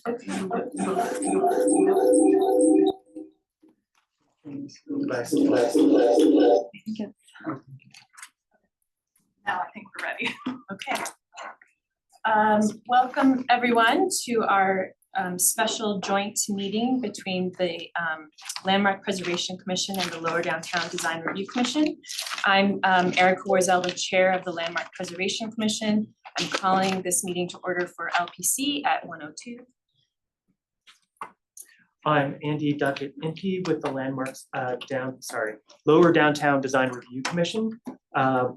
Now I think we're ready. Okay. Welcome everyone to our special joint meeting between the Landmark Preservation Commission and the Lower Downtown Design Review Commission. I'm Erica Warzel, the chair of the Landmark Preservation Commission. I'm calling this meeting to order for LPC at 1:02. I'm Andy Duckett-Impey with the Landmarks Lower Downtown Design Review Commission,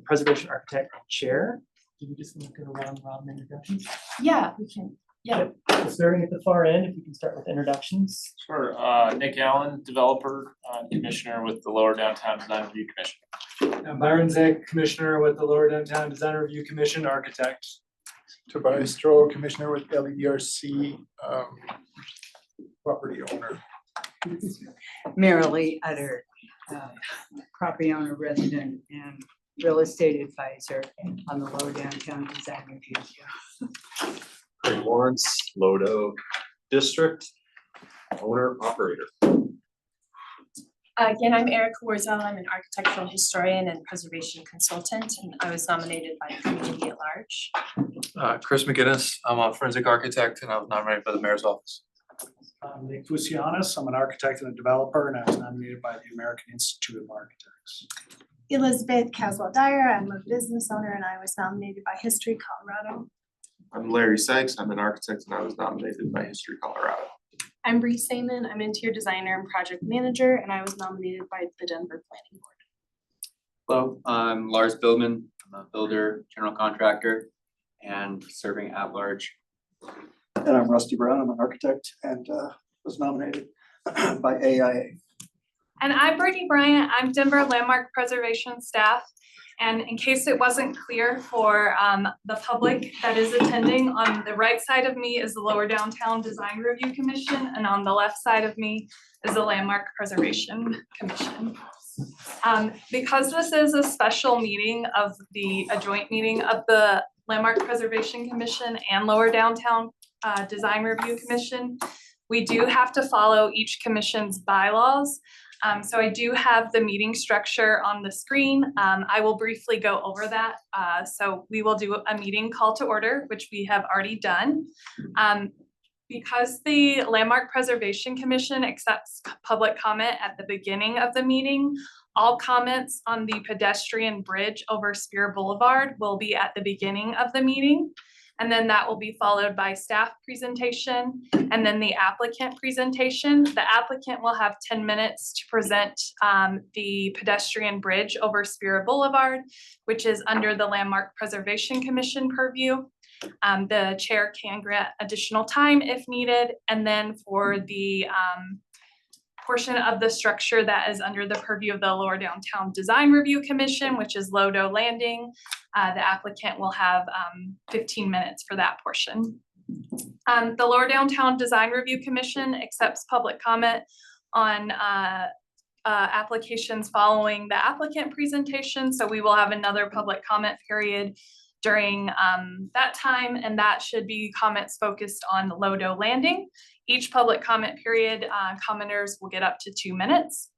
Preservation Architect and Chair. Do you just want to go around Robin introductions? Yeah, we can. Yeah. Starting at the far end, if you can start with introductions. Sure. Nick Allen, developer, commissioner with the Lower Downtown Design Review Commission. And Byron Zick, commissioner with the Lower Downtown Design Review Commission, architect. Tobias Stroh, commissioner with LEDRC, property owner. Marilee Utter, property owner, resident, and real estate advisor on the Lower Downtown Design Review. Craig Lawrence, Lodo District, owner, operator. Again, I'm Erica Warzel. I'm an architectural historian and preservation consultant, and I was nominated by the community at large. Chris McGinnis, I'm a forensic architect and I was nominated by the mayor's office. Nick Fusianis, I'm an architect and a developer, and I was nominated by the American Institute of Architects. Elizabeth Caswell-Dyer, I'm a business owner and I was nominated by History Colorado. I'm Larry Sykes, I'm an architect and I was nominated by History Colorado. I'm Bree Saman, I'm interior designer and project manager and I was nominated by the Denver Planning Board. Hello, I'm Lars Bildman. I'm a builder, general contractor, and serving at large. And I'm Rusty Brown. I'm an architect and was nominated by AIA. And I'm Brittany Bryant. I'm Denver Landmark Preservation staff. And in case it wasn't clear for the public that is attending, on the right side of me is the Lower Downtown Design Review Commission, and on the left side of me is the Landmark Preservation Commission. Because this is a special meeting of a joint meeting of the Landmark Preservation Commission and Lower Downtown Design Review Commission, we do have to follow each commission's bylaws. So I do have the meeting structure on the screen. I will briefly go over that. So we will do a meeting call to order, which we have already done. Because the Landmark Preservation Commission accepts public comment at the beginning of the meeting, all comments on the pedestrian bridge over Spear Boulevard will be at the beginning of the meeting. And then that will be followed by staff presentation and then the applicant presentation. The applicant will have 10 minutes to present the pedestrian bridge over Spear Boulevard, which is under the Landmark Preservation Commission purview. The chair can grant additional time if needed. And then for the portion of the structure that is under the purview of the Lower Downtown Design Review Commission, which is Lodo Landing, the applicant will have 15 minutes for that portion. The Lower Downtown Design Review Commission accepts public comment on applications following the applicant presentation. So we will have another public comment period during that time, and that should be comments focused on Lodo Landing. Each public comment period, commenters will get up to 2 minutes.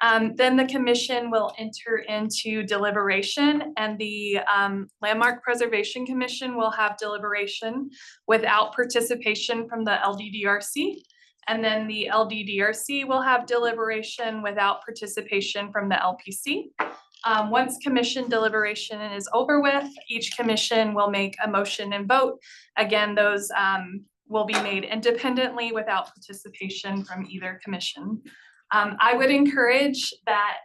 Then the commission will enter into deliberation, and the Landmark Preservation Commission will have deliberation without participation from the LDDRC. And then the LDDRC will have deliberation without participation from the LPC. Once commission deliberation is over with, each commission will make a motion and vote. Again, those will be made independently without participation from either commission. I would encourage that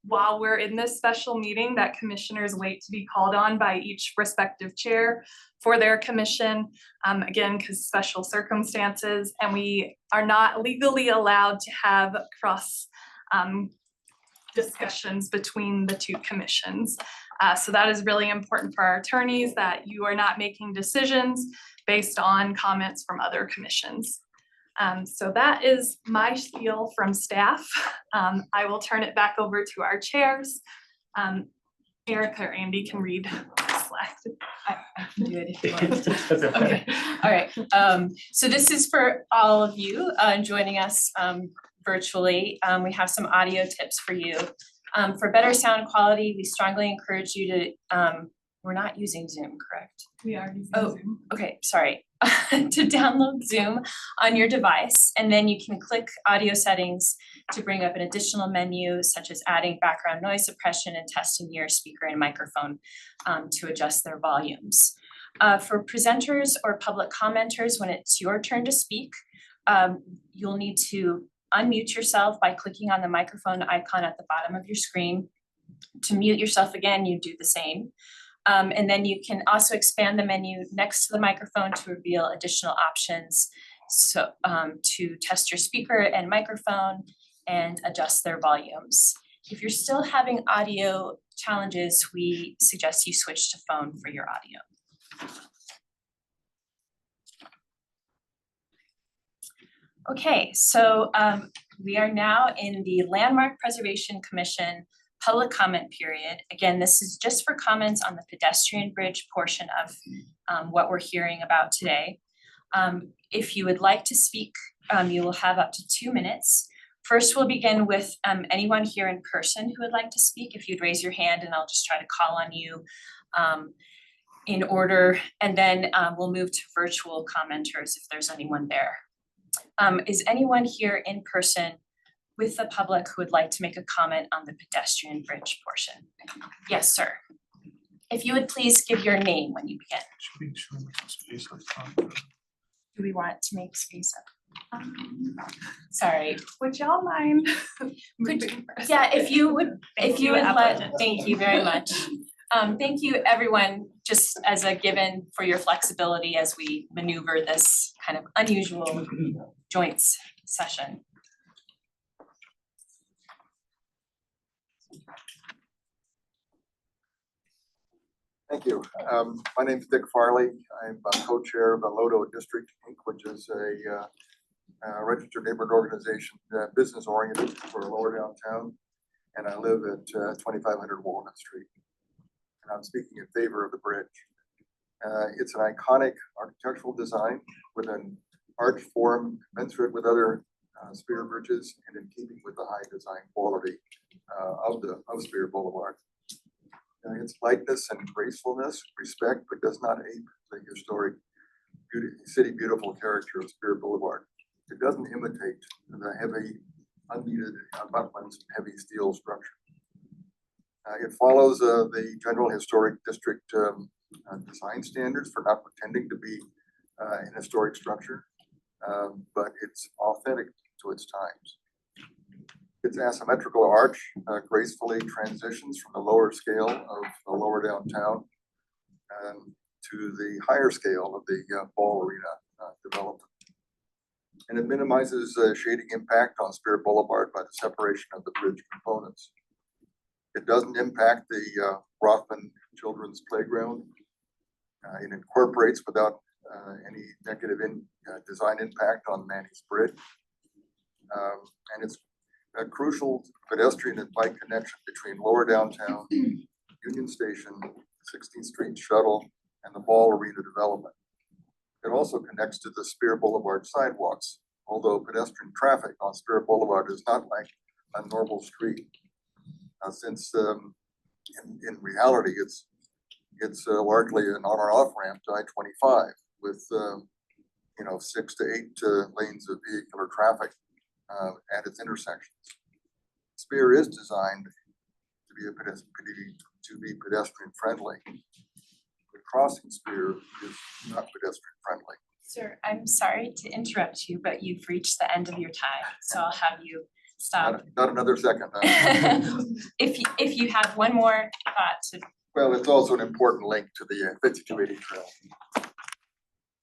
while we're in this special meeting, that commissioners wait to be called on by each respective chair for their commission, again, because special circumstances, and we are not legally allowed to have cross discussions between the two commissions. So that is really important for our attorneys, that you are not making decisions based on comments from other commissions. So that is my spiel from staff. I will turn it back over to our chairs. Erica or Andy can read slide. I can do it if you want. Doesn't matter. Okay, all right, so this is for all of you joining us virtually. We have some audio tips for you. For better sound quality, we strongly encourage you to, we're not using Zoom, correct? We are using Oh. Zoom. Okay, sorry, to download Zoom on your device, and then you can click audio settings to bring up an additional menu such as adding background noise suppression and testing your speaker and microphone to adjust their volumes. For presenters or public commenters, when it's your turn to speak, you'll need to unmute yourself by clicking on the microphone icon at the bottom of your screen. To mute yourself again, you do the same. And then you can also expand the menu next to the microphone to reveal additional options. So to test your speaker and microphone and adjust their volumes. If you're still having audio challenges, we suggest you switch to phone for your audio. Okay, so we are now in the Landmark Preservation Commission public comment period. Again, this is just for comments on the pedestrian bridge portion of what we're hearing about today. If you would like to speak, you will have up to 2 minutes. First, we'll begin with anyone here in person who would like to speak. If you'd raise your hand and I'll just try to call on you in order, and then we'll move to virtual commenters if there's anyone there. Is anyone here in person with the public who would like to make a comment on the pedestrian bridge portion? Yes, sir. If you would please give your name when you begin. Do we want to make space up? Sorry. Would y'all mind? Yeah, if you would let, applicant. thank you very much. Thank you, everyone, just as a given for your flexibility as we maneuver this kind of unusual joints session. Thank you. My name's Dick Farley. I'm co-chair of the Lodo District Inc., which is a registered neighborhood organization, business oriented for lower downtown. And I live at 2500 Walnut Street. And I'm speaking in favor of the bridge. It's an iconic architectural design with an arch form commensurate with other Spear bridges and in keeping with the high design quality of Spear Boulevard. Its lightness and gracefulness, respect, but does not ape the historic city beautiful character of Spear Boulevard. It doesn't imitate the heavy, unneeded abutments, heavy steel structure. It follows the general historic district design standards for not pretending to be an historic structure, but it's authentic to its times. Its asymmetrical arch gracefully transitions from the lower scale of the lower downtown to the higher scale of the Ball Arena development. And it minimizes shading impact on Spear Boulevard by the separation of the bridge components. It doesn't impact the Rothman Children's Playground. It incorporates without any negative design impact on Manny's Bridge. And it's a crucial pedestrian and bike connection between lower downtown, Union Station, 16th Street Shuttle, and the Ball Arena development. It also connects to the Spear Boulevard sidewalks, although pedestrian traffic on Spear Boulevard is not like a normal street. Since in reality, it's largely an on or off ramp to I-25 with 6 to 8 lanes of vehicular traffic at its intersections. Spear is designed to be pedestrian friendly, but crossing Spear is not pedestrian friendly. Sir, I'm sorry to interrupt you, but you've reached the end of your time, so I'll have you stop. Not another second. If you have one more thought to. Well, it's also an important link to the 5280 trail.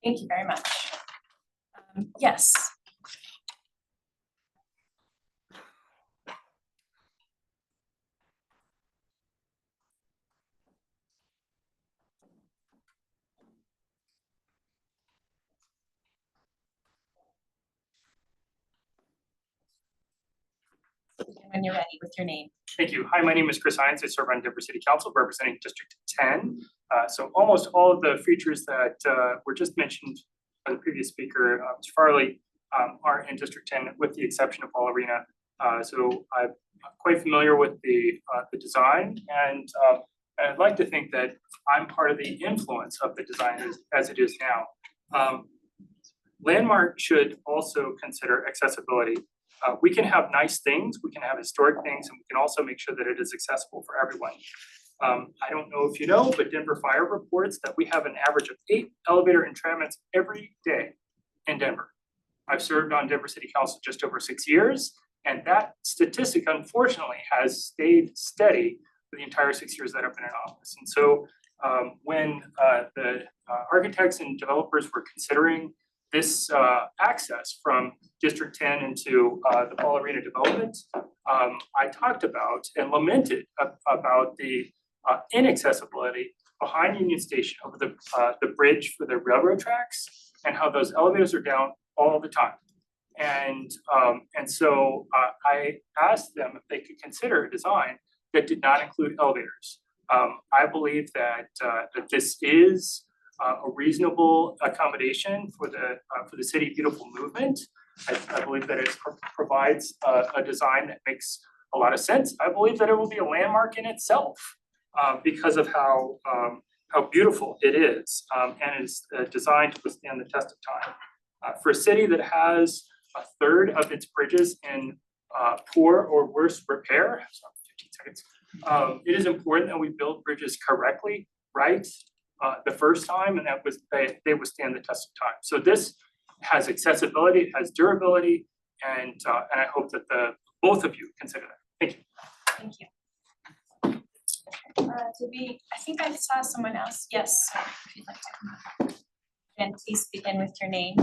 Thank you very much. Yes. when you're ready with your name. Thank you. Hi, my name is Chris Hines. I serve on Denver City Council representing District 10. So almost all of the features that were just mentioned by the previous speaker, Mr. Farley, are in District 10 with the exception of Ball Arena. So I'm quite familiar with the design, and I'd like to think that I'm part of the influence of the design as it is now. Landmark should also consider accessibility. We can have nice things, we can have historic things, and we can also make sure that it is accessible for everyone. I don't know if you know, but Denver Fire reports that we have an average of 8 elevator entrapments every day in Denver. I've served on Denver City Council just over 6 years, and that statistic unfortunately has stayed steady for the entire 6 years that I've been in office. And so when the architects and developers were considering this access from District 10 into the Ball Arena development, I talked about and lamented about the inaccessibility behind Union Station over the bridge for the railroad tracks, and how those elevators are down all the time. And so I asked them if they could consider a design that did not include elevators. I believe that this is a reasonable accommodation for the City Beautiful movement. I believe that it provides a design that makes a lot of sense. I believe that it will be a landmark in itself because of how beautiful it is, and is designed to withstand the test of time. For a city that has a third of its bridges in poor or worse repair, 15 seconds, it is important that we build bridges correctly, right, the first time, and that was they withstand the test of time. So this has accessibility, it has durability, and I hope that both of you consider that. Thank you. Thank you. I think I saw someone else. Yes, sir, if you'd like to come up. And please begin with your name.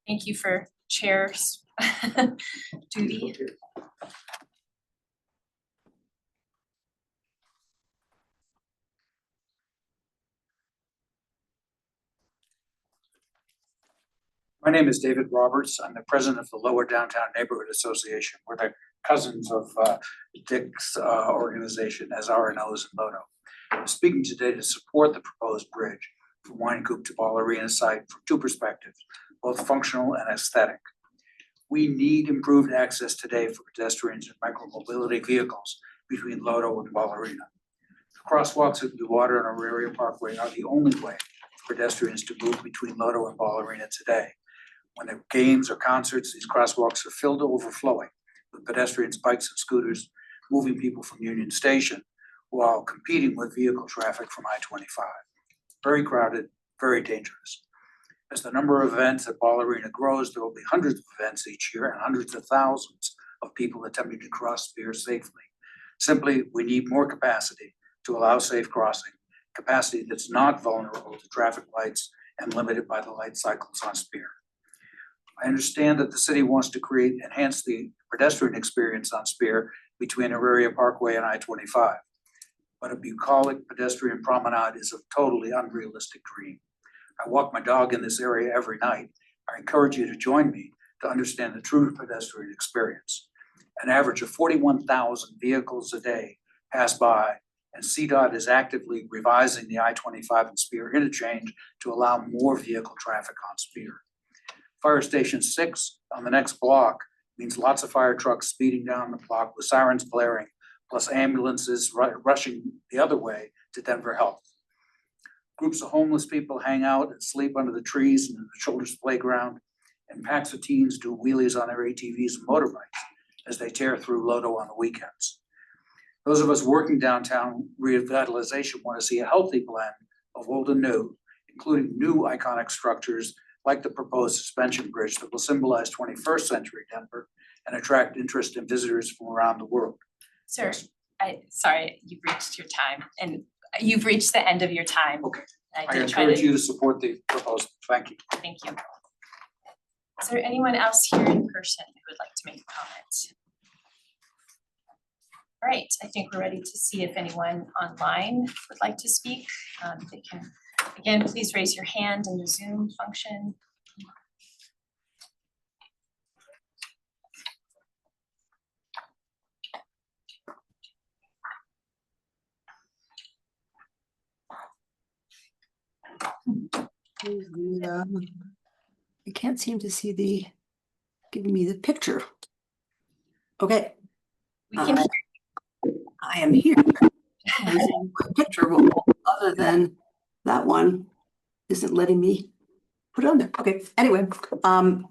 Thank you for chair's duty. My name is David Roberts. I'm the president of the Lower Downtown Neighborhood Association. We're the cousins of Dick's organization, as RNOs in Lodo. I'm speaking today to support the proposed bridge from Wine Coop to Ball Arena site from two perspectives, both functional and aesthetic. We need improved access today for pedestrians and micromobility vehicles between Lodo and Ball Arena. The crosswalks at Blue Water and Auraria Parkway are the only way for pedestrians to move between Lodo and Ball Arena today. When there are games or concerts, these crosswalks are filled to overflowing with pedestrians, bikes, and scooters moving people from Union Station while competing with vehicle traffic from I-25. Very crowded, very dangerous. As the number of events at Ball Arena grows, there will be hundreds of events each year and hundreds of thousands of people attempting to cross Spear safely. Simply, we need more capacity to allow safe crossing, capacity that's not vulnerable to traffic lights and limited by the light cycles on Spear. I understand that the city wants to enhance the pedestrian experience on Spear between Auraria Parkway and I-25. But a bucolic pedestrian promenade is a totally unrealistic dream. I walk my dog in this area every night. I encourage you to join me to understand the true pedestrian experience. An average of 41,000 vehicles a day pass by, and CDOT is actively revising the I-25 and Spear interchange to allow more vehicle traffic on Spear. Fire Station 6 on the next block means lots of fire trucks speeding down the block with sirens blaring, plus ambulances rushing the other way to Denver Health. Groups of homeless people hang out and sleep under the trees in the Children's Playground, and packs of teens do wheelies on their ATVs and motorbikes as they tear through Lodo on the weekends. Those of us working downtown revitalization want to see a healthy blend of old and new, including new iconic structures like the proposed suspension bridge that will symbolize 21st century Denver and attract interest in visitors from around the world. Sir, sorry, you've reached your time, and you've reached the end of your time. Okay. I encourage you to support the proposal. Thank you. Thank you. Is there anyone else here in person who would like to make a comment? All right, I think we're ready to see if anyone online would like to speak. They can, again, please raise your hand in the Zoom function. I can't seem to see giving me the picture. Okay. We can, I am here. My picture, well, other than that one, isn't letting me put it on there. Okay, anyway, I'm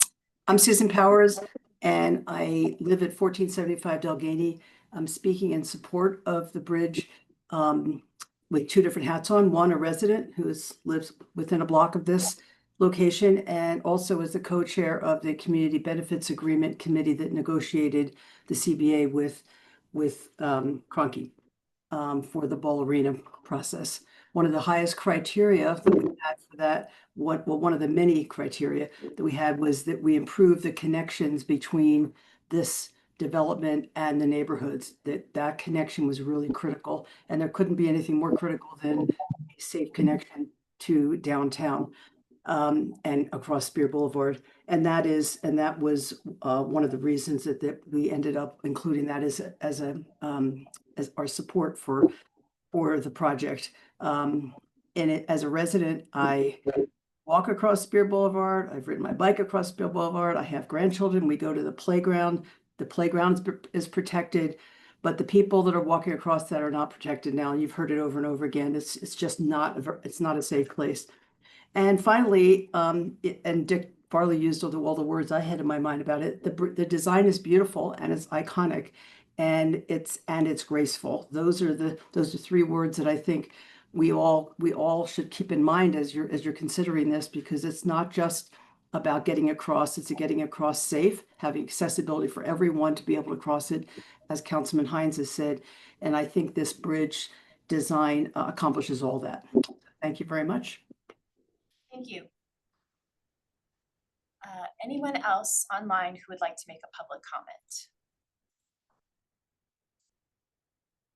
Susan Powers and I live at 1475 Delgany. I'm speaking in support of the bridge with two different hats on. One, a resident who lives within a block of this location, and also as the co-chair of the Community Benefits Agreement Committee that negotiated the CBA with Cronky for the Ball Arena process. One of the highest criteria that we had for that, one of the many criteria that we had was that we improved the connections between this development and the neighborhoods, that connection was really critical. And there couldn't be anything more critical than a safe connection to downtown and across Spear Boulevard. And that was one of the reasons that we ended up including that as our support for the project. As a resident, I walk across Spear Boulevard. I've ridden my bike across Spear Boulevard. I have grandchildren. We go to the playground. The playground is protected, but the people that are walking across that are not protected now. And you've heard it over and over again. It's just not a safe place. And finally, and Dick Farley used all the words I had in my mind about it. The design is beautiful and it's iconic, and it's graceful. Those are three words that I think we all should keep in mind as you're considering this, because it's not just about getting across, it's getting across safe, having accessibility for everyone to be able to cross it, as Councilman Hines has said. And I think this bridge design accomplishes all that. Thank you very much. thank you. Anyone else online who would like to make a public comment?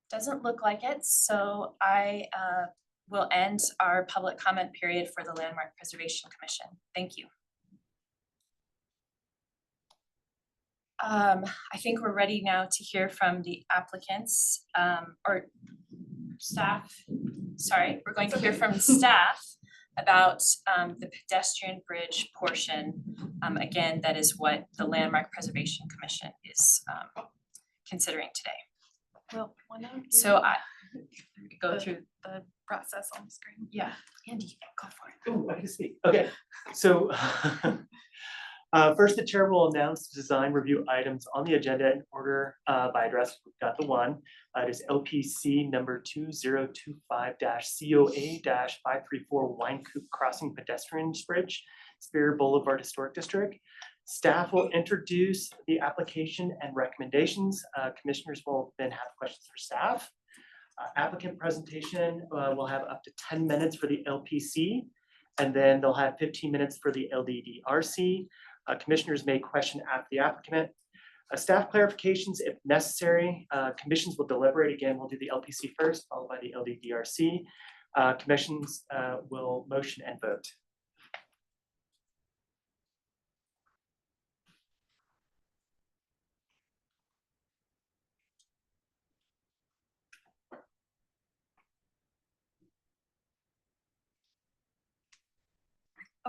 Doesn't look like it, so I will end our public comment period for the Landmark Preservation Commission. Thank you. I think we're ready now to hear from the applicants or staff. Sorry, we're going to hear from staff about the pedestrian bridge portion. Again, that is what the Landmark Preservation Commission is considering today. Well, why not? So I go The- through, The process on the screen. yeah, Andy, go for it. Oh, I can speak. Okay, so first, the chair will announce design review items on the agenda in order by address. We've got the one. It is LPC number 2025-COA-534 Wine Coop Crossing Pedestrian Bridge, Spear Boulevard Historic District. Staff will introduce the application and recommendations. Commissioners will then have questions for staff. Applicant presentation will have up to 10 minutes for the LPC, and then they'll have 15 minutes for the LDDRC. Commissioners may question after the applicant. Staff clarifications if necessary. Commissions will deliberate. Again, we'll do the LPC first, followed by the LDDRC. Commissions will motion and vote.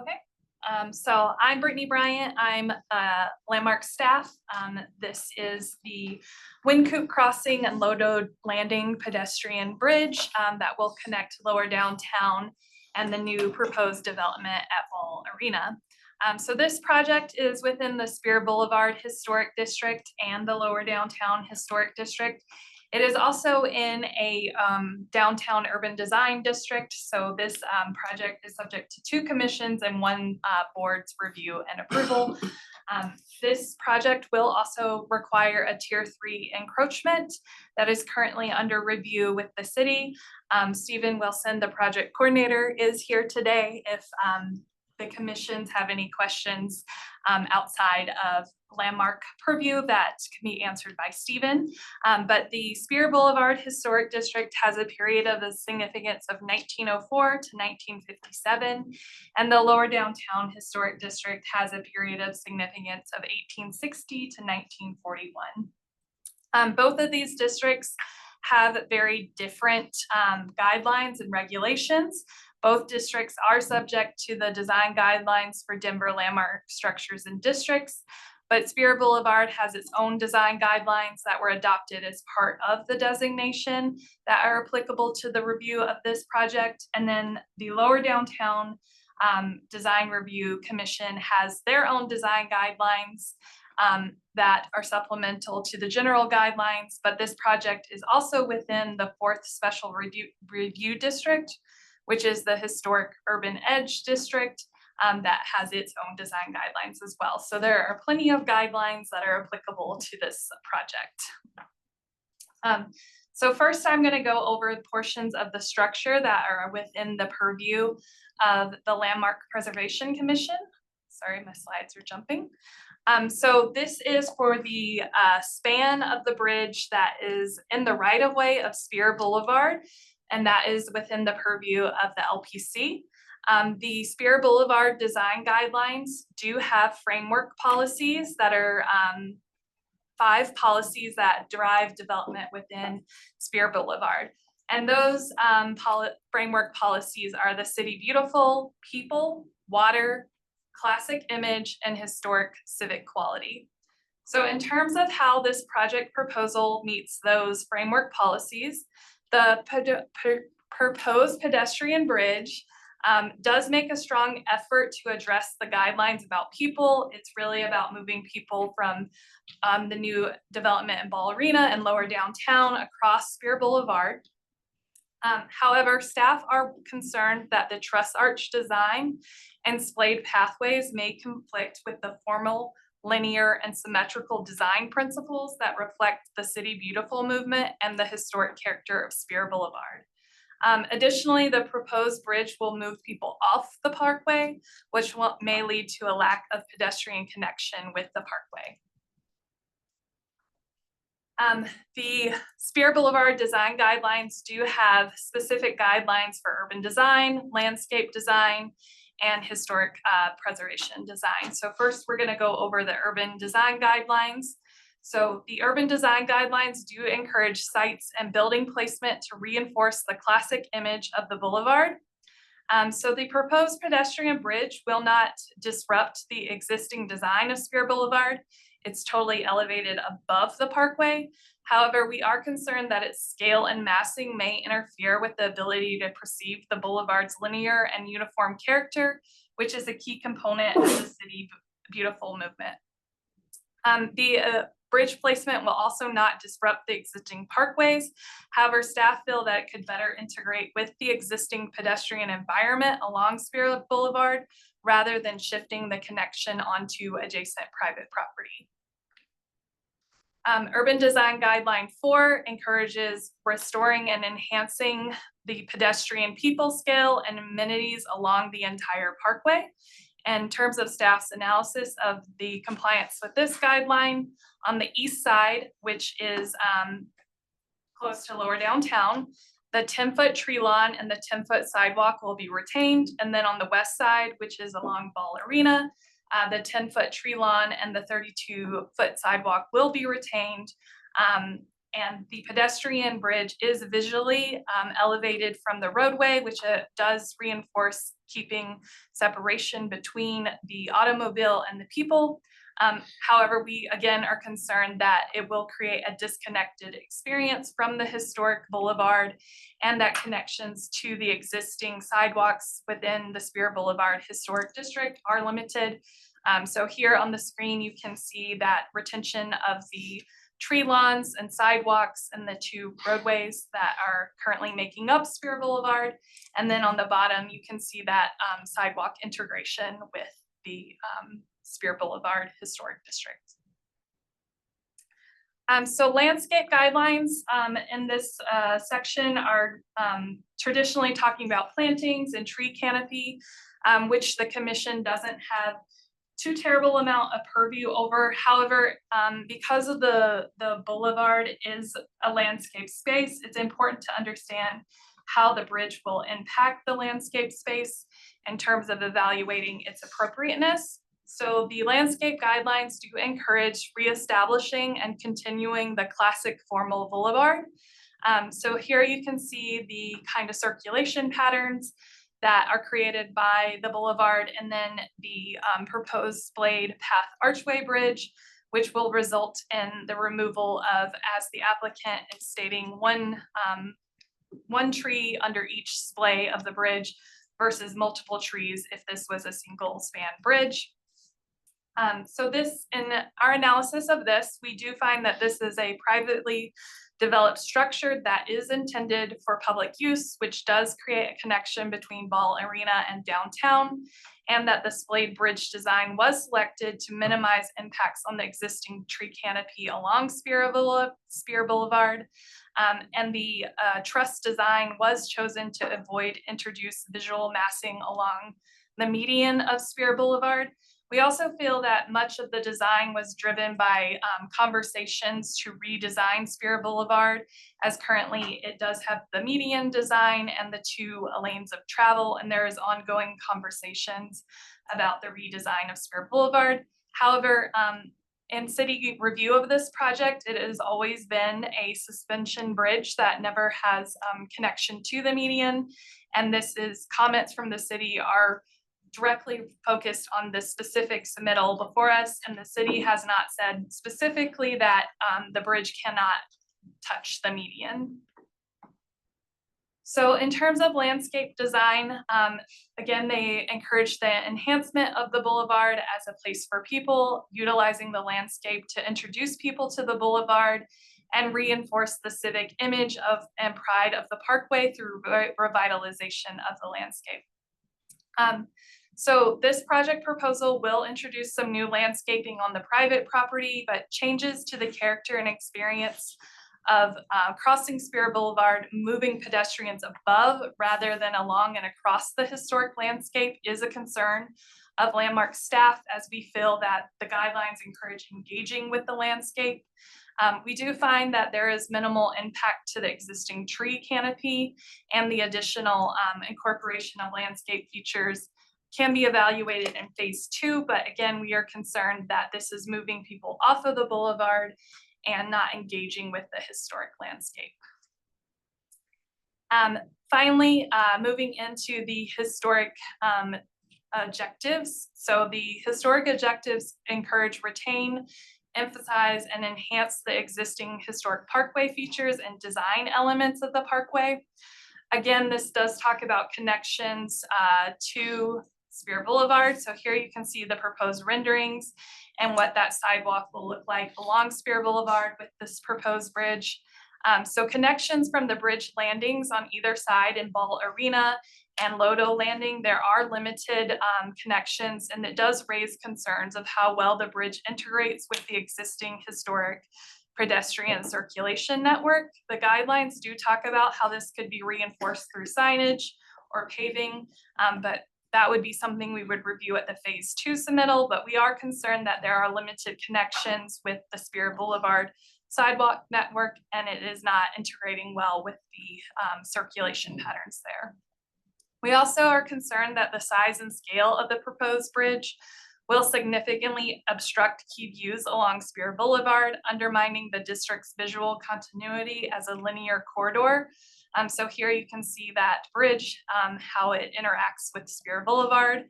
Okay, so I'm Brittany Bryant. I'm Landmark staff. This is the Wine Coop Crossing and Lodo Landing pedestrian bridge that will connect Lower Downtown and the new proposed development at Ball Arena. So this project is within the Spear Boulevard Historic District and the Lower Downtown Historic District. It is also in a downtown urban design district. So this project is subject to 2 commissions and 1 board's review and approval. This project will also require a tier 3 encroachment that is currently under review with the city. Stephen Wilson, the project coordinator, is here today if the commissions have any questions outside of Landmark purview that can be answered by Stephen. But the Spear Boulevard Historic District has a period of the significance of 1904 to 1957, and the Lower Downtown Historic District has a period of significance of 1860 to 1941. Both of these districts have very different guidelines and regulations, Both districts are subject to the design guidelines for Denver landmark structures and districts. But Spear Boulevard has its own design guidelines that were adopted as part of the designation that are applicable to the review of this project. And then the Lower Downtown Design Review Commission has their own design guidelines that are supplemental to the general guidelines, but this project is also within the 4th Special Review District, which is the Historic Urban Edge District that has its own design guidelines as well. So there are plenty of guidelines that are applicable to this project. So first I'm going to go over portions of the structure that are within the purview of the Landmark Preservation Commission. Sorry, my slides are jumping. So this is for the span of the bridge that is in the right of way of Spear Boulevard, and that is within the purview of the LPC. The Spear Boulevard design guidelines do have framework policies that are 5 policies that drive development within Spear Boulevard. And those framework policies are the City Beautiful, People, Water, Classic Image, and Historic Civic Quality. So in terms of how this project proposal meets those framework policies, the proposed pedestrian bridge does make a strong effort to address the guidelines about people. It's really about moving people from the new development in Ball Arena and Lower Downtown across Spear Boulevard. However, staff are concerned that the truss arch design and splayed pathways may conflict with the formal, linear, and symmetrical design principles that reflect the City Beautiful movement and the historic character of Spear Boulevard. Additionally, the proposed bridge will move people off the parkway, which may lead to a lack of pedestrian connection with the parkway. The Spear Boulevard design guidelines do have specific guidelines for urban design, landscape design, and historic preservation design. So first, we're going to go over the urban design guidelines. So the urban design guidelines do encourage sites and building placement to reinforce the classic image of the boulevard. So the proposed pedestrian bridge will not disrupt the existing design of Spear Boulevard. It's totally elevated above the parkway. However, we are concerned that its scale and massing may interfere with the ability to perceive the boulevard's linear and uniform character, which is a key component of the City Beautiful movement. The bridge placement will also not disrupt the existing parkways. However, staff feel that it could better integrate with the existing pedestrian environment along Spear Boulevard rather than shifting the connection onto adjacent private property. Urban Design Guideline 4 encourages restoring and enhancing the pedestrian people scale and amenities along the entire parkway. In terms of staff's analysis of the compliance with this guideline, on the east side, which is close to Lower Downtown, the 10-foot tree lawn and the 10-foot sidewalk will be retained. And then on the west side, which is along Ball Arena, the 10-foot tree lawn and the 32-foot sidewalk will be retained. And the pedestrian bridge is visually elevated from the roadway, which does reinforce keeping separation between the automobile and the people. However, we again are concerned that it will create a disconnected experience from the historic boulevard and that connections to the existing sidewalks within the Spear Boulevard Historic District are limited. So here on the screen, you can see that retention of the tree lawns and sidewalks and the 2 roadways that are currently making up Spear Boulevard. And then on the bottom, you can see that sidewalk integration with the Spear Boulevard Historic District. So landscape guidelines in this section are traditionally talking about plantings and tree canopy, which the commission doesn't have too terrible amount of purview over. However, because of the boulevard is a landscape space, it's important to understand how the bridge will impact the landscape space in terms of evaluating its appropriateness. So the landscape guidelines do encourage reestablishing and continuing the classic formal boulevard. So here you can see the kind of circulation patterns that are created by the boulevard, and then the proposed splayed path archway bridge, which will result in the removal of, as the applicant is stating, one tree under each splay of the bridge versus multiple trees if this was a single span bridge. So this, in our analysis of this, we do find that this is a privately developed structure that is intended for public use, which does create a connection between Ball Arena and downtown, and that the splayed bridge design was selected to minimize impacts on the existing tree canopy along Spear Boulevard. And the truss design was chosen to avoid introduce visual massing along the median of Spear Boulevard. We also feel that much of the design was driven by conversations to redesign Spear Boulevard, as currently it does have the median design and the 2 lanes of travel, and there is ongoing conversations about the redesign of Spear Boulevard. However, in city review of this project, it has always been a suspension bridge that never has connection to the median, and this is comments from the city are directly focused on the specific submittal before us, and the city has not said specifically that the bridge cannot touch the median. So in terms of landscape design, again, they encourage the enhancement of the boulevard as a place for people, utilizing the landscape to introduce people to the boulevard and reinforce the civic image of and pride of the parkway through revitalization of the landscape. So this project proposal will introduce some new landscaping on the private property, but changes to the character and experience of crossing Spear Boulevard, moving pedestrians above rather than along and across the historic landscape is a concern of Landmark staff, as we feel that the guidelines encourage engaging with the landscape. We do find that there is minimal impact to the existing tree canopy, and the additional incorporation of landscape features can be evaluated in phase 2, but again, we are concerned that this is moving people off of the boulevard and not engaging with the historic landscape. Finally, moving into the historic objectives. So the historic objectives encourage, retain, emphasize, and enhance the existing historic parkway features and design elements of the parkway. Again, this does talk about connections to Spear Boulevard. So here you can see the proposed renderings and what that sidewalk will look like along Spear Boulevard with this proposed bridge. So connections from the bridge landings on either side in Ball Arena and Lodo Landing, there are limited connections, and it does raise concerns of how well the bridge integrates with the existing historic pedestrian circulation network. The guidelines do talk about how this could be reinforced through signage or paving, but that would be something we would review at the phase 2 submittal, but we are concerned that there are limited connections with the Spear Boulevard sidewalk network, and it is not integrating well with the circulation patterns there. We also are concerned that the size and scale of the proposed bridge will significantly obstruct key views along Spear Boulevard, undermining the district's visual continuity as a linear corridor. So here you can see that bridge, how it interacts with Spear Boulevard.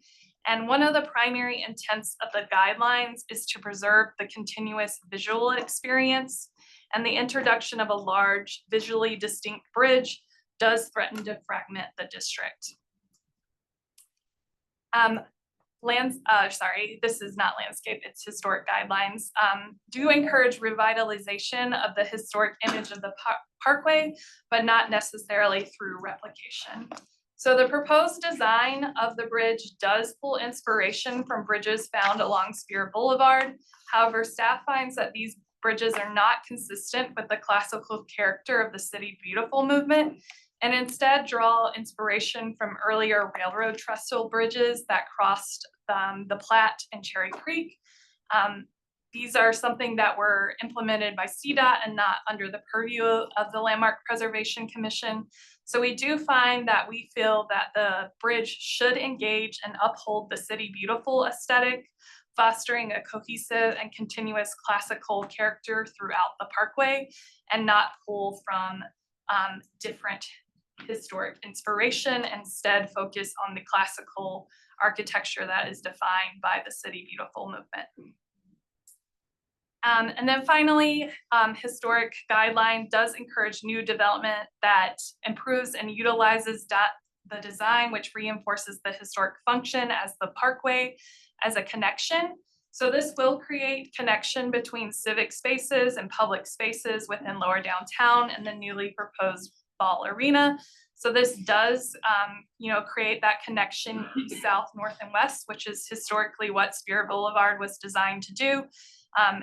And one of the primary intents of the guidelines is to preserve the continuous visual experience, and the introduction of a large visually distinct bridge does threaten to fragment the district. This is not landscape, it's historic guidelines, do encourage revitalization of the historic image of the parkway, but not necessarily through replication. So the proposed design of the bridge does pull inspiration from bridges found along Spear Boulevard. However, staff finds that these bridges are not consistent with the classical character of the City Beautiful movement, and instead draw inspiration from earlier railroad trestle bridges that crossed the Platte and Cherry Creek. These are something that were implemented by CDOT and not under the purview of the Landmark Preservation Commission. So we do find that we feel that the bridge should engage and uphold the City Beautiful aesthetic, fostering a cohesive and continuous classical character throughout the parkway, and not pull from different historic inspiration, instead focus on the classical architecture that is defined by the City Beautiful movement. And then finally, historic guideline does encourage new development that improves and utilizes the design, which reinforces the historic function as the parkway as a connection. So this will create connection between civic spaces and public spaces within Lower Downtown and the newly proposed ball arena. So this does, create that connection east, south, north, and west, which is historically what Spear Boulevard was designed to do,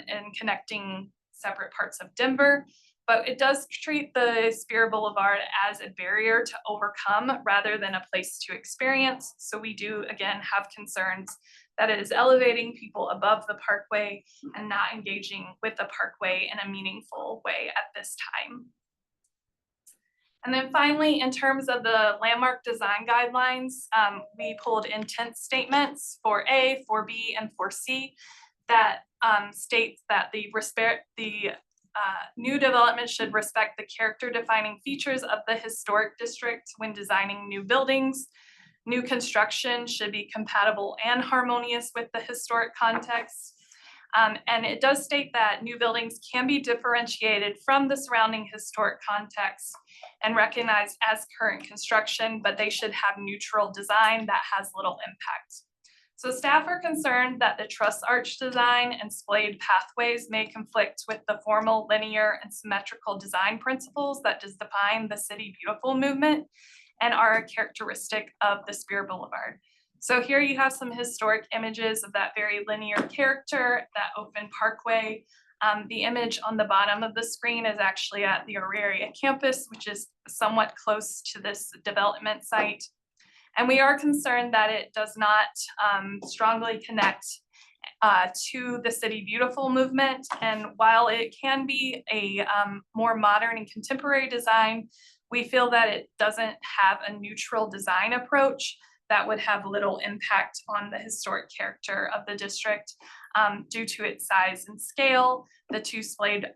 in connecting separate parts of Denver. But it does treat the Spear Boulevard as a barrier to overcome rather than a place to experience. So we do, again, have concerns that it is elevating people above the parkway and not engaging with the parkway in a meaningful way at this time. And then finally, in terms of the landmark design guidelines, we pulled intent statements for A, for B, and for C that states that the new development should respect the character defining features of the historic district when designing new buildings. New construction should be compatible and harmonious with the historic context. And it does state that new buildings can be differentiated from the surrounding historic context and recognized as current construction, but they should have neutral design that has little impact. So staff are concerned that the truss arch design and splayed pathways may conflict with the formal, linear, and symmetrical design principles that define the City Beautiful movement and are a characteristic of the Spear Boulevard. So here you have some historic images of that very linear character, that open parkway. The image on the bottom of the screen is actually at the Auraria campus, which is somewhat close to this development site. And we are concerned that it does not strongly connect to the City Beautiful movement. And while it can be a more modern and contemporary design, we feel that it doesn't have a neutral design approach that would have little impact on the historic character of the district due to its size and scale, the two splayed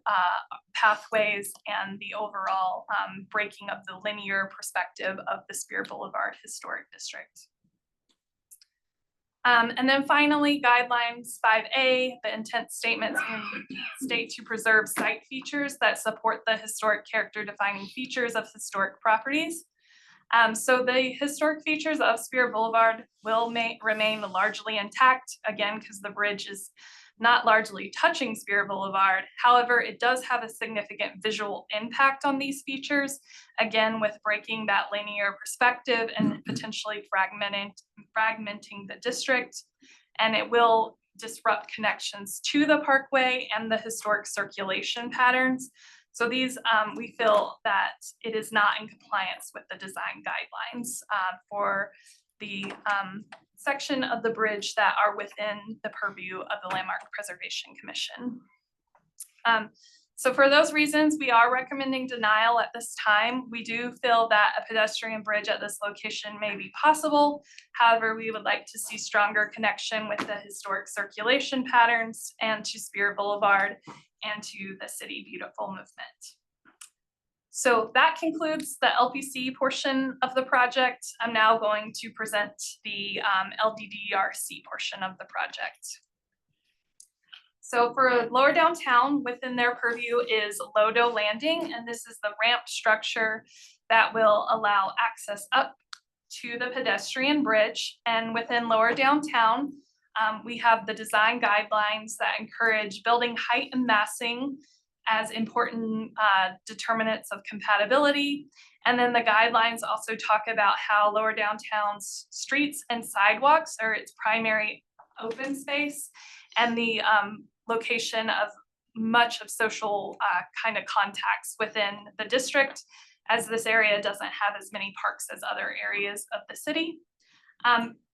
pathways, and the overall breaking of the linear perspective of the Spear Boulevard Historic District. And then finally, guidelines 5A, the intent statements state to preserve site features that support the historic character defining features of historic properties. So the historic features of Spear Boulevard will remain largely intact, again, because the bridge is not largely touching Spear Boulevard. However, it does have a significant visual impact on these features, again, with breaking that linear perspective and potentially fragmenting the district. And it will disrupt connections to the parkway and the historic circulation patterns. So these, we feel that it is not in compliance with the design guidelines for the section of the bridge that are within the purview of the Landmark Preservation Commission. So for those reasons, we are recommending denial at this time. We do feel that a pedestrian bridge at this location may be possible. However, we would like to see stronger connection with the historic circulation patterns and to Spear Boulevard and to the City Beautiful movement. So that concludes the LPC portion of the project. I'm now going to present the LDDRC portion of the project. So for Lower Downtown, within their purview is Lodo Landing, and this is the ramp structure that will allow access up to the pedestrian bridge. And within Lower Downtown, we have the design guidelines that encourage building height and massing as important determinants of compatibility. And then the guidelines also talk about how Lower Downtown's streets and sidewalks are its primary open space and the location of much of social kind of contacts within the district, as this area doesn't have as many parks as other areas of the city.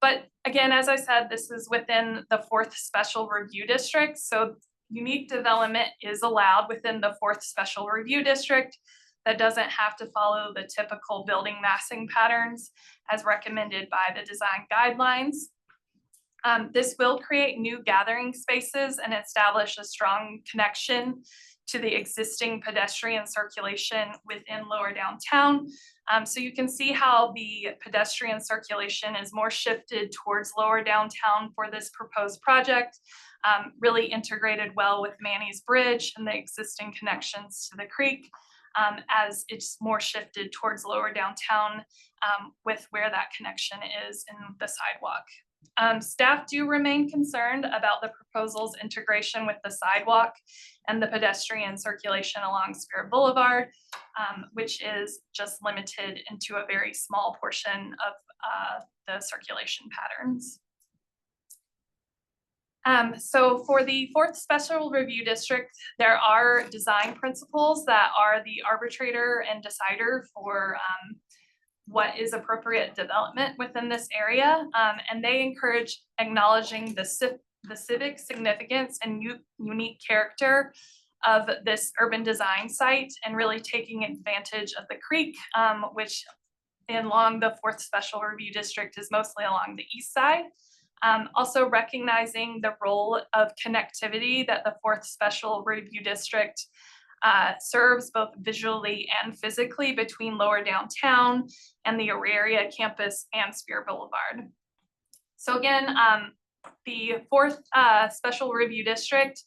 But again, as I said, this is within the 4th Special Review District. So unique development is allowed within the 4th Special Review District that doesn't have to follow the typical building massing patterns as recommended by the design guidelines. This will create new gathering spaces and establish a strong connection to the existing pedestrian circulation within lower downtown. So you can see how the pedestrian circulation is more shifted towards lower downtown for this proposed project. Really integrated well with Manny's Bridge and the existing connections to the creek, as it's more shifted towards lower downtown with where that connection is in the sidewalk. Staff do remain concerned about the proposal's integration with the sidewalk and the pedestrian circulation along Spirit Boulevard, which is just limited into a very small portion of the circulation patterns. So for the 4th Special Review District, there are design principles that are the arbitrator and decider for what is appropriate development within this area. And they encourage acknowledging the civic significance and unique character of this urban design site and really taking advantage of the creek, which along the 4th Special Review District is mostly along the east side. Also recognizing the role of connectivity that the 4th Special Review District serves both visually and physically between lower downtown and the Auraria campus and Spirit Boulevard. So again, the 4th Special Review District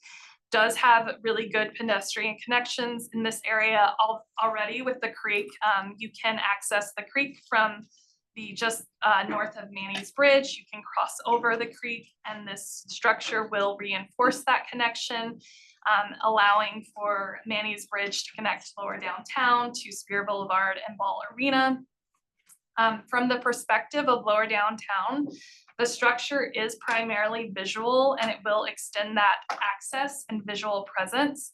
does have really good pedestrian connections in this area already with the creek. You can access the creek from the just north of Manny's Bridge. You can cross over the creek, and this structure will reinforce that connection, allowing for Manny's Bridge to connect lower downtown to Spirit Boulevard and Ball Arena. From the perspective of lower downtown, the structure is primarily visual, and it will extend that access and visual presence.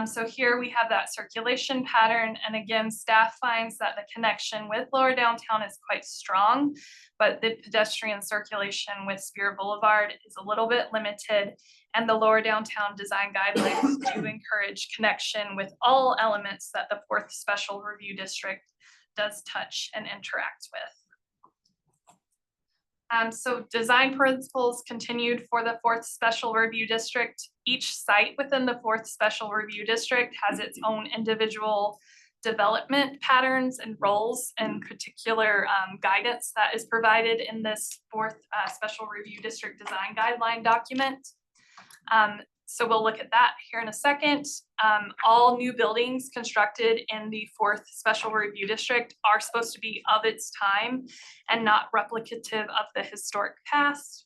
So here we have that circulation pattern, and again, staff finds that the connection with lower downtown is quite strong, but the pedestrian circulation with Spirit Boulevard is a little bit limited, and the lower downtown design guidelines do encourage connection with all elements that the 4th Special Review District does touch and interact with. So design principles continued for the 4th Special Review District. Each site within the 4th Special Review District has its own individual development patterns and roles, and particular guidance that is provided in this 4th Special Review District Design Guideline document. So we'll look at that here in a second. All new buildings constructed in the 4th Special Review District are supposed to be of its time and not replicative of the historic past.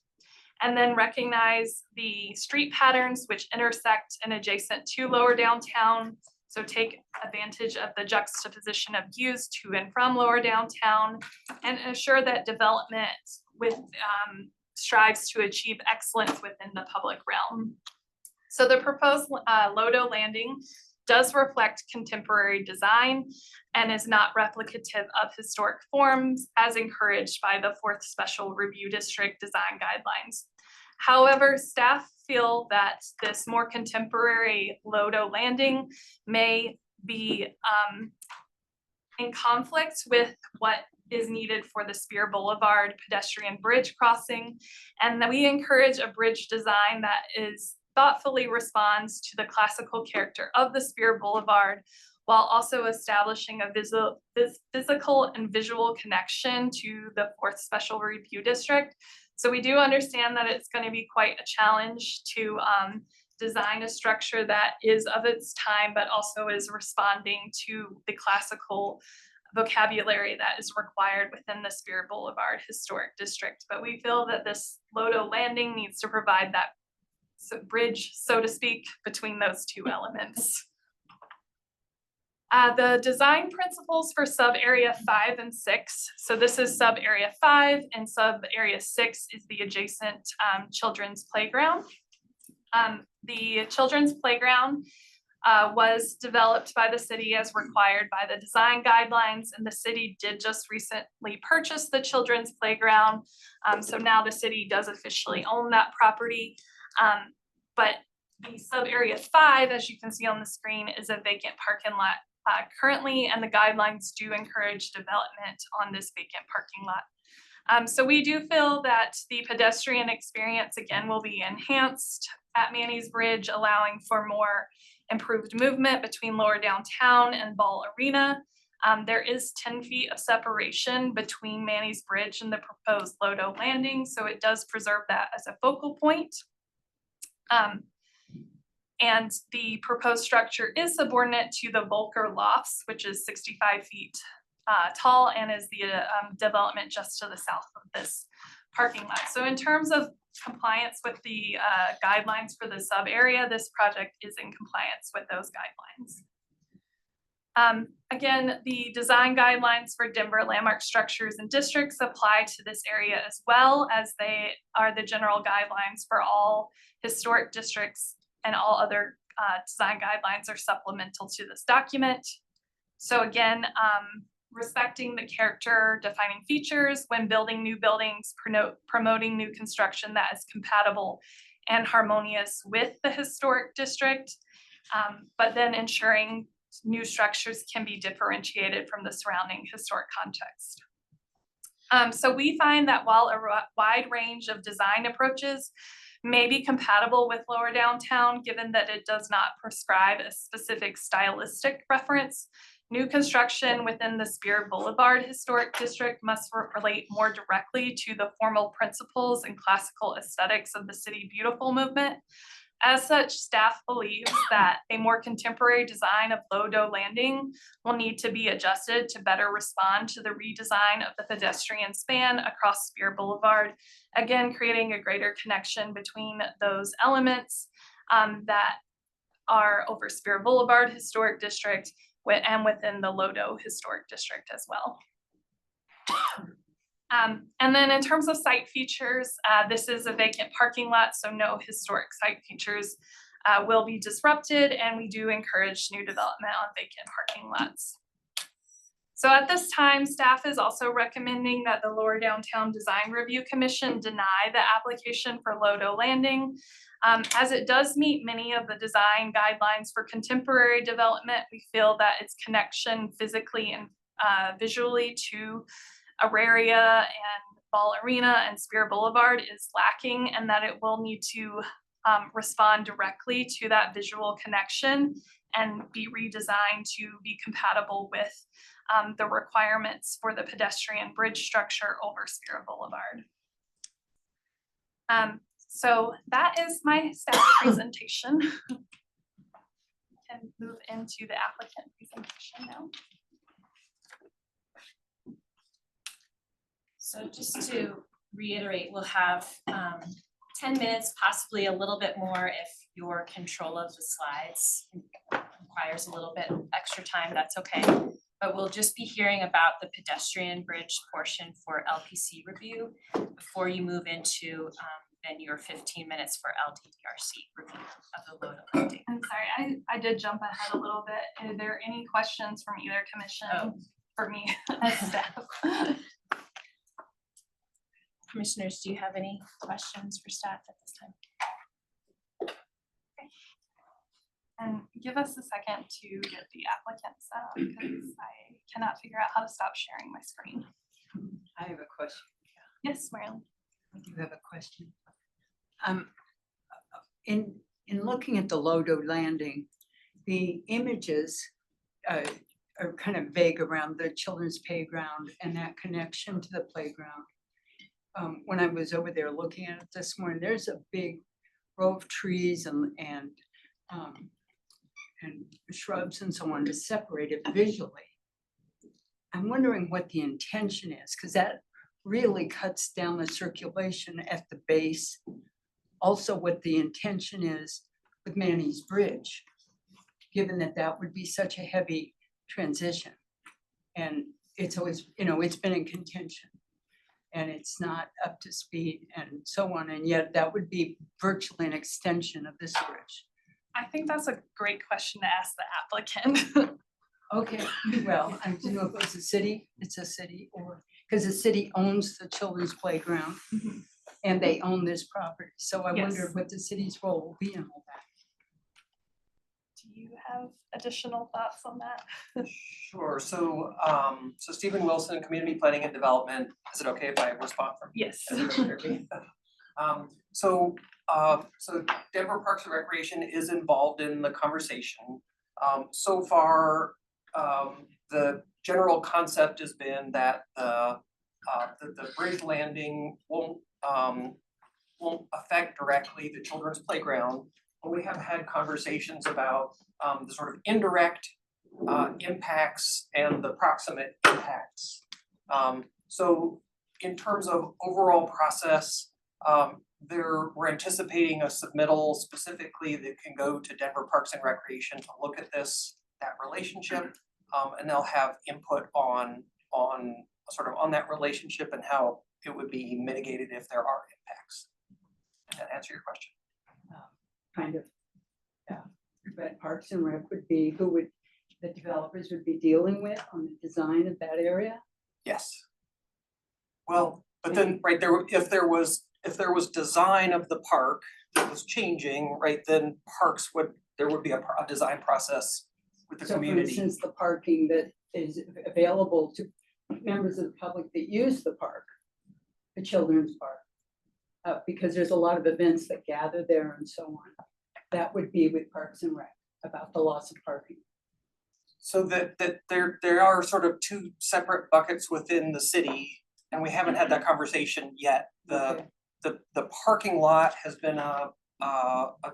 And then recognize the street patterns which intersect and adjacent to lower downtown. So take advantage of the juxtaposition of views to and from lower downtown, and ensure that development with strives to achieve excellence within the public realm. So the proposed Lodo landing does reflect contemporary design and is not replicative of historic forms as encouraged by the 4th Special Review District design guidelines. However, staff feel that this more contemporary Lodo landing may be in conflict with what is needed for the Spirit Boulevard pedestrian bridge crossing, and that we encourage a bridge design that is thoughtfully responds to the classical character of the Spirit Boulevard, while also establishing a physical and visual connection to the 4th Special Review District. So we do understand that it's going to be quite a challenge to design a structure that is of its time, but also is responding to the classical vocabulary that is required within the Spirit Boulevard Historic District. But we feel that this Lodo landing needs to provide that bridge, so to speak, between those two elements. The design principles for sub-area 5 and 6. So this is sub-area 5, and sub-area 6 is the adjacent children's playground. The children's playground was developed by the city as required by the design guidelines, and the city did just recently purchase the children's playground. So now the city does officially own that property. But the sub-area 5, as you can see on the screen, is a vacant parking lot currently, and the guidelines do encourage development on this vacant parking lot. So we do feel that the pedestrian experience again will be enhanced at Manny's Bridge, allowing for more improved movement between lower downtown and Ball Arena. There is 10 feet of separation between Manny's Bridge and the proposed Lodo landing, so it does preserve that as a focal point. And the proposed structure is subordinate to the Volker Lofts, which is 65 feet tall and is the development just to the south of this parking lot. So in terms of compliance with the guidelines for the sub area, this project is in compliance with those guidelines. Again, the design guidelines for Denver landmark structures and districts apply to this area as well, as they are the general guidelines for all historic districts, and all other design guidelines are supplemental to this document. So again, respecting the character defining features when building new buildings, promoting new construction that is compatible and harmonious with the historic district, but then ensuring new structures can be differentiated from the surrounding historic context. So we find that while a wide range of design approaches may be compatible with lower downtown, given that it does not prescribe a specific stylistic reference, new construction within the Spear Boulevard Historic District must relate more directly to the formal principles and classical aesthetics of the City Beautiful movement. As such, staff believes that a more contemporary design of Lodo Landing will need to be adjusted to better respond to the redesign of the pedestrian span across Spear Boulevard, again, creating a greater connection between those elements that are over Spear Boulevard Historic District and within the Lodo Historic District as well. And then in terms of site features, this is a vacant parking lot, so no historic site features will be disrupted, and we do encourage new development on vacant parking lots. So at this time, staff is also recommending that the Lower Downtown Design Review Commission deny the application for Lodo Landing. As it does meet many of the design guidelines for contemporary development, we feel that its connection physically and visually to Auraria and Ball Arena and Spear Boulevard is lacking, and that it will need to respond directly to that visual connection and be redesigned to be compatible with the requirements for the pedestrian bridge structure over Spear Boulevard. So that is my staff presentation. We can move into the applicant presentation now. So just to reiterate, we'll have 10 minutes, possibly a little bit more if your control of the slides requires a little bit extra time, that's okay. But we'll just be hearing about the pedestrian bridge portion for LPC review before you move into then your 15 minutes for LDDRC review of the Lodo Landing. I'm sorry, I did jump ahead a little bit. Are there any questions from either commission for me as staff? Commissioners, do you have any questions for staff at this time? Okay. And give us a second to get the applicant set up because I cannot figure out how to stop sharing my screen. I have a question. Yes, Marilyn. I do have a question. In looking at the Lodo Landing, the images are kind of vague around the children's playground and that connection to the playground. When I was over there looking at it this morning, there's a big row of trees and shrubs and so on to separate it visually. I'm wondering what the intention is, because that really cuts down the circulation at the base. Also, what the intention is with Manny's Bridge, given that that would be such a heavy transition. And it's always, it's been in contention. And it's not up to speed and so on, and yet that would be virtually an extension of this bridge. I think that's a great question to ask the applicant. Okay, well, I don't know if it's a city, or, because the city owns the children's playground and they own this property, so I wonder what the city's role will be in all that. Do you have additional thoughts on that? Sure, so Stephen Wilson, Community Planning and Development, is it okay if I respond from? Yes. So Denver Parks and Recreation is involved in the conversation. So far, the general concept has been that the bridge landing won't affect directly the children's playground. But we have had conversations about the sort of indirect impacts and the proximate impacts. So in terms of overall process, we're anticipating a submittal specifically that can go to Denver Parks and Recreation to look at that relationship. And they'll have input on that relationship and how it would be mitigated if there are impacts. Does that answer your question? Kind of, yeah. But Parks and Rec would be, the developers would be dealing with on the design of that area? Yes. Well, but then, right there, if there was design of the park that was changing, right, then there would be a design process with the community. So for instance, the parking that is available to members of the public that use the park, the children's park, because there's a lot of events that gather there and so on. That would be with Parks and Rec about the loss of parking. So that there are sort of two separate buckets within the city, and we haven't had that conversation yet. The parking lot has been a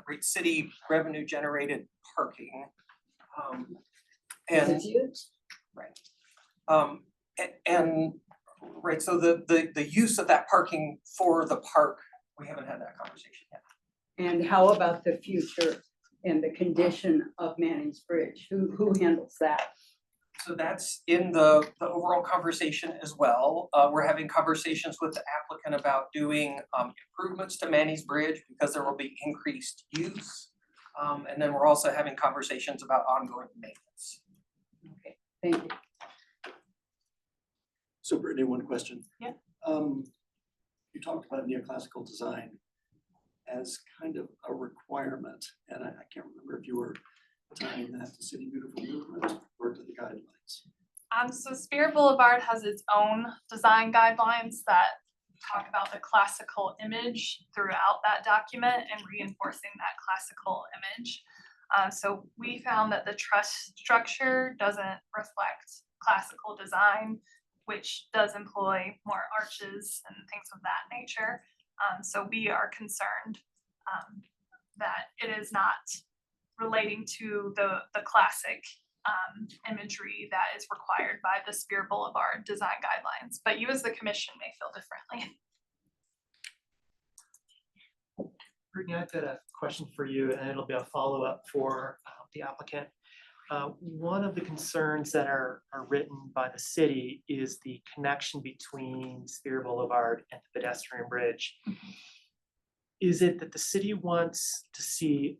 great city revenue generated parking. And it's used. Right. And right, so the use of that parking for the park, we haven't had that conversation yet. And how about the future and the condition of Manning's Bridge? Who handles that? So that's in the overall conversation as well. We're having conversations with the applicant about doing improvements to Manning's Bridge because there will be increased use. And then we're also having conversations about ongoing maintenance. Okay, thank you. So Brittany, one question. Yeah. You talked about neoclassical design as kind of a requirement, and I can't remember if you were tying that to City Beautiful movement or to the guidelines. So Spirit Boulevard has its own design guidelines that talk about the classical image throughout that document and reinforcing that classical image. So we found that the truss structure doesn't reflect classical design, which does employ more arches and things of that nature. So we are concerned that it is not relating to the classic imagery that is required by the Spirit Boulevard design guidelines, but you as the commission may feel differently. Brittany, I've got a question for you, and it'll be a follow-up for the applicant. One of the concerns that are written by the city is the connection between Spirit Boulevard and the pedestrian bridge. Is it that the city wants to see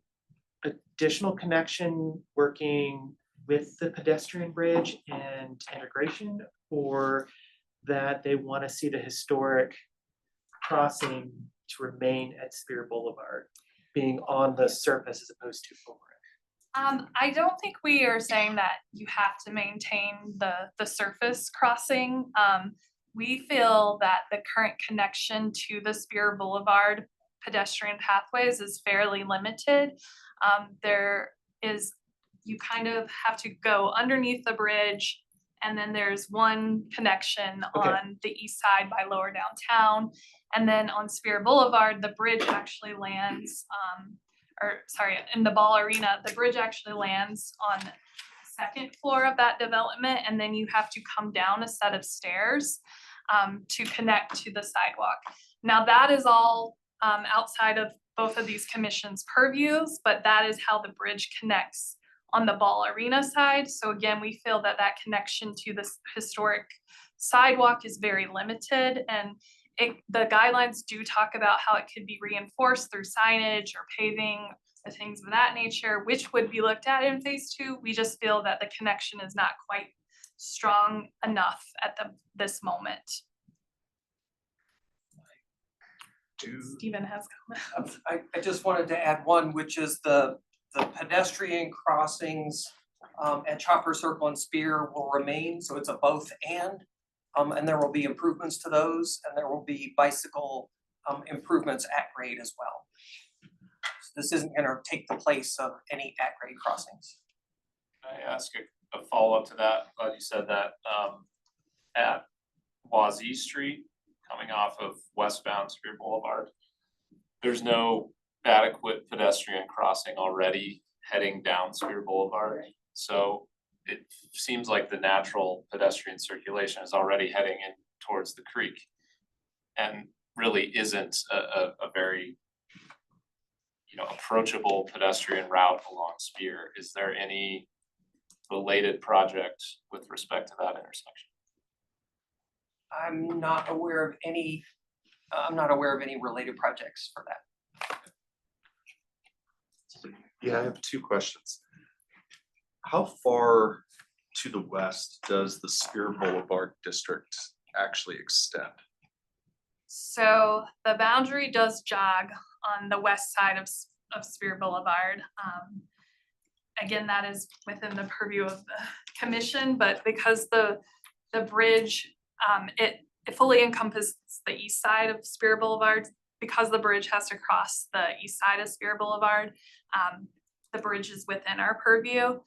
additional connection working with the pedestrian bridge and integration, or that they want to see the historic crossing to remain at Spirit Boulevard, being on the surface as opposed to over it? I don't think we are saying that you have to maintain the surface crossing. We feel that the current connection to the Spirit Boulevard pedestrian pathways is fairly limited. You kind of have to go underneath the bridge, and then there's one connection on the east side by Lower Downtown. And then on Spirit Boulevard, the bridge actually lands, in the ball arena, the bridge actually lands on the second floor of that development, and then you have to come down a set of stairs to connect to the sidewalk. Now that is all outside of both of these commissions' purviews, but that is how the bridge connects on the ball arena side. So again, we feel that that connection to this historic sidewalk is very limited, and the guidelines do talk about how it could be reinforced through signage or paving or things of that nature, which would be looked at in phase 2. We just feel that the connection is not quite strong enough at this moment. Stephen has comments. I just wanted to add one, which is the pedestrian crossings at Chopper Circle and Spear will remain, so it's a both and there will be improvements to those, and there will be bicycle improvements at grade as well. This isn't gonna take the place of any at grade crossings. Can I ask a follow-up to that? Glad you said that. At Wazee Street, coming off of westbound Spear Boulevard, there's no adequate pedestrian crossing already heading down Spear Boulevard. So it seems like the natural pedestrian circulation is already heading in towards the creek. And really isn't a very, approachable pedestrian route along Spear. Is there any related project with respect to that intersection? I'm not aware of any related projects for that. Yeah, I have two questions. How far to the west does the Spear Boulevard district actually extend? So the boundary does jog on the west side of Spear Boulevard. Again, that is within the purview of the commission, but because the bridge, it fully encompasses the east side of Spear Boulevard, because the bridge has to cross the east side of Spear Boulevard, the bridge is within our purview.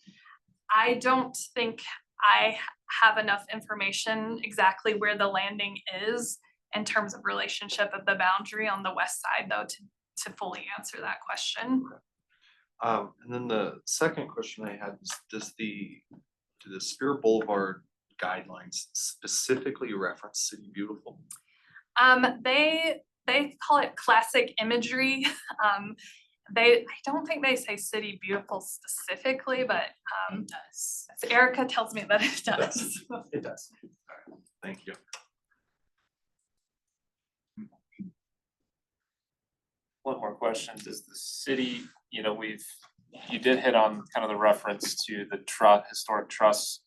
I don't think I have enough information exactly where the landing is in terms of relationship of the boundary on the west side, though, to fully answer that question. And then the second question I had is, do the Spear Boulevard guidelines specifically reference City Beautiful? They call it classic imagery. I don't think they say City Beautiful specifically, but Erica tells me that it does. It does. All right, thank you. One more question, does the city, you did hit on kind of the reference to the historic truss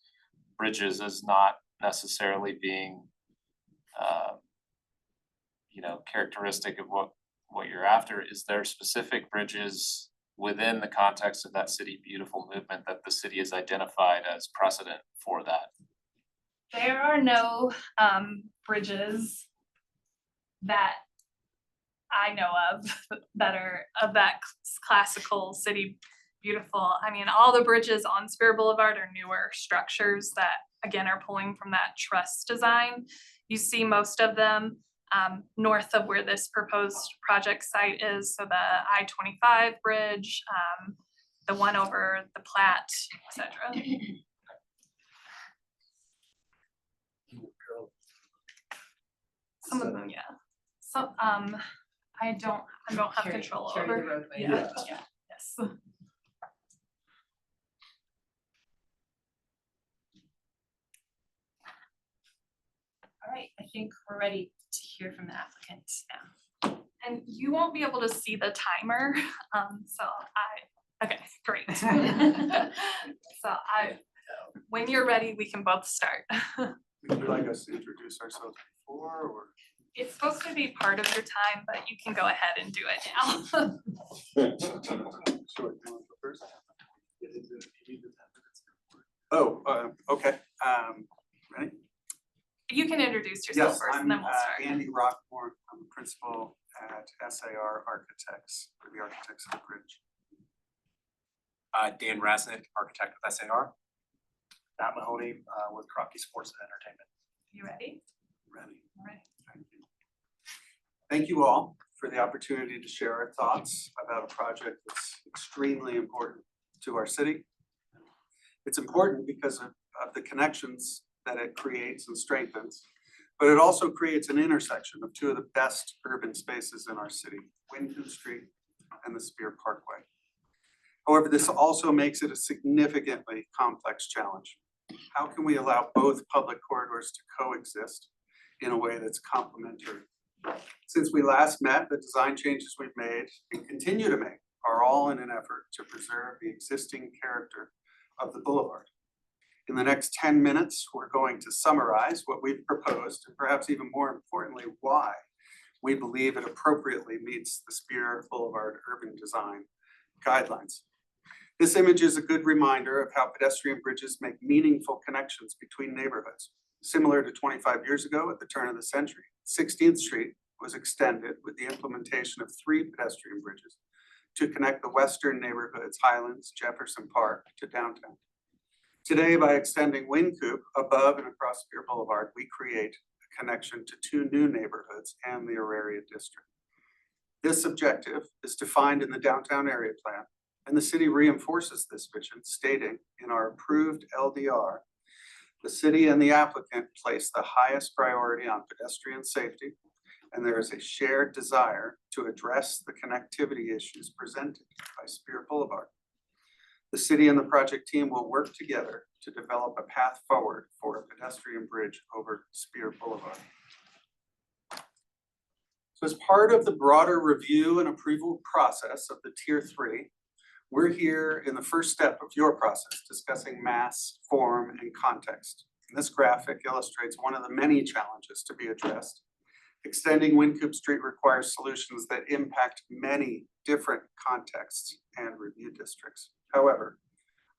bridges as not necessarily being characteristic of what you're after. Is there specific bridges within the context of that City Beautiful movement that the city has identified as precedent for that? There are no bridges that I know of that are of that classical City Beautiful. I mean, all the bridges on Spear Boulevard are newer structures that, again, are pulling from that truss design. You see most of them north of where this proposed project site is, so the I-25 bridge, the one over the Platte, etc. Some of them, yeah. So, I don't have control carry over. the roadway. Yeah, yes. All right, I think we're ready to hear from the applicants now. And you won't be able to see the timer, okay, great. When you're ready, we can both start. Would you like us to introduce ourselves before, or? It's supposed to be part of your time, but you can go ahead and do it now. Sure, you want to go first? Oh, okay, ready? You can introduce yourself Yes, first I'm and then we'll start. Andy Rockmore. I'm a principal at SAR Architects, for the Architects of the Bridge. Dan Rasnick, architect with SAR. Matt Mahoney, with Crocky Sports and Entertainment. You ready? Ready. All right. Thank you. Thank you all for the opportunity to share our thoughts about a project that's extremely important to our city. It's important because of the connections that it creates and strengthens, but it also creates an intersection of two of the best urban spaces in our city, Wynkoop Street and the Spear Parkway. However, this also makes it a significantly complex challenge. How can we allow both public corridors to coexist in a way that's complementary? Since we last met, the design changes we've made and continue to make are all in an effort to preserve the existing character of the boulevard. In the next 10 minutes, we're going to summarize what we've proposed, and perhaps even more importantly, why we believe it appropriately meets the Spear Boulevard urban design guidelines. This image is a good reminder of how pedestrian bridges make meaningful connections between neighborhoods. Similar to 25 years ago at the turn of the century, 16th Street was extended with the implementation of 3 pedestrian bridges to connect the western neighborhoods, Highlands, Jefferson Park to downtown. Today, by extending Wynkoop above and across Spear Boulevard, we create a connection to 2 new neighborhoods and the Auraria district. This objective is defined in the downtown area plan, and the city reinforces this vision, stating in our approved LDR, the city and the applicant place the highest priority on pedestrian safety, and there is a shared desire to address the connectivity issues presented by Spear Boulevard. The city and the project team will work together to develop a path forward for a pedestrian bridge over Spear Boulevard. So as part of the broader review and approval process of the Tier 3, we're here in the first step of your process, discussing mass, form, and context. And this graphic illustrates one of the many challenges to be addressed. Extending Wynkoop Street requires solutions that impact many different contexts and review districts. However,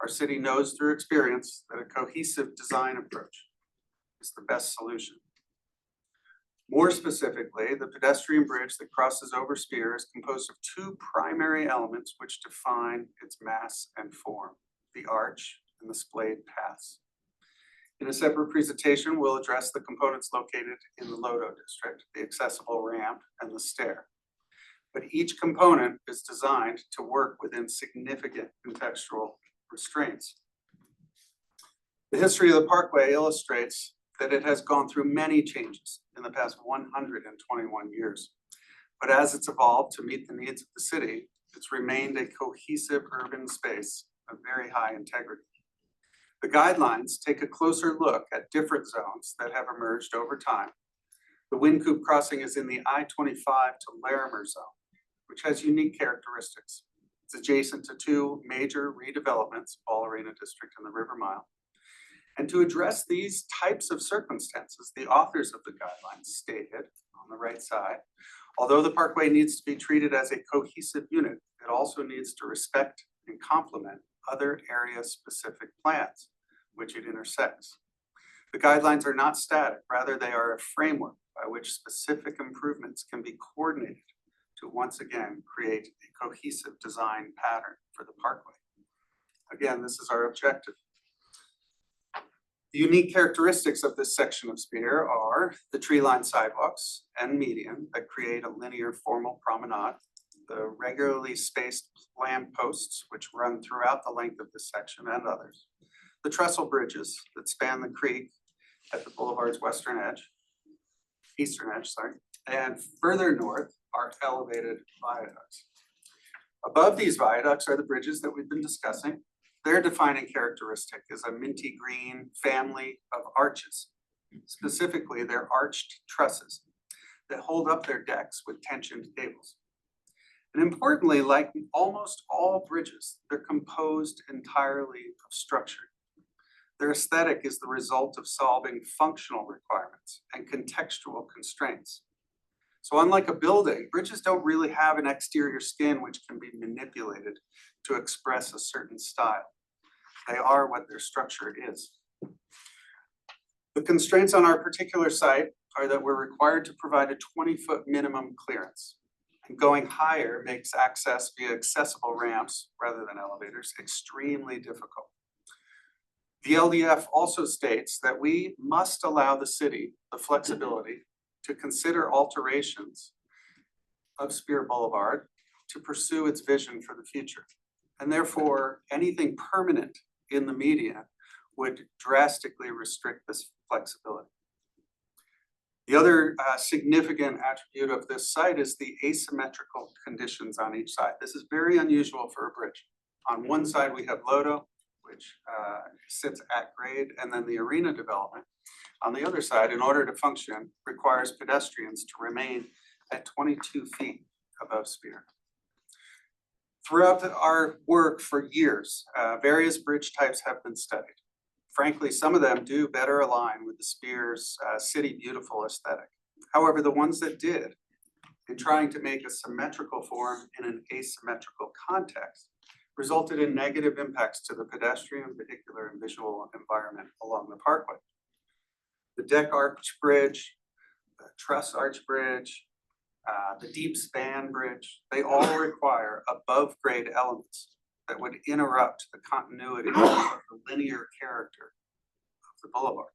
our city knows through experience that a cohesive design approach is the best solution. More specifically, the pedestrian bridge that crosses over Spear is composed of 2 primary elements which define its mass and form, the arch and the splayed paths. In a separate presentation, we'll address the components located in the Lodo district, the accessible ramp and the stair. But each component is designed to work within significant contextual restraints. The history of the Parkway illustrates that it has gone through many changes in the past 121 years. But as it's evolved to meet the needs of the city, it's remained a cohesive urban space of very high integrity. The guidelines take a closer look at different zones that have emerged over time. The Wynkoop crossing is in the I-25 to Larimer zone, which has unique characteristics. It's adjacent to 2 major redevelopments, Ball Arena District and the River Mile. And to address these types of circumstances, the authors of the guidelines stated on the right side, although the Parkway needs to be treated as a cohesive unit, it also needs to respect and complement other area-specific plans which it intersects. The guidelines are not static, rather they are a framework by which specific improvements can be coordinated to once again create a cohesive design pattern for the Parkway. Again, this is our objective. The unique characteristics of this section of Spear are the tree-lined sidewalks and median that create a linear formal promenade, the regularly spaced lamp posts which run throughout the length of this section and others, the trestle bridges that span the creek at the boulevard's eastern edge, and further north are elevated viaducts. Above these viaducts are the bridges that we've been discussing. Their defining characteristic is a minty green family of arches. Specifically, they're arched trusses that hold up their decks with tensioned cables. And importantly, like almost all bridges, they're composed entirely of structure. Their aesthetic is the result of solving functional requirements and contextual constraints. So unlike a building, bridges don't really have an exterior skin which can be manipulated to express a certain style. They are what their structure is. The constraints on our particular site are that we're required to provide a 20-foot minimum clearance. And going higher makes access via accessible ramps rather than elevators extremely difficult. The LDF also states that we must allow the city the flexibility to consider alterations of Spear Boulevard to pursue its vision for the future. And therefore, anything permanent in the median would drastically restrict this flexibility. The other significant attribute of this site is the asymmetrical conditions on each side. This is very unusual for a bridge. On one side, we have Lodo, which sits at grade, and then the arena development. On the other side, in order to function, requires pedestrians to remain at 22 feet above Spear. Throughout our work for years, various bridge types have been studied. Frankly, some of them do better align with the Spear's City Beautiful aesthetic. However, the ones that did, in trying to make a symmetrical form in an asymmetrical context, resulted in negative impacts to the pedestrian, vehicular, and visual environment along the Parkway. The deck arch bridge, the truss arch bridge, the deep span bridge, they all require above grade elements that would interrupt the continuity of the linear character of the boulevard.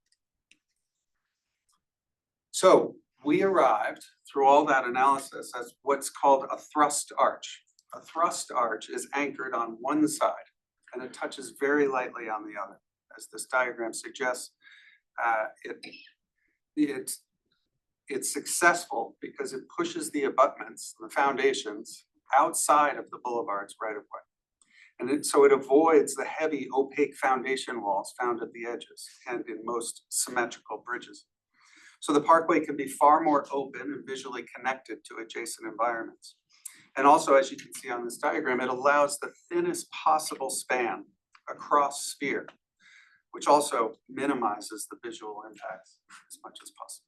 So we arrived through all that analysis as what's called a thrust arch. A thrust arch is anchored on one side and it touches very lightly on the other. As this diagram suggests, it's successful because it pushes the abutments, the foundations, outside of the boulevard's right of way. And so it avoids the heavy opaque foundation walls found at the edges and in most symmetrical bridges. So the parkway can be far more open and visually connected to adjacent environments. And also, as you can see on this diagram, it allows the thinnest possible span across Spear, which also minimizes the visual impacts as much as possible.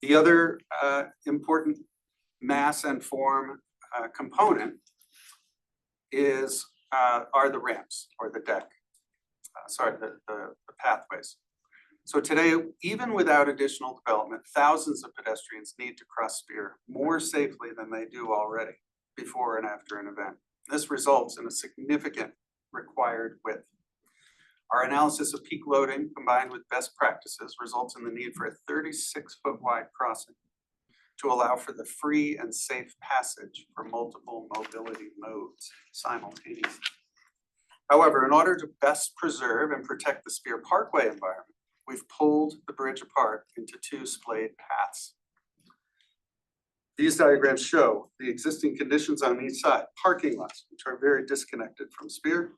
The other important mass and form component are the ramps or the deck, the pathways. So today, even without additional development, thousands of pedestrians need to cross Spear more safely than they do already before and after an event. This results in a significant required width. Our analysis of peak loading combined with best practices results in the need for a 36-foot wide crossing to allow for the free and safe passage for multiple mobility modes simultaneously. However, in order to best preserve and protect the Spear Parkway environment, we've pulled the bridge apart into two splayed paths. These diagrams show the existing conditions on each side, parking lots, which are very disconnected from Spear.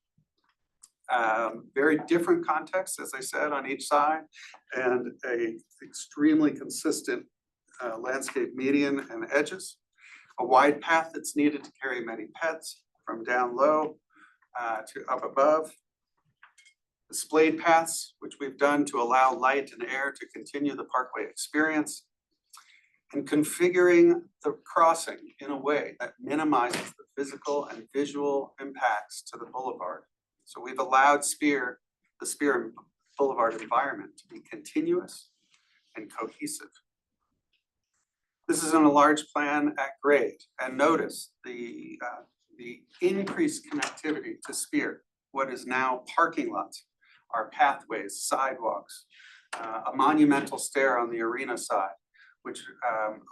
Very different context, as I said, on each side, and a extremely consistent landscape median and edges. A wide path that's needed to carry many pets from down low to up above. The splayed paths, which we've done to allow light and air to continue the parkway experience, and configuring the crossing in a way that minimizes the physical and visual impacts to the boulevard. So we've allowed the Spear Boulevard environment to be continuous and cohesive. This is in a large plan at grade, and notice the increased connectivity to Spear, what is now parking lots, our pathways, sidewalks, a monumental stair on the arena side, which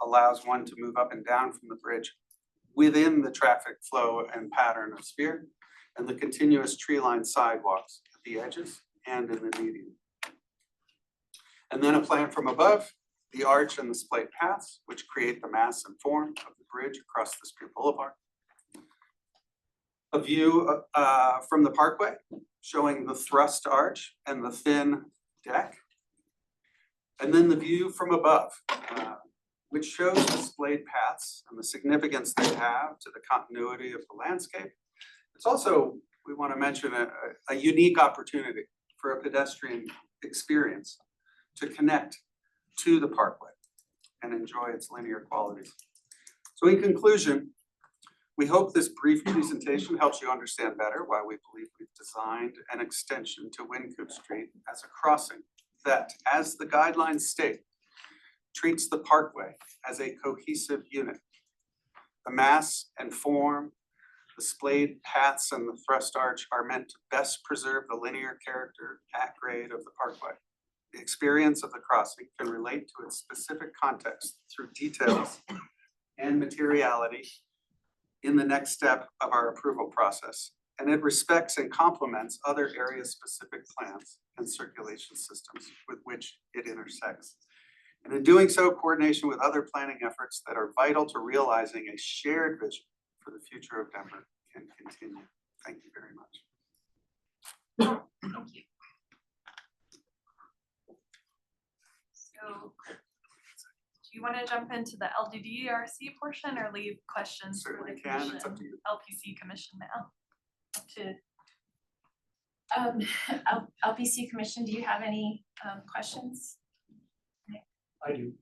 allows one to move up and down from the bridge within the traffic flow and pattern of Spear, and the continuous tree-lined sidewalks at the edges and in the median. And then a plan from above, the arch and the splayed paths, which create the mass and form of the bridge across the Spear Boulevard. A view from the parkway showing the thrust arch and the thin deck. And then the view from above, which shows the splayed paths and the significance they have to the continuity of the landscape. It's also, we want to mention, a unique opportunity for a pedestrian experience to connect to the parkway and enjoy its linear qualities. So in conclusion, we hope this brief presentation helps you understand better why we believe we've designed an extension to Wynkoop Street as a crossing that, as the guidelines state, treats the parkway as a cohesive unit. The mass and form, the splayed paths and the thrust arch are meant to best preserve the linear character at grade of the parkway. The experience of the crossing can relate to its specific context through details and materiality in the next step of our approval process, and it respects and complements other area-specific plans and circulation systems with which it intersects. And in doing so, coordination with other planning efforts that are vital to realizing a shared vision for the future of Denver can continue. Thank you very much. Thank you. So, do you want to jump into the LDDRC portion or leave questions for the Certainly can, commission? it's up to you. LPC commission now. Up to LPC Commission, do you have any questions? I do,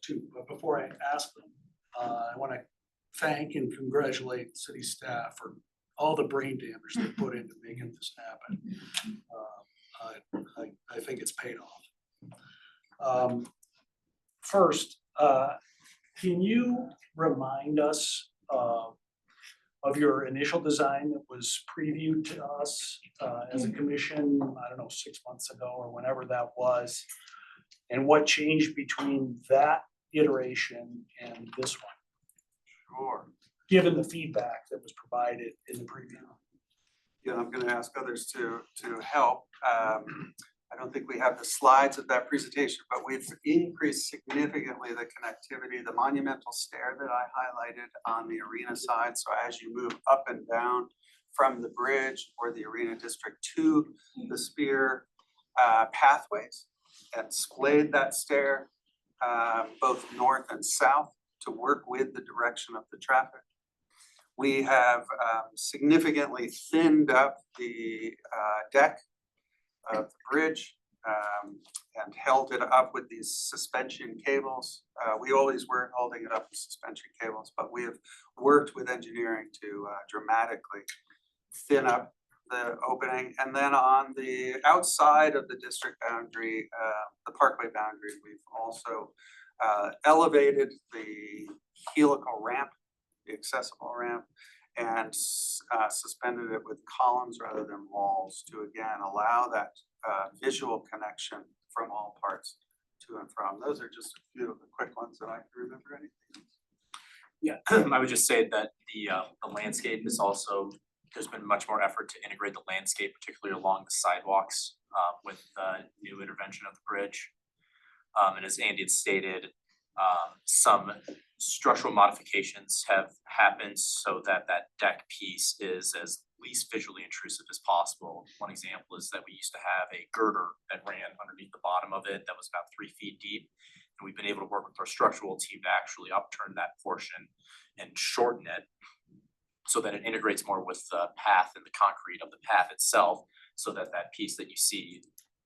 too, but before I ask them, I want to thank and congratulate city staff for all the brain damage they put into making this happen. I think it's paid off. First, Can you remind us of your initial design that was previewed to us as a commission, I don't know, 6 months ago or whenever that was? And what changed between that iteration and this one, Sure. given the feedback that was provided in the preview? Yeah, I'm gonna ask others to help. I don't think we have the slides of that presentation, but we've increased significantly the connectivity, the monumental stair that I highlighted on the arena side. So as you move up and down from the bridge or the arena district to the Spear pathways, and splayed that stair both north and south to work with the direction of the traffic. We have significantly thinned up the deck of the bridge and held it up with these suspension cables. We always were holding it up with suspension cables, but we have worked with engineering to dramatically thin up the opening. And then on the outside of the district boundary, the parkway boundary, we've also elevated the helical ramp, the accessible ramp, and suspended it with columns rather than walls to again allow that visual connection from all parts to and from. Those are just a few of the quick ones that I can remember. Anything? Yeah, I would just say that the landscape is also, there's been much more effort to integrate the landscape, particularly along the sidewalks with the new intervention of the bridge. And as Andy had stated, some structural modifications have happened so that that deck piece is as least visually intrusive as possible. One example is that we used to have a girder that ran underneath the bottom of it that was about 3 feet deep. And we've been able to work with our structural team to actually upturn that portion and shorten it so that it integrates more with the path and the concrete of the path itself, so that that piece that you see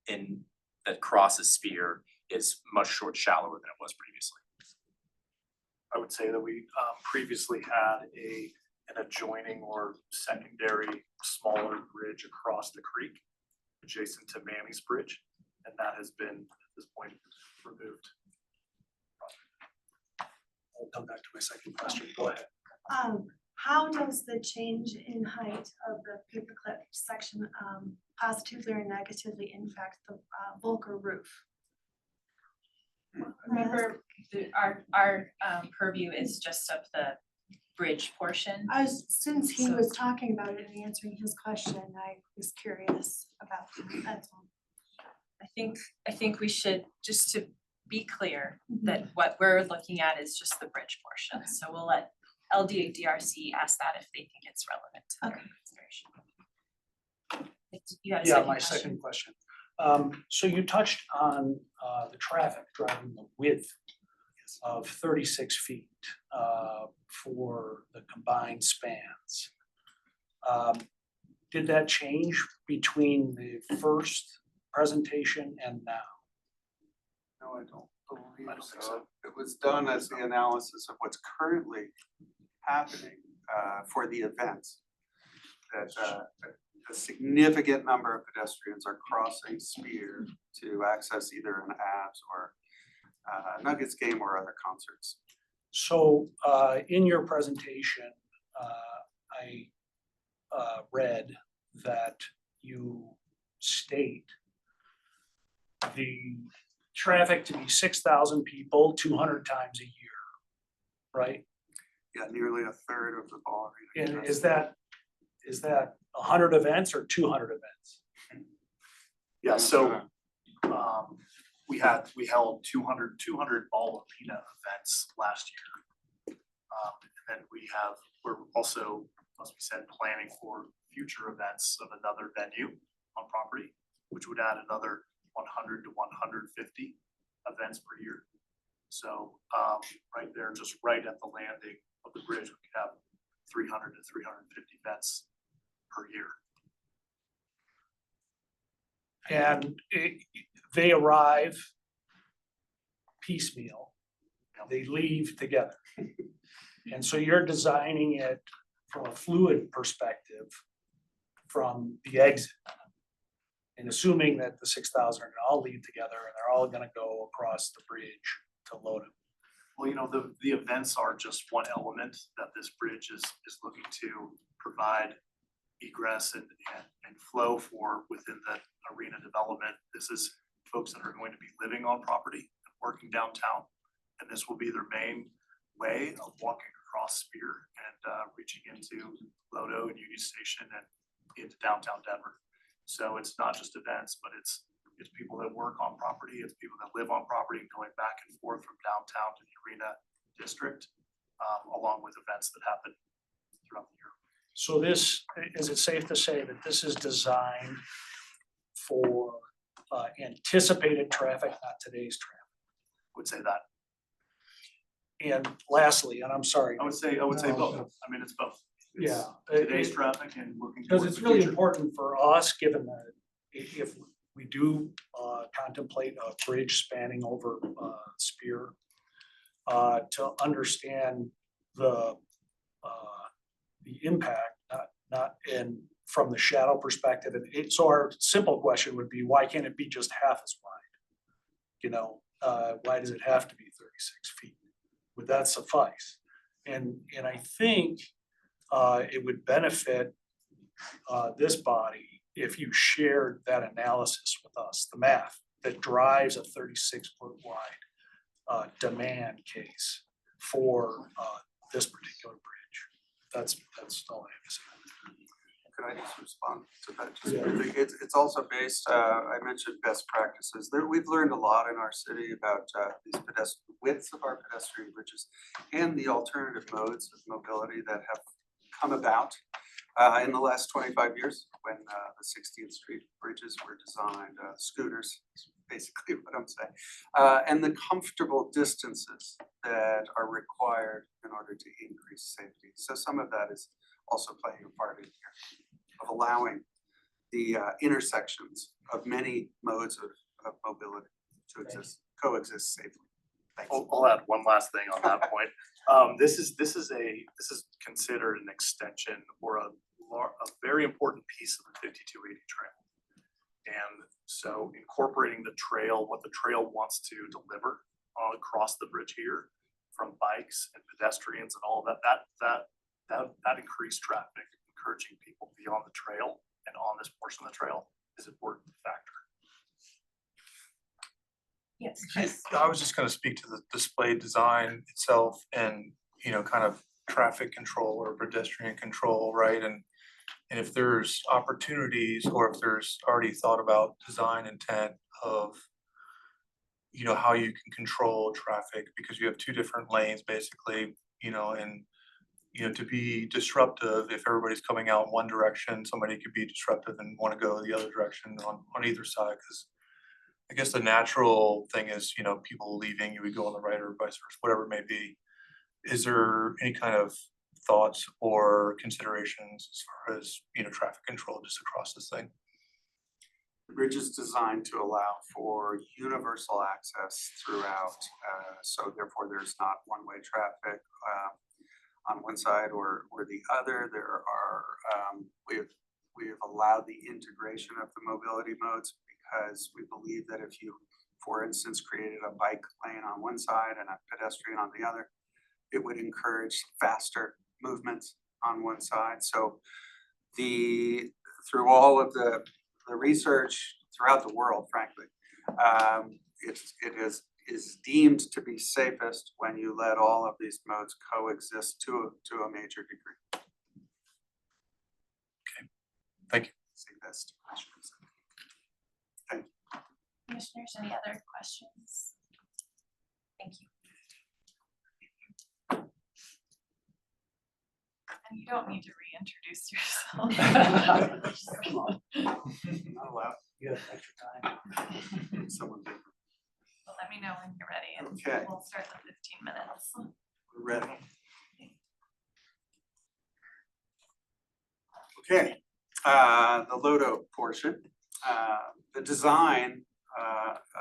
in that crosses Spear is much shallower than it was previously. I would say that we previously had an adjoining or secondary smaller bridge across the creek adjacent to Manny's Bridge, and that has been at this point removed. I'll come back to my second question. Go ahead. How does the change in height of the paperclip section positively or negatively impact the Volker roof? Remember, our purview is just of the bridge portion. Since he was talking about it and answering his question, I was curious about that, that's all. I think we should, just to be clear, that what we're looking at is just the bridge portion. So we'll let LDRC ask that if they think it's relevant to their consideration. You had a second My question? second question. So you touched on the traffic driving the width of 36 feet for the combined spans. Did that change between the first presentation and now? No, I don't believe so. It was done as the analysis of what's currently happening for the events. That a significant number of pedestrians are crossing Spear to access either an Avs or Nuggets game or other concerts. So in your presentation, I read that you state the traffic to be 6,000 people, 200 times a year, right? Yeah, nearly a third of the ball arena. And is that 100 events or 200 events? Yeah, so we held 200 ball arena events last year. And then we're also, as we said, planning for future events of another venue on property, which would add another 100 to 150 events per year. So right there, just right at the landing of the bridge, we could have 300 to 350 events per year. And they arrive piecemeal, they leave together. And so you're designing it from a fluid perspective from the exit. And assuming that the 6,000 are gonna all leave together and they're all gonna go across the bridge to Lodum. Well, you know, the events are just one element that this bridge is looking to provide egress and flow for within the arena development. This is folks that are going to be living on property and working downtown. And this will be their main way of walking across Spear and reaching into Lodo and Union Station and into downtown Denver. So it's not just events, but it's people that work on property, it's people that live on property and going back and forth from downtown to the arena district, along with events that happen throughout the year. So this, is it safe to say that this is designed for anticipated traffic, not today's traffic? Would say that. And lastly, and I'm sorry. I would say both. I mean, it's both. It's Yeah. Today's traffic and looking Because towards it's the really future. important for us, given that if we do contemplate a bridge spanning over Spear, to understand the impact, not in from the shadow perspective. And so our simple question would be, why can't it be just half as wide? You know, why does it have to be 36 feet? Would that suffice? And I think it would benefit this body if you shared that analysis with us, the math that drives a 36-foot wide demand case for this particular bridge. That's all I have to say. Could I just respond to that? Just Yeah. briefly? It's also based, I mentioned best practices. We've learned a lot in our city about these widths of our pedestrian bridges and the alternative modes of mobility that have come about in the last 25 years when the 16th Street bridges were designed, scooters, is basically what I'm saying, and the comfortable distances that are required in order to increase safety. So some of that is also playing a part in here of allowing the intersections of many modes of mobility to coexist safely. Thanks. I'll add one last thing on that point. This is considered an extension or a very important piece of the 5280 trail. And so incorporating the trail, what the trail wants to deliver across the bridge here from bikes and pedestrians and all of that increased traffic, encouraging people to be on the trail and on this portion of the trail is an important factor. Yes. I was just gonna speak to the display design itself and, you know, kind of traffic control or pedestrian control, right? And if there's opportunities or if there's already thought about design intent of, you know, how you can control traffic because you have two different lanes basically, you know, and you know, to be disruptive, if everybody's coming out in one direction, somebody could be disruptive and want to go the other direction on either side. Because I guess the natural thing is, you know, people leaving, you would go on the right or vice versa, whatever it may be. Is there any kind of thoughts or considerations as far as, you know, traffic control just across this thing? The bridge is designed to allow for universal access throughout, so therefore there's not one-way traffic on one side or the other. There are, we have allowed the integration of the mobility modes because we believe that if you, for instance, created a bike lane on one side and a pedestrian on the other, it would encourage faster movements on one side. So through all of the research throughout the world, frankly, it is deemed to be safest when you let all of these modes coexist to a major degree. Okay, thank you. See, that's two questions. Commissioners, any other questions? Thank you. And you don't need to reintroduce yourself. Come on. Not allowed. You have extra time. Someone did. Well, let me know when you're ready and Okay. we'll start the 15 minutes. We're ready. Okay, the Lodo portion, the design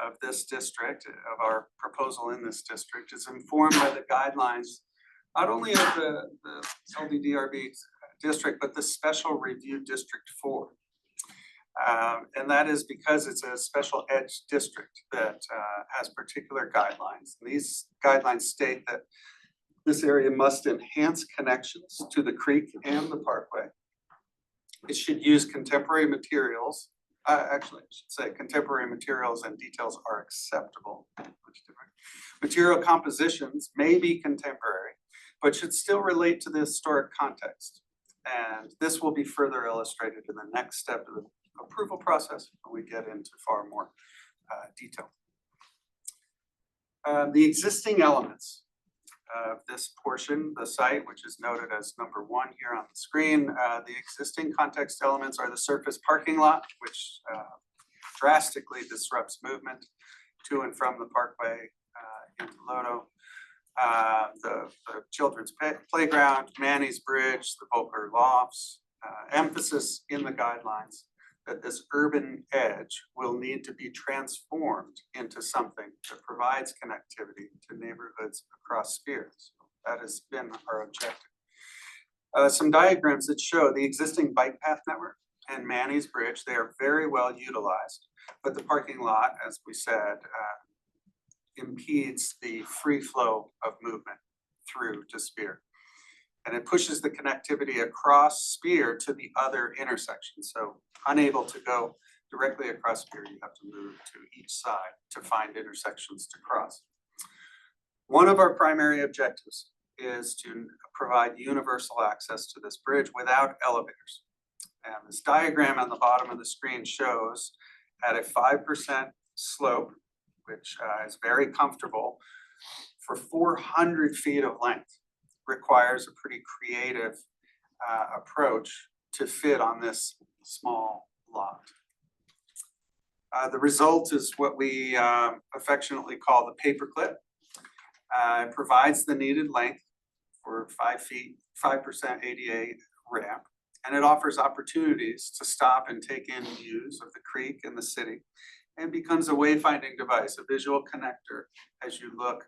of this district, of our proposal in this district, is informed by the guidelines, not only of the LDDRB district, but the Special Review District 4. And that is because it's a special edge district that has particular guidelines. And these guidelines state that this area must enhance connections to the creek and the parkway. It should use contemporary materials. Actually, I should say contemporary materials and details are acceptable. Much different. Material compositions may be contemporary, but should still relate to the historic context. And this will be further illustrated in the next step of the approval process when we get into far more detail. The existing elements of this portion, the site, which is noted as number 1 here on the screen, the existing context elements are the surface parking lot, which drastically disrupts movement to and from the parkway into Lodo. The children's playground, Manny's Bridge, the Volker Lofts, emphasis in the guidelines that this urban edge will need to be transformed into something that provides connectivity to neighborhoods across Spears. That has been our objective. Some diagrams that show the existing bike path network and Manny's Bridge, they are very well utilized, but the parking lot, as we said, impedes the free flow of movement through to Spear. And it pushes the connectivity across Spear to the other intersections. So unable to go directly across Spear, you have to move to each side to find intersections to cross. One of our primary objectives is to provide universal access to this bridge without elevators. And this diagram on the bottom of the screen shows at a 5% slope, which is very comfortable, for 400 feet of length, requires a pretty creative approach to fit on this small lot. The result is what we affectionately call the paperclip. It provides the needed length for 5 feet, 5% ADA ramp, and it offers opportunities to stop and take in views of the creek and the city, and becomes a wayfinding device, a visual connector as you look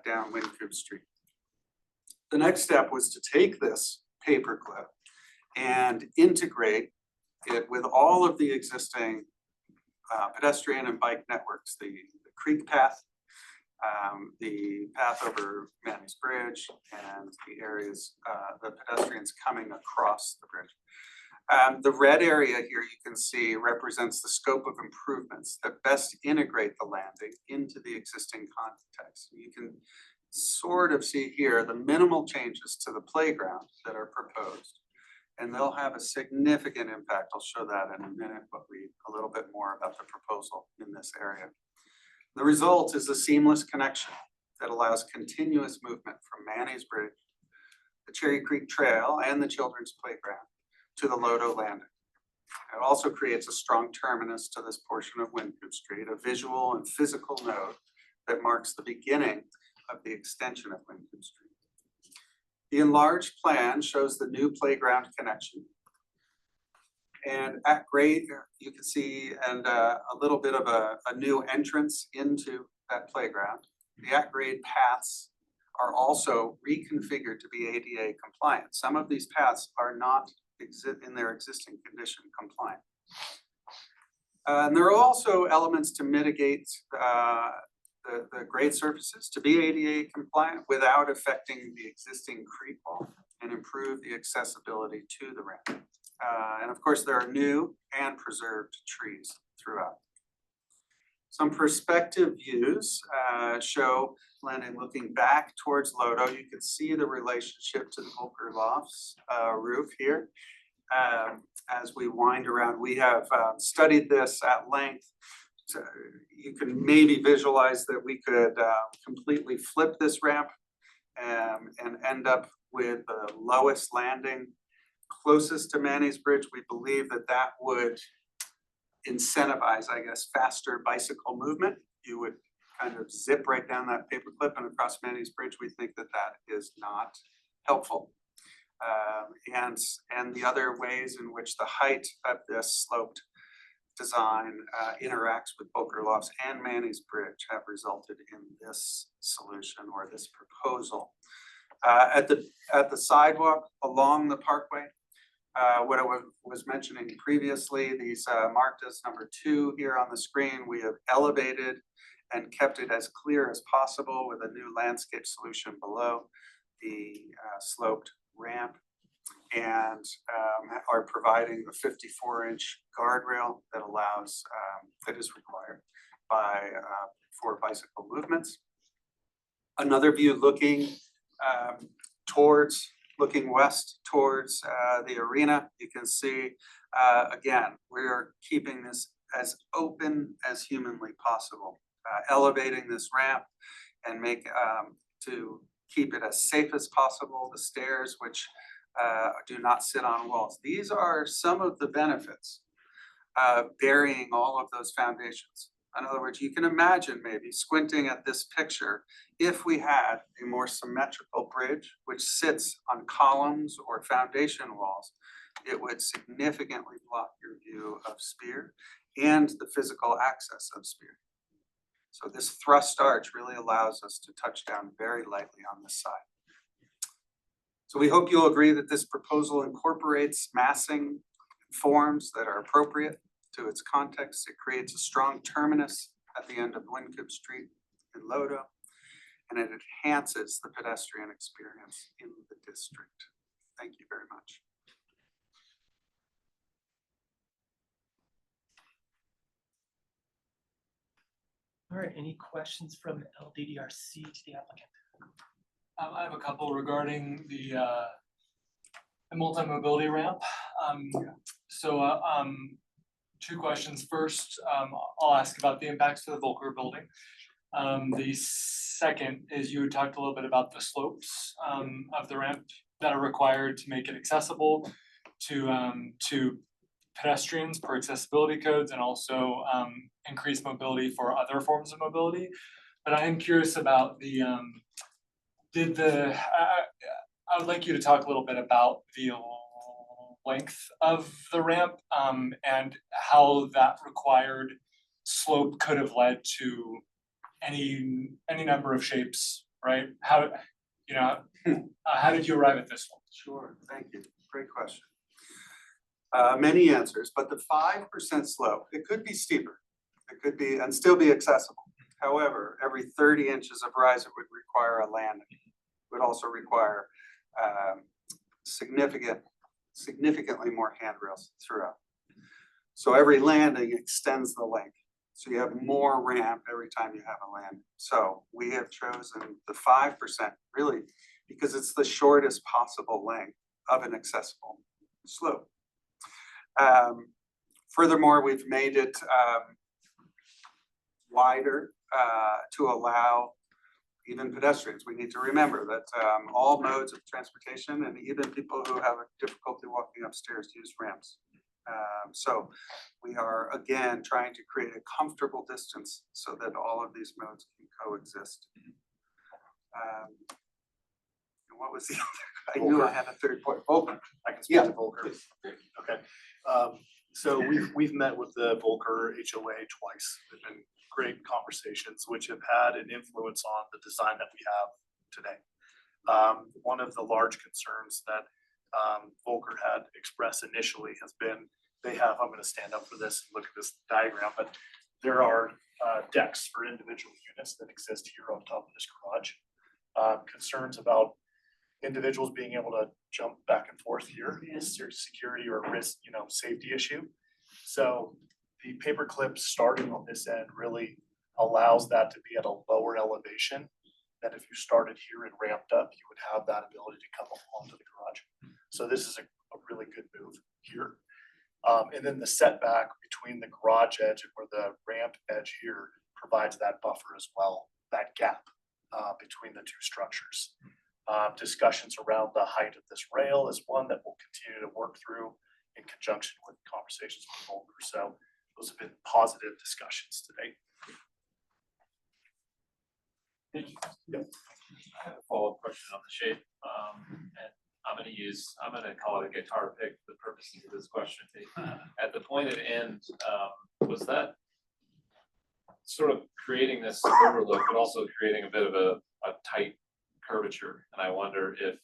down Wynkoop Street. The next step was to take this paperclip and integrate it with all of the existing pedestrian and bike networks, the creek path, the path over Manny's Bridge, and the areas, the pedestrians coming across the bridge. The red area here you can see represents the scope of improvements that best integrate the landing into the existing context. You can sort of see here the minimal changes to the playground that are proposed, and they'll have a significant impact. I'll show that in a minute, but read a little bit more about the proposal in this area. The result is a seamless connection that allows continuous movement from Manny's Bridge, the Cherry Creek Trail, and the children's playground to the Lodo landing. It also creates a strong terminus to this portion of Wynkoop Street, a visual and physical node that marks the beginning of the extension of Wynkoop Street. The enlarged plan shows the new playground connection. And at grade, you can see a little bit of a new entrance into that playground. The at-grade paths are also reconfigured to be ADA compliant. Some of these paths are not in their existing condition compliant. And there are also elements to mitigate the grade surfaces to be ADA compliant without affecting the existing creek wall and improve the accessibility to the ramp. And of course, there are new and preserved trees throughout. Some perspective views show landing looking back towards Lodo. You can see the relationship to the Volker Lofts roof here. As we wind around, we have studied this at length. So you can maybe visualize that we could completely flip this ramp and end up with the lowest landing closest to Manny's Bridge. We believe that that would incentivize, I guess, faster bicycle movement. You would kind of zip right down that paperclip and across Manny's Bridge. We think that that is not helpful. And the other ways in which the height of this sloped design interacts with Volker Lofts and Manny's Bridge have resulted in this solution or this proposal. At the sidewalk along the parkway, What I was mentioning previously, these marked as number 2 here on the screen, we have elevated and kept it as clear as possible with a new landscape solution below the sloped ramp, and are providing the 54-inch guardrail that allows, that is required by for bicycle movements. Another view looking looking west towards the arena, you can see again, we're keeping this as open as humanly possible, elevating this ramp and to keep it as safe as possible. The stairs, which do not sit on walls. These are some of the benefits of burying all of those foundations. In other words, you can imagine maybe squinting at this picture, if we had a more symmetrical bridge which sits on columns or foundation walls, it would significantly block your view of Spear and the physical access of Spear. So this thrust arch really allows us to touch down very lightly on this side. So we hope you'll agree that this proposal incorporates massing forms that are appropriate to its context. It creates a strong terminus at the end of Wynkoop Street in Lodo, and it enhances the pedestrian experience in the district. Thank you very much. All right, any questions from LDDRC to the applicant? I have a couple regarding the multi-mobility ramp. Two questions. First, I'll ask about the impacts to the Volker building. The second is you talked a little bit about the slopes of the ramp that are required to make it accessible to pedestrians per accessibility codes, and also increase mobility for other forms of mobility. But I am curious about the I would like you to talk a little bit about the length of the ramp and how that required slope could have led to any number of shapes, right? How, you know, how did you arrive at this one? Sure, thank you. Great question. Many answers, but the 5% slope, it could be steeper. It could be and still be accessible. However, every 30 inches of rise, it would require a landing. It would also require significantly more handrails throughout. So every landing extends the length. So you have more ramp every time you have a landing. So we have chosen the 5% really because it's the shortest possible length of an accessible slope. Furthermore, we've made it wider to allow even pedestrians. We need to remember that all modes of transportation and even people who have difficulty walking upstairs use ramps. So we are again trying to create a comfortable distance so that all of these modes can coexist. And what was the other? I knew I had a third point. Volker. I can speak to Volker. Okay. So we've met with the Volker HOA twice. They've been great conversations, which have had an influence on the design that we have today. One of the large concerns that Volker had expressed initially has been they have, I'm going to stand up for this and look at this diagram, but there are decks for individual units that exist here on top of this garage. Concerns about individuals being able to jump back and forth here is security or risk, safety issue. So the paper clip starting on this end really allows that to be at a lower elevation than if you started here and ramped up, you would have that ability to come up onto the garage. So this is a really good move here. And then the setback between the garage edge and where the ramp edge here provides that buffer as well, that gap between the two structures. Discussions around the height of this rail is one that we'll continue to work through in conjunction with conversations with Volker. So those have been positive discussions today. Yep. I have a follow-up question on the shape. And I'm gonna call it a guitar pick for the purposes of this question. At the pointed end, was that sort of creating this overlook, but also creating a bit of a tight curvature? And I wonder if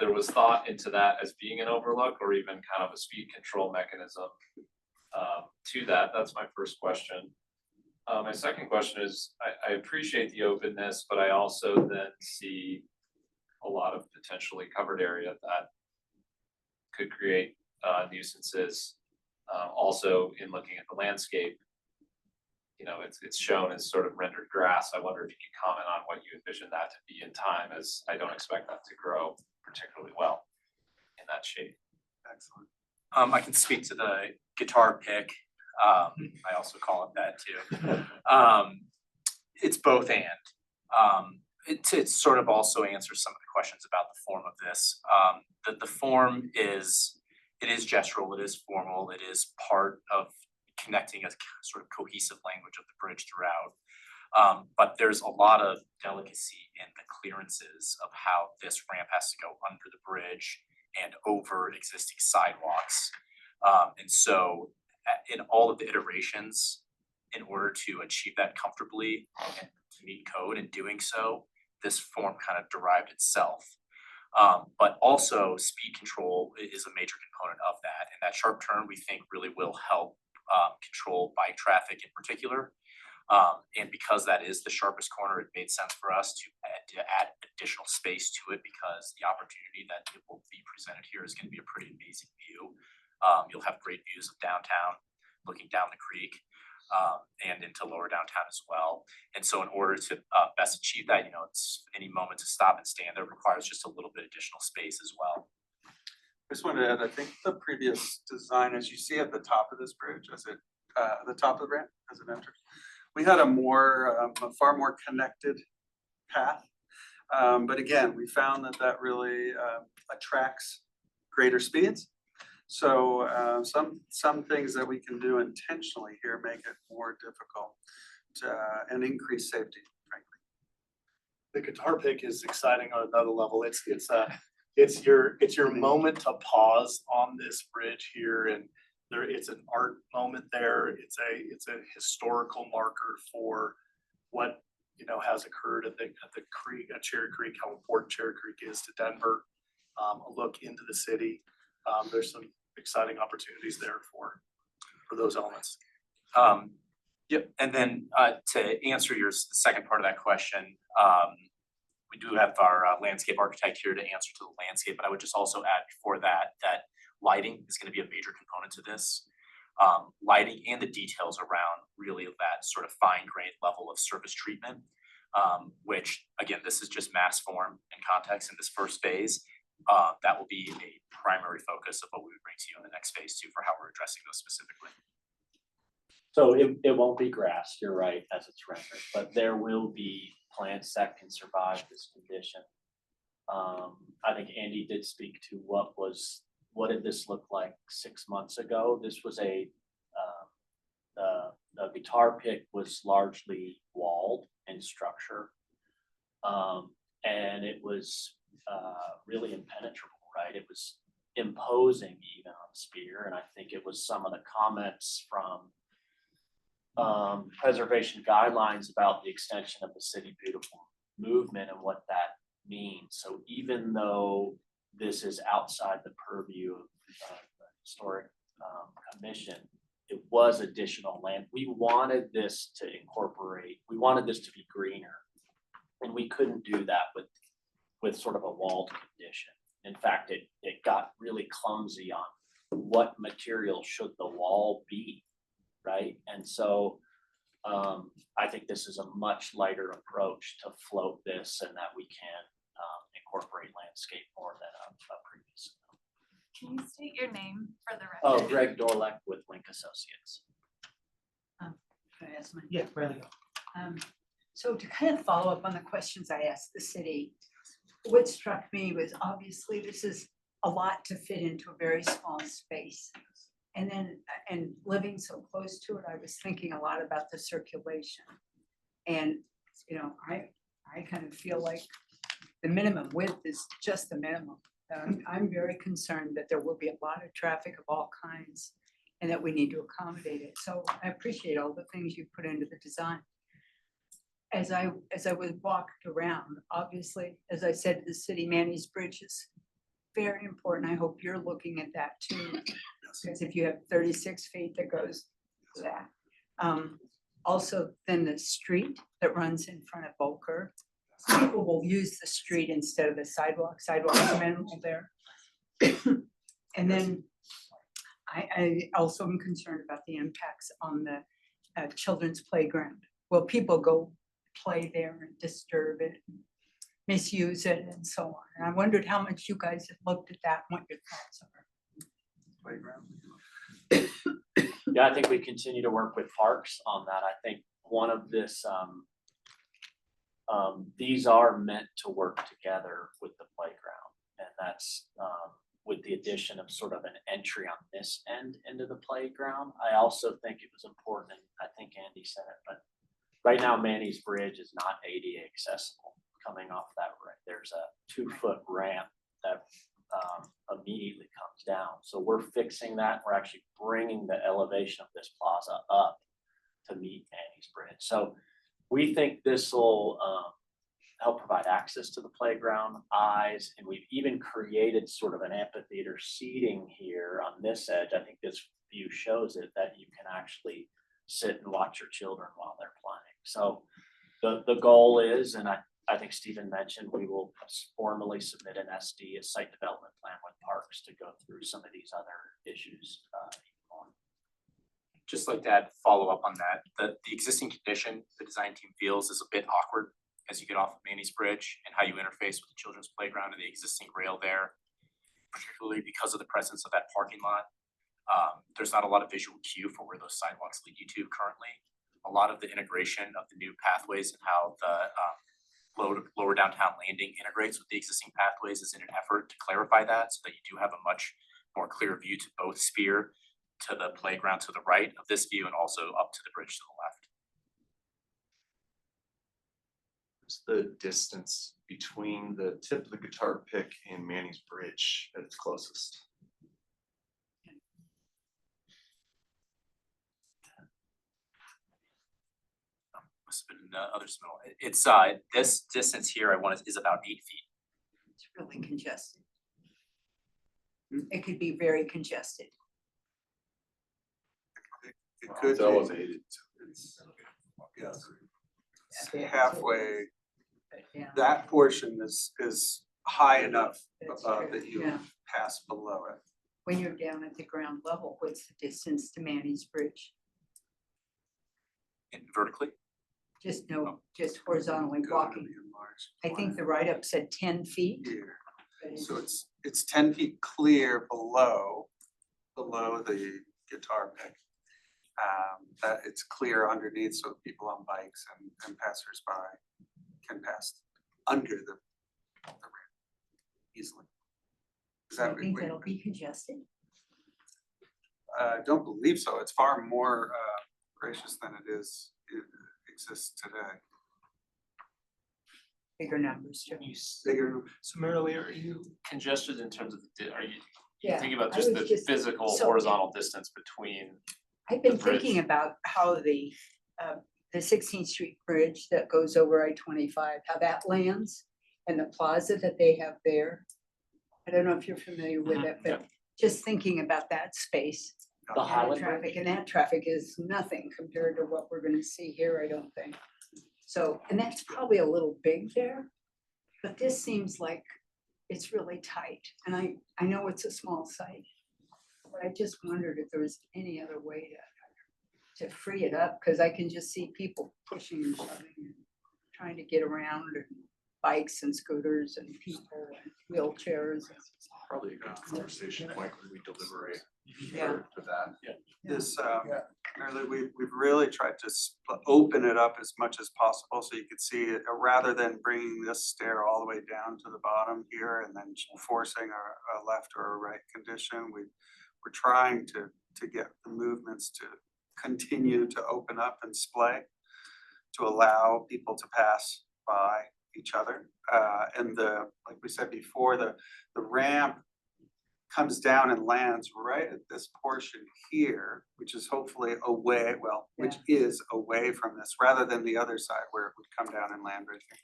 there was thought into that as being an overlook or even kind of a speed control mechanism to that. That's my first question. My second question is, I appreciate the openness, but I also then see a lot of potentially covered area that could create nuisances. Also, in looking at the landscape, you know, it's shown as sort of rendered grass. I wonder if you could comment on what you envision that to be in time, as I don't expect that to grow particularly well in that shape. Excellent. I can speak to the guitar pick. I also call it that too. It's both and. It sort of also answers some of the questions about the form of this. The form is, it is gestural, it is formal, it is part of connecting a sort of cohesive language of the bridge throughout. But there's a lot of delicacy in the clearances of how this ramp has to go under the bridge and over existing sidewalks. And so in all of the iterations, in order to achieve that comfortably and to meet code, in doing so, this form kind of derived itself. But also speed control is a major component of that. And that sharp turn, we think, really will help control bike traffic in particular. And because that is the sharpest corner, it made sense for us to add additional space to it, because the opportunity that it will be presented here is going to be a pretty amazing view. You'll have great views of downtown, looking down the creek, and into lower downtown as well. And so in order to best achieve that, you know, it's any moment to stop and stand there requires just a little bit additional space as well. I just wanted to add, I think the previous design, as you see at the top of this bridge, as it, the top of the ramp as it enters, we had a far more connected path. But again, we found that really attracts greater speeds. So some things that we can do intentionally here make it more difficult and increase safety, frankly. The guitar pick is exciting on another level. It's your moment to pause on this bridge here, and it's an art moment there. It's a historical marker for what, you know, has occurred at the creek, at Cherry Creek, how important Cherry Creek is to Denver. A look into the city. There's some exciting opportunities there for those elements. Yep, and then to answer your second part of that question, we do have our landscape architect here to answer to the landscape, but I would just also add before that lighting is going to be a major component to this. Lighting and the details around really that sort of fine-grained level of surface treatment, which again, this is just mass form and context in this first phase. That will be a primary focus of what we would bring to you in the next phase too, for how we're addressing those specifically. So it won't be grass, you're right, as it's rendered, but there will be plants that can survive this condition. I think Andy did speak to what did this look like 6 months ago? This was the guitar pick was largely walled in structure. And it was really impenetrable, right? It was imposing even on Spear, and I think it was some of the comments from preservation guidelines about the extension of the City Beautiful movement and what that means. So even though this is outside the purview of the historic commission, it was additional land. We wanted this to be greener, and we couldn't do that with sort of a walled condition. In fact, it got really clumsy on what material should the wall be, right? And so I think this is a much lighter approach to float this, and that we can incorporate landscape more than a previous. Can you state your name for the record? Oh, Greg Dorleck with Link Associates. Can I ask my? Yeah, Bradley. So to kind of follow up on the questions I asked the city, what struck me was obviously this is a lot to fit into a very small space. And living so close to it, I was thinking a lot about the circulation. And, you know, I kind of feel like the minimum width is just the minimum. I'm very concerned that there will be a lot of traffic of all kinds and that we need to accommodate it. So I appreciate all the things you put into the design. As I was walked around, obviously, as I said to the city, Manny's Bridge is very important. I hope you're looking at that too. Because if you have 36 feet that goes to that. Also, then the street that runs in front of Volker. People will use the street instead of the sidewalk. Sidewalks are minimal there. And then I also am concerned about the impacts on the children's playground. Will people go play there and disturb it, misuse it and so on? And I wondered how much you guys have looked at that and what your thoughts are. Playground. Yeah, I think we continue to work with parks on that. I think one of this, these are meant to work together with the playground. And that's with the addition of sort of an entry on this end into the playground. I also think it was important, and I think Andy said it, but right now Manny's Bridge is not ADA accessible coming off that ramp. There's a 2-foot ramp that immediately comes down. So we're fixing that. We're actually bringing the elevation of this plaza up to meet Manny's Bridge. So we think this will help provide access to the playground, eyes, and we've even created sort of an amphitheater seating here on this edge. I think this view shows it, that you can actually sit and watch your children while they're playing. So the goal is, and I think Stephen mentioned, we will formally submit an SD, a site development plan with parks to go through some of these other issues. Just like to add follow up on that, the existing condition the design team feels is a bit awkward as you get off of Manny's Bridge and how you interface with the children's playground and the existing rail there, particularly because of the presence of that parking lot. There's not a lot of visual cue for where those sidewalks lead you to currently. A lot of the integration of the new pathways and how the lower downtown landing integrates with the existing pathways is in an effort to clarify that so that you do have a much more clear view to both Spear, to the playground to the right of this view, and also up to the bridge to the left. What's the distance between the tip of the guitar pick and Manny's Bridge at its closest? Must have been other small. It's this distance here is about 8 feet. It's really congested. It could be very congested. It could be. Elevated. Yes. It's halfway, Yeah. that portion is high enough That's above true, that you yeah. pass below it. When you're down at the ground level, what's the distance to Manny's Bridge? And vertically, Just horizontally walking. I think the write-up said 10 feet. Here, but so it's 10 feet clear below the guitar pick. That it's clear underneath, so people on bikes and passersby can pass under the ramp easily. Is I that think what- that'll be congested. don't believe so. It's far more gracious than it exists today. Bigger numbers, too. Bigger. So Marilee, are you congested in terms of, are you Yeah, thinking about I just was the just- physical so- horizontal distance between? I've been the bridge? thinking about how the 16th Street Bridge that goes over I-25, how that lands and the plaza that they have there. I don't know if you're familiar with it, but just thinking about that space. The and Highland traffic, and that traffic is nothing compared to what we're gonna see here, I don't think. So, and that's probably a little big there, but this seems like it's really tight. And I know it's a small site, but I just wondered if there was any other way to free it up, because I can just see people pushing and shoving and trying to get around, and bikes and scooters and people and wheelchairs. Probably a good conversation point when we deliberate Yeah. for that. This, Marilee, we've really tried to open it up as much as possible so you could see it, rather than bringing this stair all the way down to the bottom here and then forcing a left or a right condition. We're trying to get the movements to continue to open up and splay, to allow people to pass by each other. And like we said before, the ramp comes down and lands right at this portion here, which is hopefully away, which is away from this, rather than the other side where it would come down and land right here.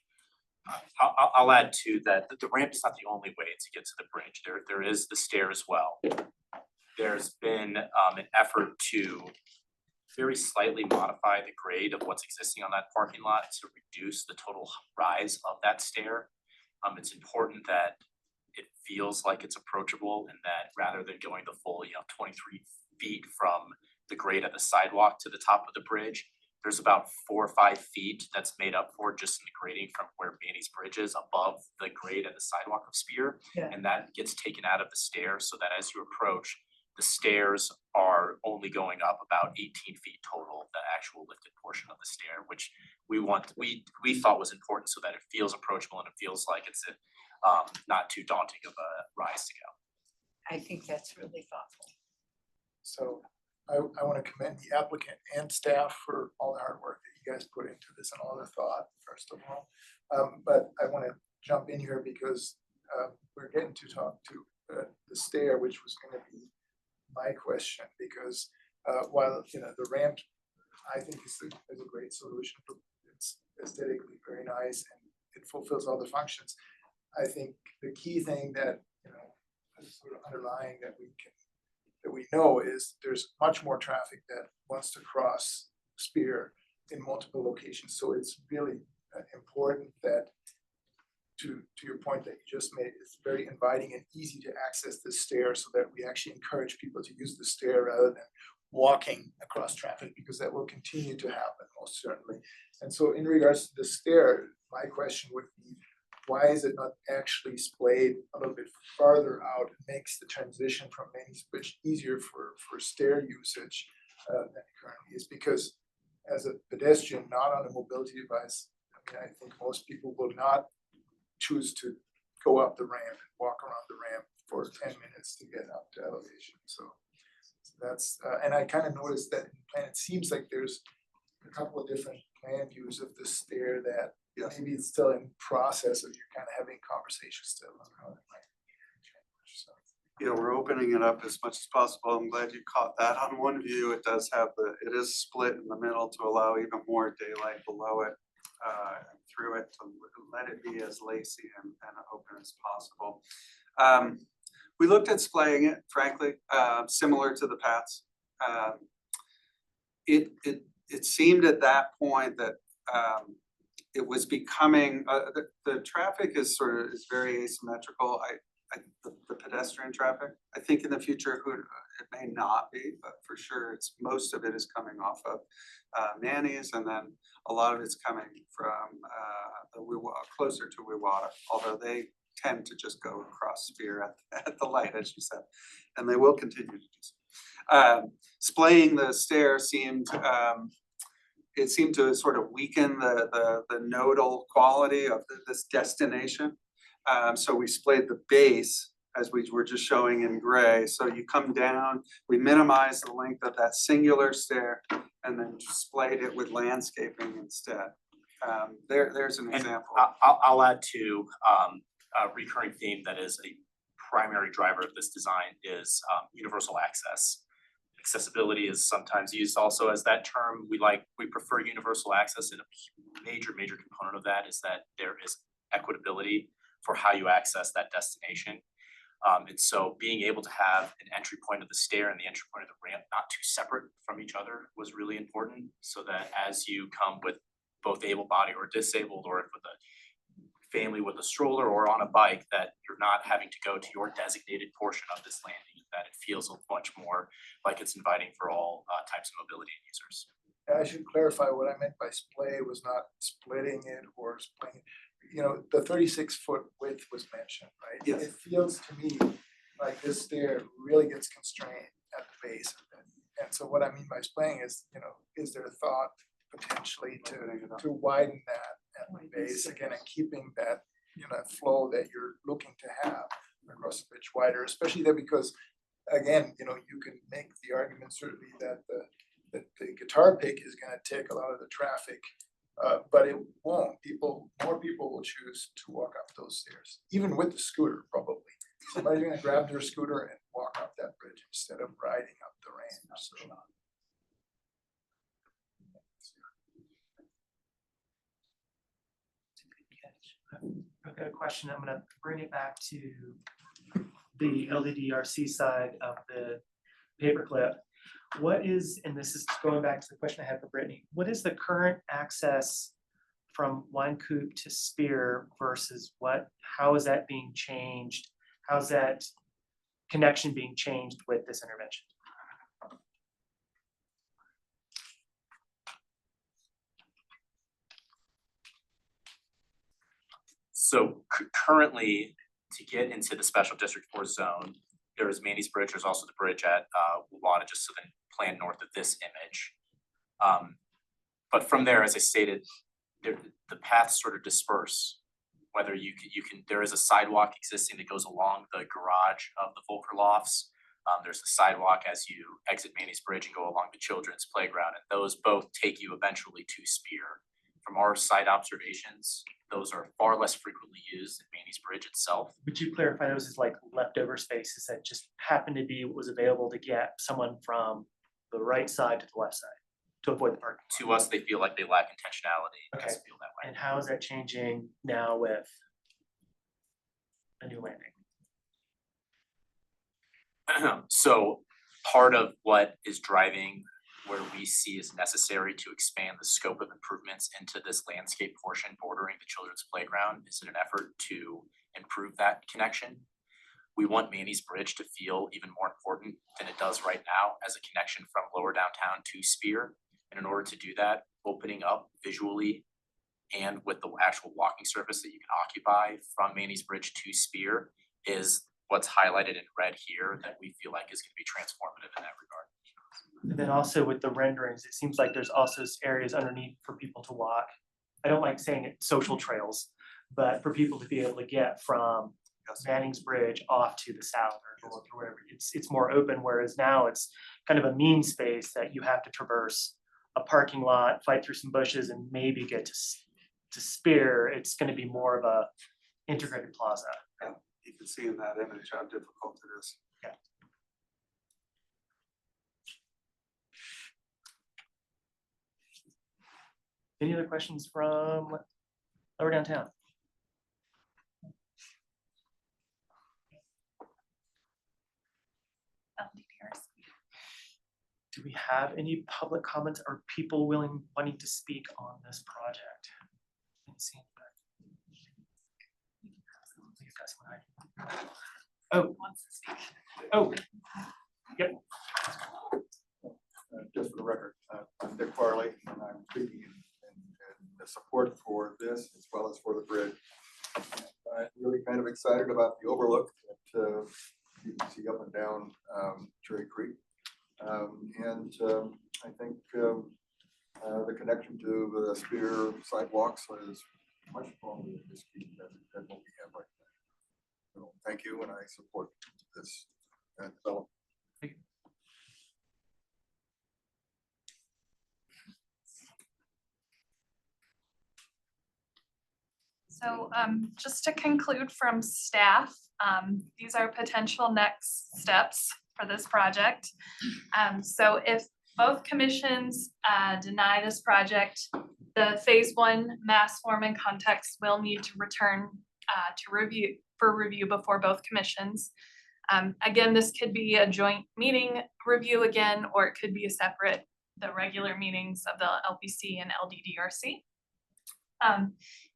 I'll add to that, the ramp is not the only way to get to the bridge. There is the stair as well. There's been an effort to very slightly modify the grade of what's existing on that parking lot to reduce the total rise of that stair. It's important that it feels like it's approachable and that rather than going the full, 23 feet from the grade of the sidewalk to the top of the bridge, there's about 4 or 5 feet that's made up for just in the grading from where Manny's Bridge is above the grade of the sidewalk of Spear. Yeah. And that gets taken out of the stair so that as you approach, the stairs are only going up about 18 feet total, the actual lifted portion of the stair, which we thought was important so that it feels approachable and it feels like it's not too daunting of a rise to go. I think that's really thoughtful. So I want to commend the applicant and staff for all the hard work that you guys put into this and all the thought, first of all. But I want to jump in here because we're getting to talk to the stair, which was going to be my question, because while the ramp, I think is a great solution. It's aesthetically very nice and it fulfills all the functions. I think the key thing that is sort of underlying that we know is there's much more traffic that wants to cross Spear in multiple locations. So it's really important that to your point that you just made, it's very inviting and easy to access the stair so that we actually encourage people to use the stair rather than walking across traffic, because that will continue to happen most certainly. And so in regards to the stair, my question would be, why is it not actually splayed a little bit farther out? It makes the transition from Manny's Bridge easier for stair usage than it currently is, because as a pedestrian, not on a mobility device, I think most people will not choose to go up the ramp and walk around the ramp for 10 minutes to get up to elevation. So that's, and I kind of noticed that in the plan, it seems like there's a couple of different plan views of the stair that maybe it's still in process of you're kind of having conversations still on how it might change. So. Yeah, we're opening it up as much as possible. I'm glad you caught that on one view. It does have it is split in the middle to allow even more daylight below it. Through it to let it be as lacy and open as possible. We looked at splaying it, frankly, similar to the paths. It seemed at that point that it was becoming the traffic is very asymmetrical. The pedestrian traffic. I think in the future it may not be, but for sure most of it is coming off of Manny's, and then a lot of it's coming from closer to Wewata, although they tend to just go across Spear at the light, as you said, and they will continue to do so. Splaying the stair seemed to sort of weaken the nodal quality of this destination. So we splayed the base as we were just showing in gray. So you come down, we minimize the length of that singular stair and then splayed it with landscaping instead. There's an example. I'll add to a recurring theme that is a primary driver of this design is universal access. Accessibility is sometimes used also as that term. We prefer universal access, and a major component of that is that there is equitability for how you access that destination. And so being able to have an entry point of the stair and the entry point of the ramp not too separate from each other was really important, so that as you come with both able-bodied or disabled, or with a family with a stroller or on a bike, that you're not having to go to your designated portion of this landing, that it feels much more like it's inviting for all types of mobility users. I should clarify what I meant by splay was not splitting it or splaying it. The 36-foot width was mentioned, right? Yes. It feels to me like this stair really gets constrained at the base of it. And so what I mean by splaying is, is there a thought potentially to widen that at the base again and keeping that, flow that you're looking to have across the bridge wider, especially that because again, you can make the argument certainly that the guitar pick is going to take a lot of the traffic. But it won't. More people will choose to walk up those stairs, even with the scooter, probably. Somebody's gonna grab their scooter and walk up that bridge instead of riding up the ramp. So. I've got a question. I'm gonna bring it back to the LDDRC side of the paperclip. What is, and this is going back to the question I had for Brittany, what is the current access from Wine Coop to Spear versus how is that being changed? How's that connection being changed with this intervention? So currently, to get into the special district 4 zone, there is Manny's Bridge, there's also the bridge at Wawona, just so then plan north of this image. But from there, as I stated, the paths sort of disperse. Whether you can, there is a sidewalk existing that goes along the garage of the Volker Lofts. There's a sidewalk as you exit Manny's Bridge and go along the children's playground, and those both take you eventually to Spear. From our site observations, those are far less frequently used than Manny's Bridge itself. Would you clarify those as like leftover spaces that just happened to be what was available to get someone from the right side to the left side to avoid the parking? To us, they feel like they lack intentionality. It Okay. doesn't feel that way. And how is that changing now with the new landing? So part of what is driving where we see is necessary to expand the scope of improvements into this landscape portion bordering the children's playground is in an effort to improve that connection. We want Manny's Bridge to feel even more important than it does right now as a connection from lower downtown to Spear. And in order to do that, opening up visually and with the actual walking surface that you can occupy from Manny's Bridge to Spear is what's highlighted in red here that we feel like is going to be transformative in that regard. And then also with the renderings, it seems like there's also areas underneath for people to walk. I don't like saying it social trails, but for people to be able to get from Manning's Bridge off to the south or north or wherever, it's more open, whereas now it's kind of a mean space that you have to traverse a parking lot, fight through some bushes and maybe get to Spear. It's going to be more of a integrated plaza. Yeah, you can see in that image how difficult it is. Yeah. Any other questions from lower downtown? Do we have any public comments or people wanting to speak on this project? Didn't see anybody. Oh, oh, yep. Just for the record, I'm Dick Farley, and I'm speaking in support for this as well as for the bridge. I'm really kind of excited about the overlook that you can see up and down Cherry Creek. I think the connection to the Spear sidewalks is much stronger in this key than what we have right now. So thank you, and I support this development. So just to conclude from staff, these are potential next steps for this project. So if both commissions deny this project, the phase 1 mass form and context will need to return to review before both commissions. Again, this could be a joint meeting review again, or it could be a separate, the regular meetings of the LPC and LDDRC.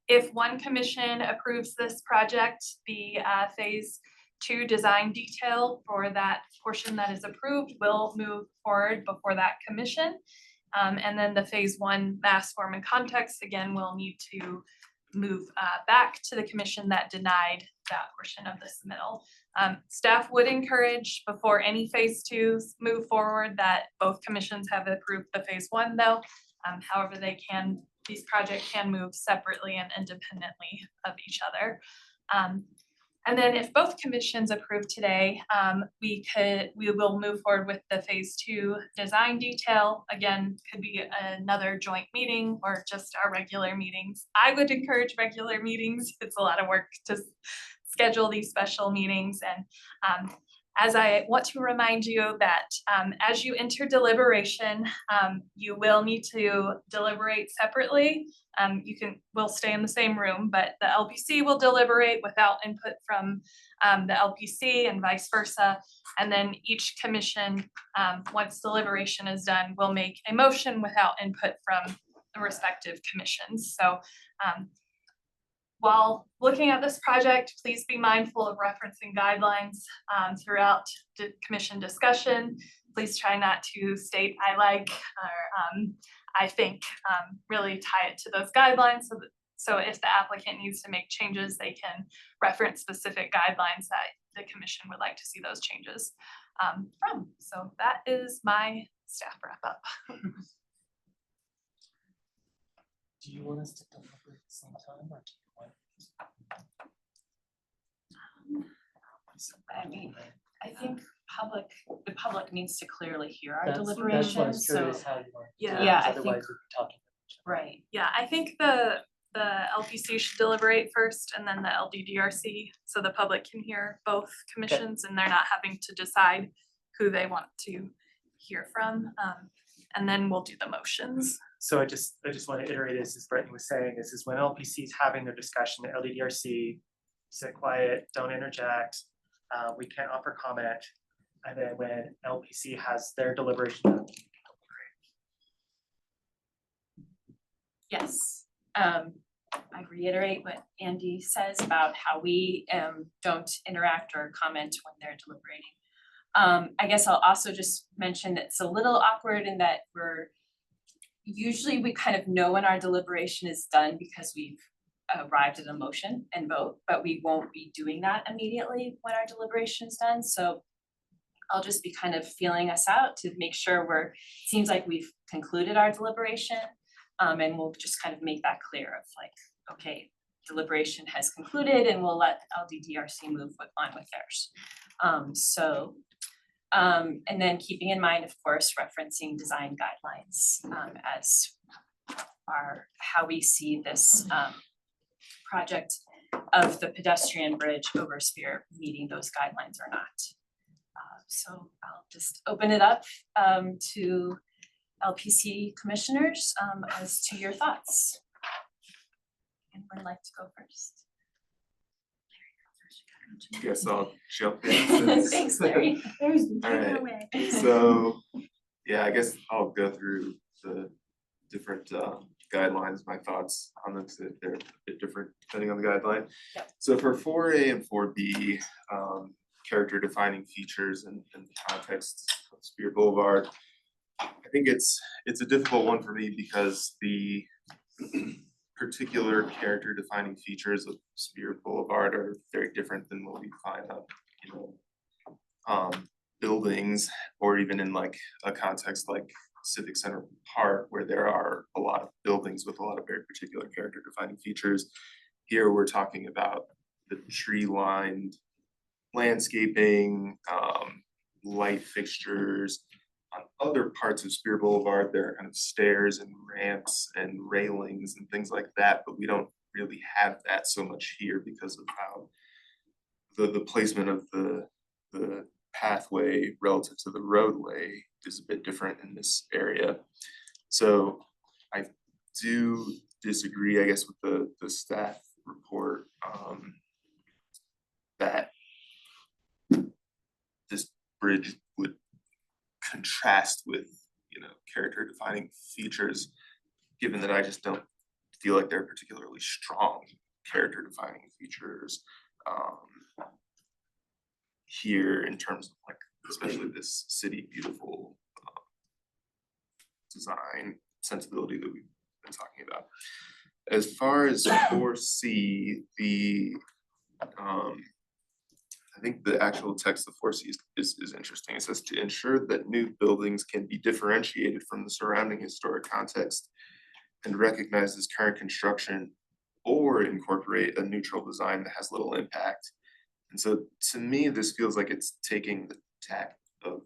If one commission approves this project, the phase 2 design detail for that portion that is approved will move forward before that commission. And then the phase 1 mass form and context, again, will need to move back to the commission that denied that portion of the submittal. Staff would encourage before any phase 2s move forward that both commissions have approved the phase 1 though. However, these projects can move separately and independently of each other. And then if both commissions approve today, we will move forward with the phase 2 design detail. Again, could be another joint meeting or just our regular meetings. I would encourage regular meetings. It's a lot of work to schedule these special meetings, and as I want to remind you that as you enter deliberation, you will need to deliberate separately. We'll stay in the same room, but the LPC will deliberate without input from the LPC and vice versa. And then each commission, once deliberation is done, will make a motion without input from the respective commissions. So while looking at this project, please be mindful of referencing guidelines throughout the commission discussion. Please try not to state "I like" or "I think." Really tie it to those guidelines so if the applicant needs to make changes, they can reference specific guidelines that the commission would like to see those changes from. So that is my staff wrap up. Do you want us to deliberate sometime or do you want? I mean, I think the public needs to clearly hear our That's why I deliberations, was so. curious how you want to do it, Yeah, because I think- otherwise we'd be talking. Right. Yeah, I think the LPC should deliberate first and then the LDDRC, so the public can hear both commissions and they're not having to decide who they want to hear from. And then we'll do the motions. So I just want to iterate as Brittany was saying, is when LPC is having their discussion, the LDDRC, sit quiet, don't interject, we can't offer comment. And then when LPC has their deliberation. Yes, I reiterate what Andy says about how we don't interact or comment when they're deliberating. I guess I'll also just mention that it's a little awkward in that usually we kind of know when our deliberation is done because we've arrived at a motion and vote, but we won't be doing that immediately when our deliberation is done. So I'll just be kind of feeling us out to make sure seems like we've concluded our deliberation. And we'll just kind of make that clear of like, okay, deliberation has concluded and we'll let LDDRC move on with theirs. And then keeping in mind, of course, referencing design guidelines as how we see this project of the pedestrian bridge over Spear meeting those guidelines or not. So I'll just open it up to LPC commissioners as to your thoughts. Anyone would like to go first? Guess I'll jump in. Thanks, Larry. There's All take it right. away. So, yeah, I guess I'll go through the different guidelines, my thoughts on them, so they're a bit different depending on the guideline. Yep. So for 4A and 4B, character defining features and context of Spear Boulevard, I think it's a difficult one for me because the particular character defining features of Spear Boulevard are very different than what we find on, buildings, or even in like a context like Civic Center Park, where there are a lot of buildings with a lot of very particular character defining features. Here, we're talking about the tree-lined landscaping, light fixtures. On other parts of Spear Boulevard, there are kind of stairs and ramps and railings and things like that, but we don't really have that so much here because of how the placement of the pathway relative to the roadway is a bit different in this area. So I do disagree, I guess, with the staff report that this bridge would contrast with, character defining features, given that I just don't feel like they're particularly strong character defining features here in terms of like, especially this city beautiful design sensibility that we've been talking about. As far as 4C, I think the actual text of 4C is interesting. It says to ensure that new buildings can be differentiated from the surrounding historic context and recognize as current construction or incorporate a neutral design that has little impact. And so to me, this feels like it's taking the tack of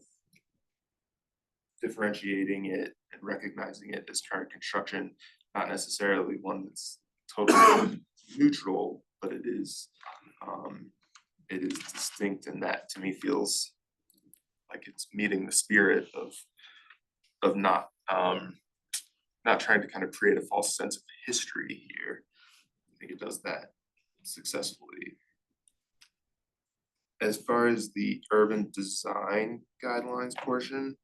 differentiating it and recognizing it as current construction, not necessarily one that's totally neutral, but it is it is distinct, and that to me feels like it's meeting the spirit of not trying to kind of create a false sense of history here. I think it does that successfully. As far as the urban design guidelines portion,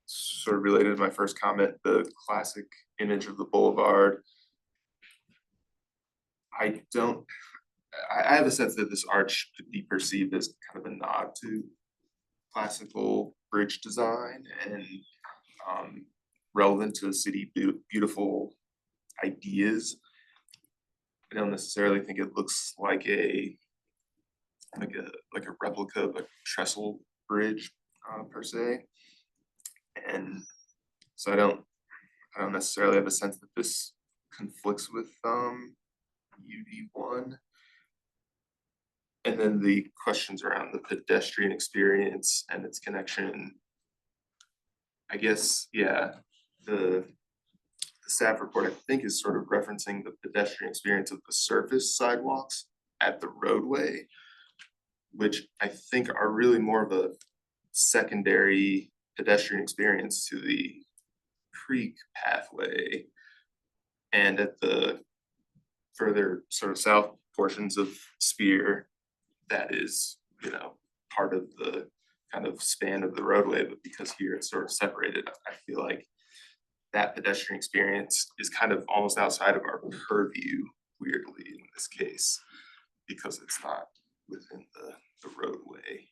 sort of related to my first comment, the classic image of the boulevard. I have a sense that this arch could be perceived as kind of a nod to classical bridge design and relevant to city beautiful ideas. I don't necessarily think it looks like a replica of a trestle bridge per se. And so I don't necessarily have a sense that this conflicts with UD1. And then the questions around the pedestrian experience and its connection. I guess, yeah, the staff report, I think, is sort of referencing the pedestrian experience of the surface sidewalks at the roadway, which I think are really more of a secondary pedestrian experience to the creek pathway. And at the further sort of south portions of Spear, that is, you know, part of the kind of span of the roadway, but because here it's sort of separated, I feel like that pedestrian experience is kind of almost outside of our purview, weirdly, in this case, because it's not within the roadway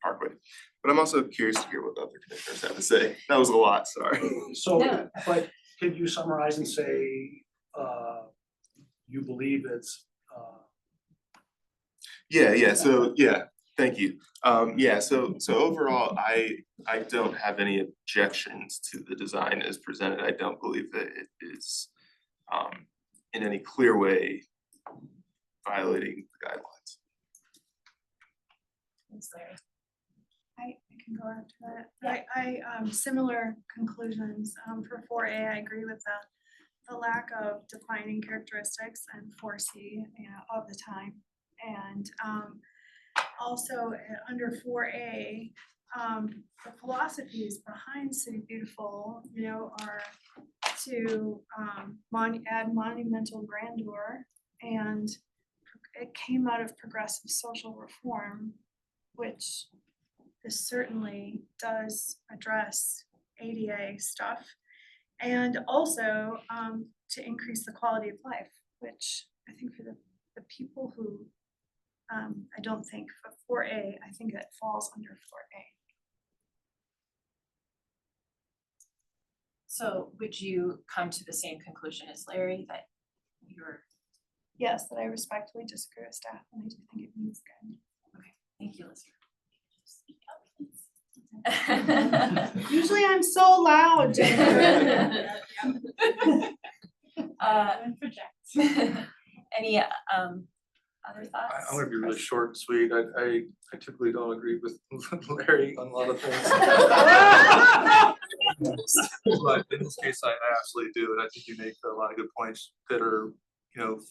parkway. But I'm also curious to hear what the other commissioners have to say. That was a lot, sorry. So, No. but could you summarize and say, you believe it's, Yeah, thank you. So overall, I don't have any objections to the design as presented. I don't believe that it is in any clear way violating the guidelines. Thanks, Larry. I can go after that. I similar conclusions. For 4A, I agree with the lack of defining characteristics, and 4C, of the time. And also under 4A, the philosophies behind City Beautiful, are to add monumental grandeur, and it came out of progressive social reform, which this certainly does address ADA stuff, and also to increase the quality of life, which I think for the people who, I don't think for 4A, I think that falls under 4A. So would you come to the same conclusion as Larry, that you're? Yes, that I respectfully disagree with staff, and I do think it means good. Okay, thank you, Liz. Usually I'm so loud, Jennifer. Any other thoughts? I'm gonna be really short and sweet. I typically don't agree with Larry on a lot of things. But in this case, I absolutely do, and I think you make a lot of good points that are,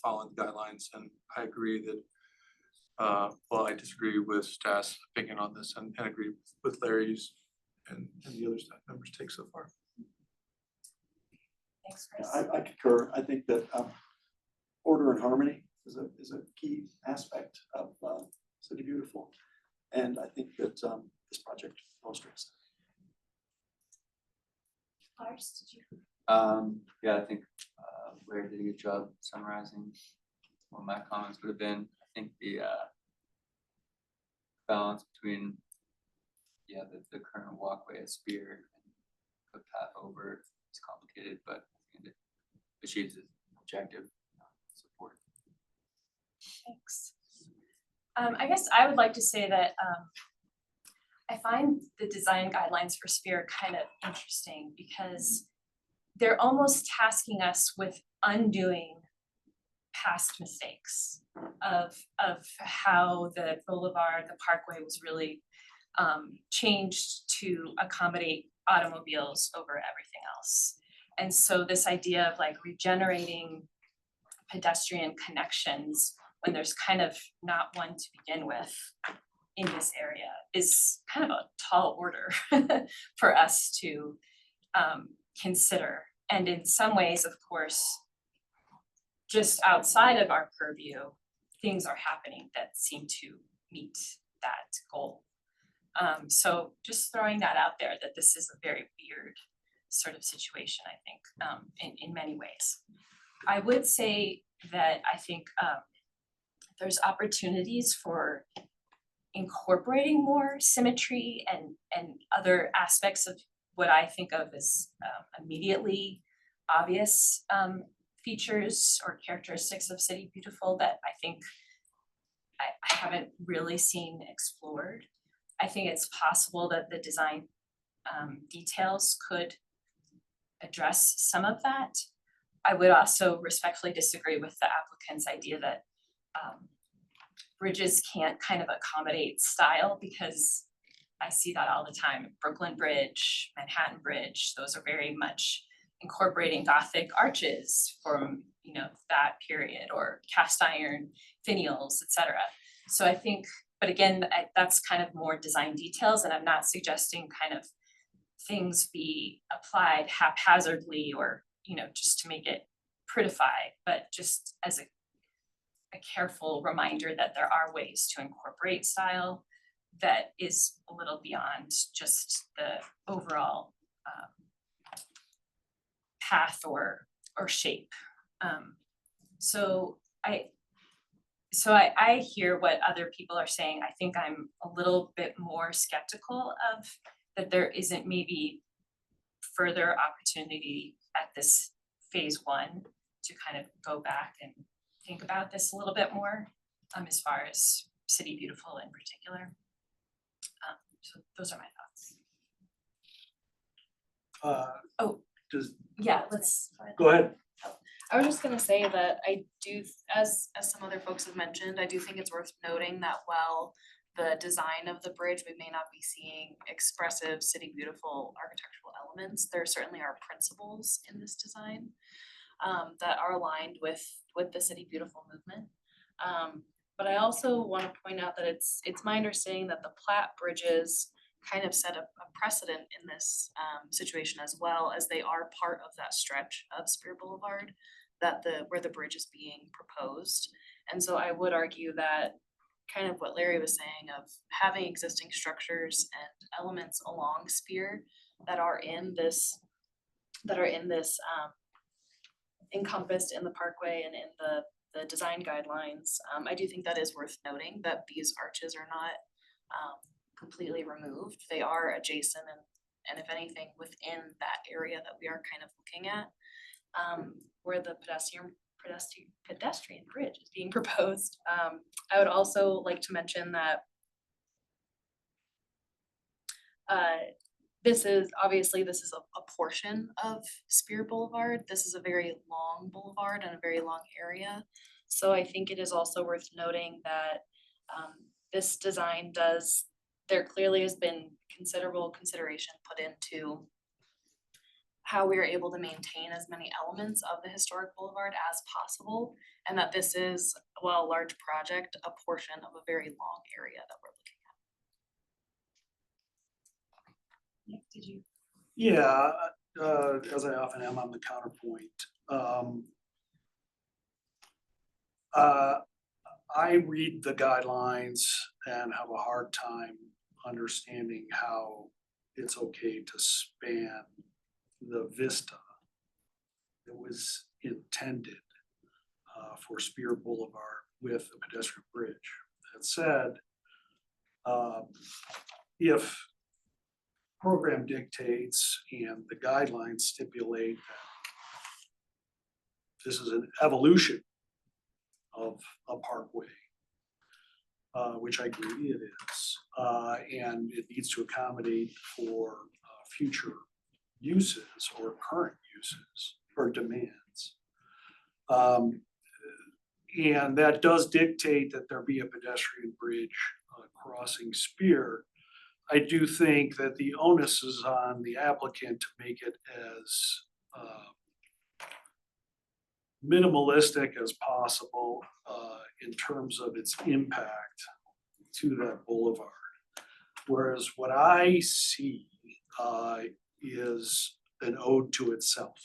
following the guidelines, and I agree that, I disagree with staff's opinion on this and agree with Larry's and the other staff members' take so far. Thanks, Chris. I concur. I think that order and harmony is a key aspect of City Beautiful, and I think that this project illustrates that. Lars, did you? Yeah, I think Larry did a good job summarizing what my comments would have been. I think the balance between the current walkway at Spear and the path over is complicated, but I think it achieves its objective. Support. Thanks. I guess I would like to say that I find the design guidelines for Spear kind of interesting, because they're almost tasking us with undoing past mistakes of how the boulevard, the parkway was really changed to accommodate automobiles over everything else. And so this idea of like regenerating pedestrian connections when there's kind of not one to begin with in this area is kind of a tall order for us to consider. And in some ways, of course, just outside of our purview, things are happening that seem to meet that goal. So just throwing that out there, that this is a very weird sort of situation, I think, in many ways. I would say that I think there's opportunities for incorporating more symmetry and other aspects of what I think of as immediately obvious features or characteristics of City Beautiful that I think I haven't really seen explored. I think it's possible that the design details could address some of that. I would also respectfully disagree with the applicant's idea that bridges can't kind of accommodate style, because I see that all the time. Brooklyn Bridge, Manhattan Bridge, those are very much incorporating Gothic arches from, you know, that period, or cast iron finials, etc. So I think, but again, that's kind of more design details, and I'm not suggesting kind of things be applied haphazardly or, you know, just to make it prettify, but just as a careful reminder that there are ways to incorporate style that is a little beyond just the overall path or shape. So I hear what other people are saying. I think I'm a little bit more skeptical of that there isn't maybe further opportunity at this phase one to kind of go back and think about this a little bit more, as far as City Beautiful in particular. So those are my thoughts. Yeah, let's. Go ahead. I was just gonna say that I do, as some other folks have mentioned, I do think it's worth noting that while the design of the bridge, we may not be seeing expressive City Beautiful architectural elements, there certainly are principles in this design that are aligned with the City Beautiful movement. But I also want to point out that it's my understanding that the Platte bridges kind of set a precedent in this situation, as well as they are part of that stretch of Spear Boulevard where the bridge is being proposed. And so I would argue that kind of what Larry was saying of having existing structures and elements along Spear that are in this encompassed in the parkway and in the design guidelines. I do think that is worth noting that these arches are not completely removed. They are adjacent and if anything, within that area that we are kind of looking at, where the pedestrian bridge is being proposed. I would also like to mention that this is a portion of Spear Boulevard. This is a very long boulevard and a very long area. So I think it is also worth noting that this design there clearly has been considerable consideration put into how we are able to maintain as many elements of the historic boulevard as possible, and that this is, while a large project, a portion of a very long area that we're looking at. Did you? Yeah, as I often am, I'm the counterpoint. I read the guidelines and have a hard time understanding how it's okay to span the vista that was intended for Spear Boulevard with a pedestrian bridge. That said, if program dictates and the guidelines stipulate that this is an evolution of a parkway, which I agree it is, and it needs to accommodate for future uses or current uses or demands. And that does dictate that there be a pedestrian bridge crossing Spear. I do think that the onus is on the applicant to make it as minimalistic as possible in terms of its impact to that boulevard. Whereas what I see is an ode to itself.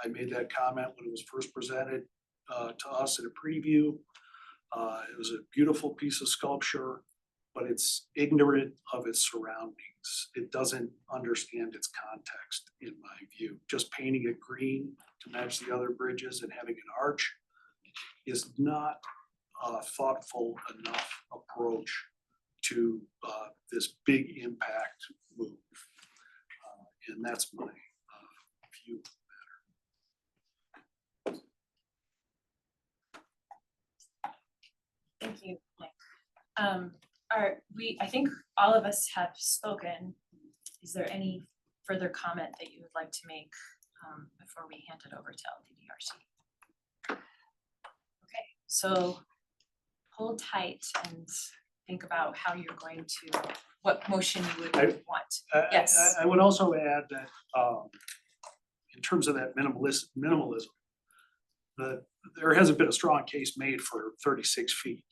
I made that comment when it was first presented to us in a preview. It was a beautiful piece of sculpture, but it's ignorant of its surroundings. It doesn't understand its context, in my view. Just painting it green to match the other bridges and having an arch is not a thoughtful enough approach to this big impact move. And that's my view. Thank you, Mike. I think all of us have spoken. Is there any further comment that you would like to make before we hand it over to LDDRC? Okay, so hold tight and think about how you're going to, what motion you would want. Yes. I would also add that in terms of that minimalism, there hasn't been a strong case made for 36 feet.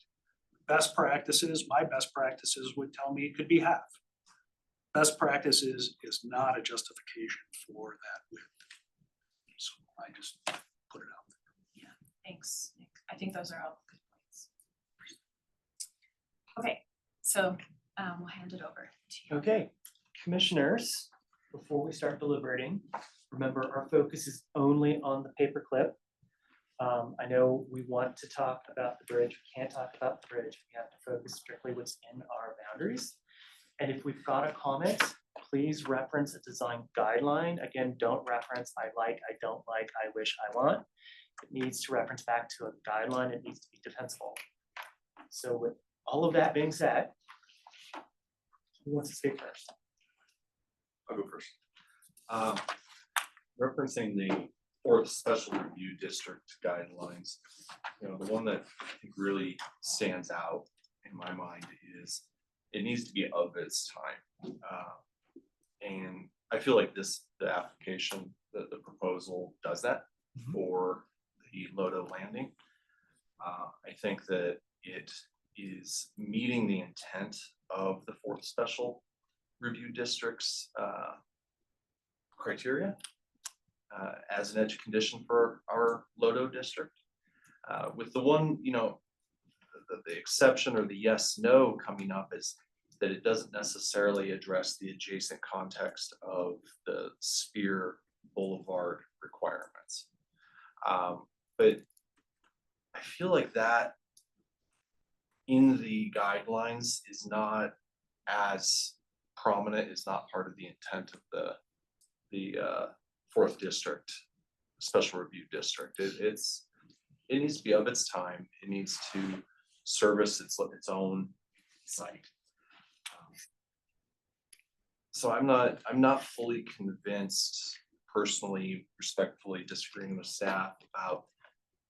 Best practices, my best practices would tell me it could be half. Best practices is not a justification for that width. So I just put it out there. Yeah, thanks, Nick. I think those are all good points. Okay, so we'll hand it over to you. Okay, commissioners, before we start deliberating, remember our focus is only on the paperclip. I know we want to talk about the bridge, we can't talk about the bridge, we have to focus strictly what's in our boundaries. And if we've got a comment, please reference a design guideline. Again, don't reference I like, I don't like, I wish, I want. It needs to reference back to a guideline, it needs to be defensible. So with all of that being said, who wants to speak first? I'll go first. Referencing the fourth special review district guidelines, you know, the one that I think really stands out in my mind is it needs to be of its time. And I feel like the application, the proposal does that for the Lodo landing. I think that it is meeting the intent of the fourth special review district's criteria as an edge condition for our Lodo district. With the one, you know, the exception or the yes, no coming up is that it doesn't necessarily address the adjacent context of the Spear Boulevard requirements. But I feel like that in the guidelines is not as prominent, is not part of the intent of the fourth district special review district. It needs to be of its time. It needs to service its own site. So I'm not fully convinced, personally, respectfully disagreeing with staff about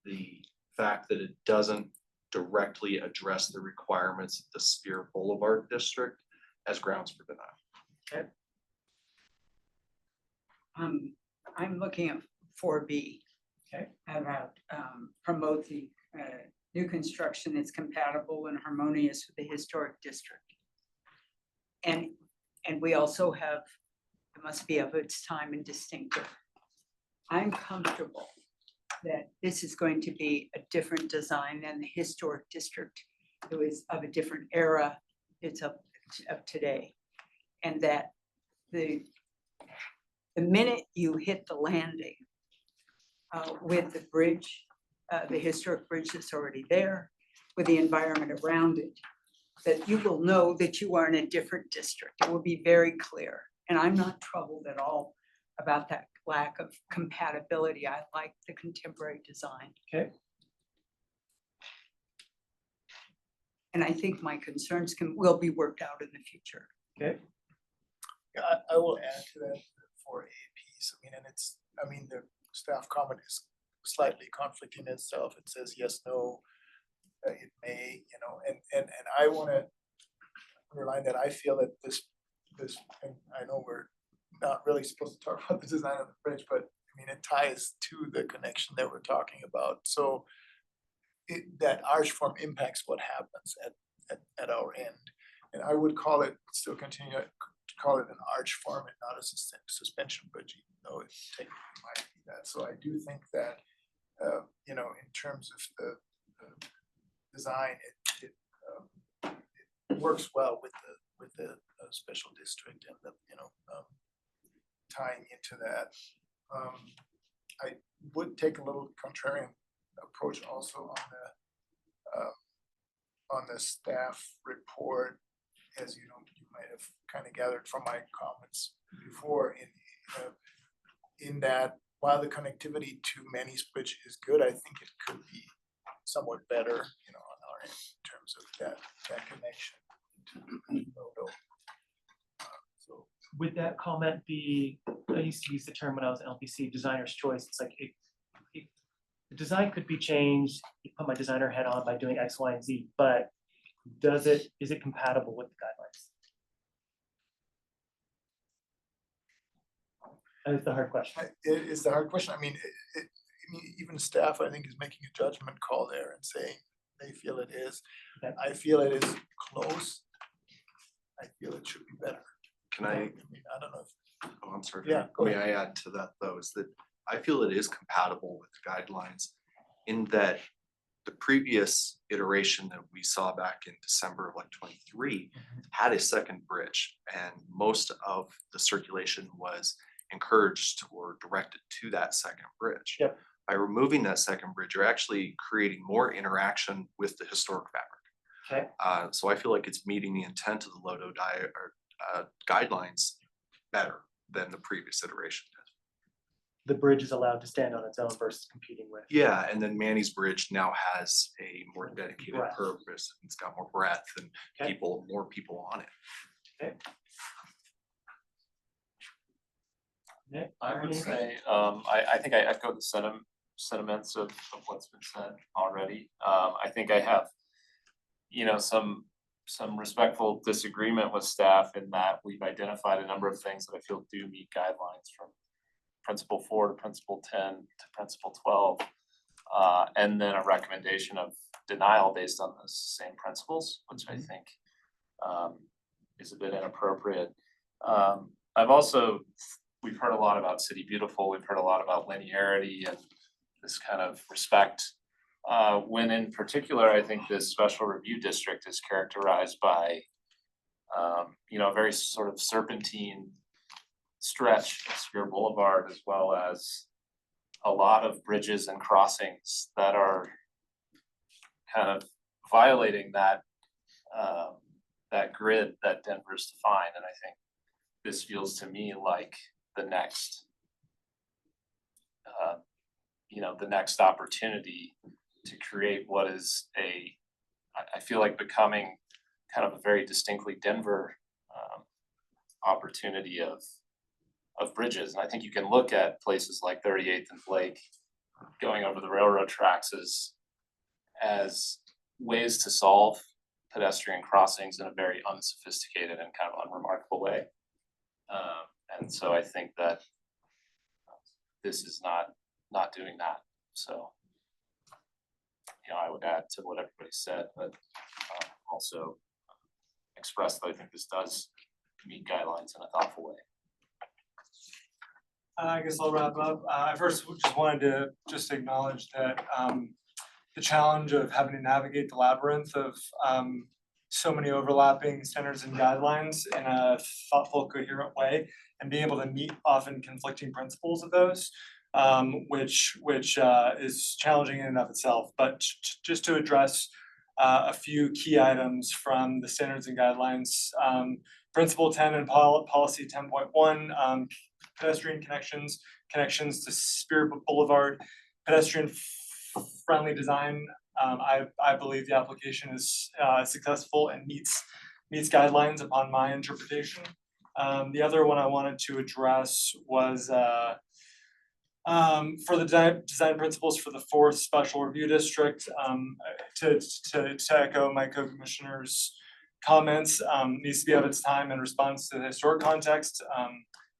the fact that it doesn't directly address the requirements of the Spear Boulevard district as grounds for denial. Okay. I'm looking at 4B. Okay. About promote the new construction that's compatible and harmonious with the historic district. And we also have, it must be of its time and distinctive. I'm comfortable that this is going to be a different design than the historic district. It was of a different era, it's of today. And that the minute you hit the landing with the bridge, the historic bridge that's already there, with the environment around it, that you will know that you are in a different district. It will be very clear. And I'm not troubled at all about that lack of compatibility. I like the contemporary design. Okay. And I think my concerns will be worked out in the future. Okay. Yeah, I will add to that for a piece. I mean, the staff comment is slightly conflicting itself. It says yes, no, it may, you know, and I want to underline that I feel that this, and I know we're not really supposed to talk about the design of the bridge, but I mean, it ties to the connection that we're talking about, so that arch form impacts what happens at our end. And I would call it, still continue to call it an arch form and not a suspension bridge, even though it technically might be that. So I do think that, you know, in terms of the design, it works well with the special district and the, you know, tying into that. I would take a little contrarian approach also on the staff report, as you know, you might have kind of gathered from my comments before, in that while the connectivity to Manny's Bridge is good, I think it could be somewhat better, you know, on our end in terms of that connection to Lodo. So Would that comment be, I used to use the term when I was in LPC, designer's choice. It's like the design could be changed, you put my designer hat on by doing X, Y, and Z, but is it compatible with the guidelines? That's the hard question. it is the hard question. I mean, I mean, even staff, I think, is making a judgment call there and saying they feel it is. Okay. I feel it is close. I feel it should be better. Can I, mean, I don't know if. oh, I'm sorry. Yeah, go May I add to that though, is that I feel it is compatible with the guidelines in that the previous iteration that we saw back in December of like 23 had a second bridge, and most of the circulation was encouraged or directed to that second bridge. Yep. By removing that second bridge, you're actually creating more interaction with the historic fabric. Okay. So I feel like it's meeting the intent of the Lodo guidelines better than the previous iteration did. The bridge is allowed to stand on its own versus competing with. Yeah, and then Manny's Bridge now has a more dedicated Breadth. purpose. It's got more breadth and Okay. more people on it. Okay. Nick, I would anything? say, I think I echo the sentiments of what's been said already. I think I have, you know, some respectful disagreement with staff in that we've identified a number of things that I feel do meet guidelines, from principle 4 to principle 10 to principle 12. And then a recommendation of denial based on those same principles, which I think is a bit inappropriate. We've heard a lot about City Beautiful, we've heard a lot about linearity and this kind of respect. When in particular, I think this special review district is characterized by, you know, a very sort of serpentine stretch of Spear Boulevard, as well as a lot of bridges and crossings that are kind of violating that grid that Denver's defined. And I think this feels to me like the next, the next opportunity to create what is I feel like becoming kind of a very distinctly Denver opportunity of bridges. And I think you can look at places like 38th and Blake going over the railroad tracks as ways to solve pedestrian crossings in a very unsophisticated and kind of unremarkable way. And so I think that this is not doing that. So, you know, I would add to what everybody said, but also express that I think this does meet guidelines in a thoughtful way. I guess I'll wrap up. I first just wanted to just acknowledge that the challenge of having to navigate the labyrinth of so many overlapping standards and guidelines in a thoughtful, coherent way, and being able to meet often conflicting principles of those, which is challenging in and of itself. But just to address a few key items from the standards and guidelines, Principle 10 and Policy 10.1, pedestrian connections to Spear Boulevard, pedestrian friendly design. I believe the application is successful and meets guidelines upon my interpretation. The other one I wanted to address was for the design principles for the 4th Special Review District, to echo my co-commissioner's comments, needs to be of its time in response to the historic context.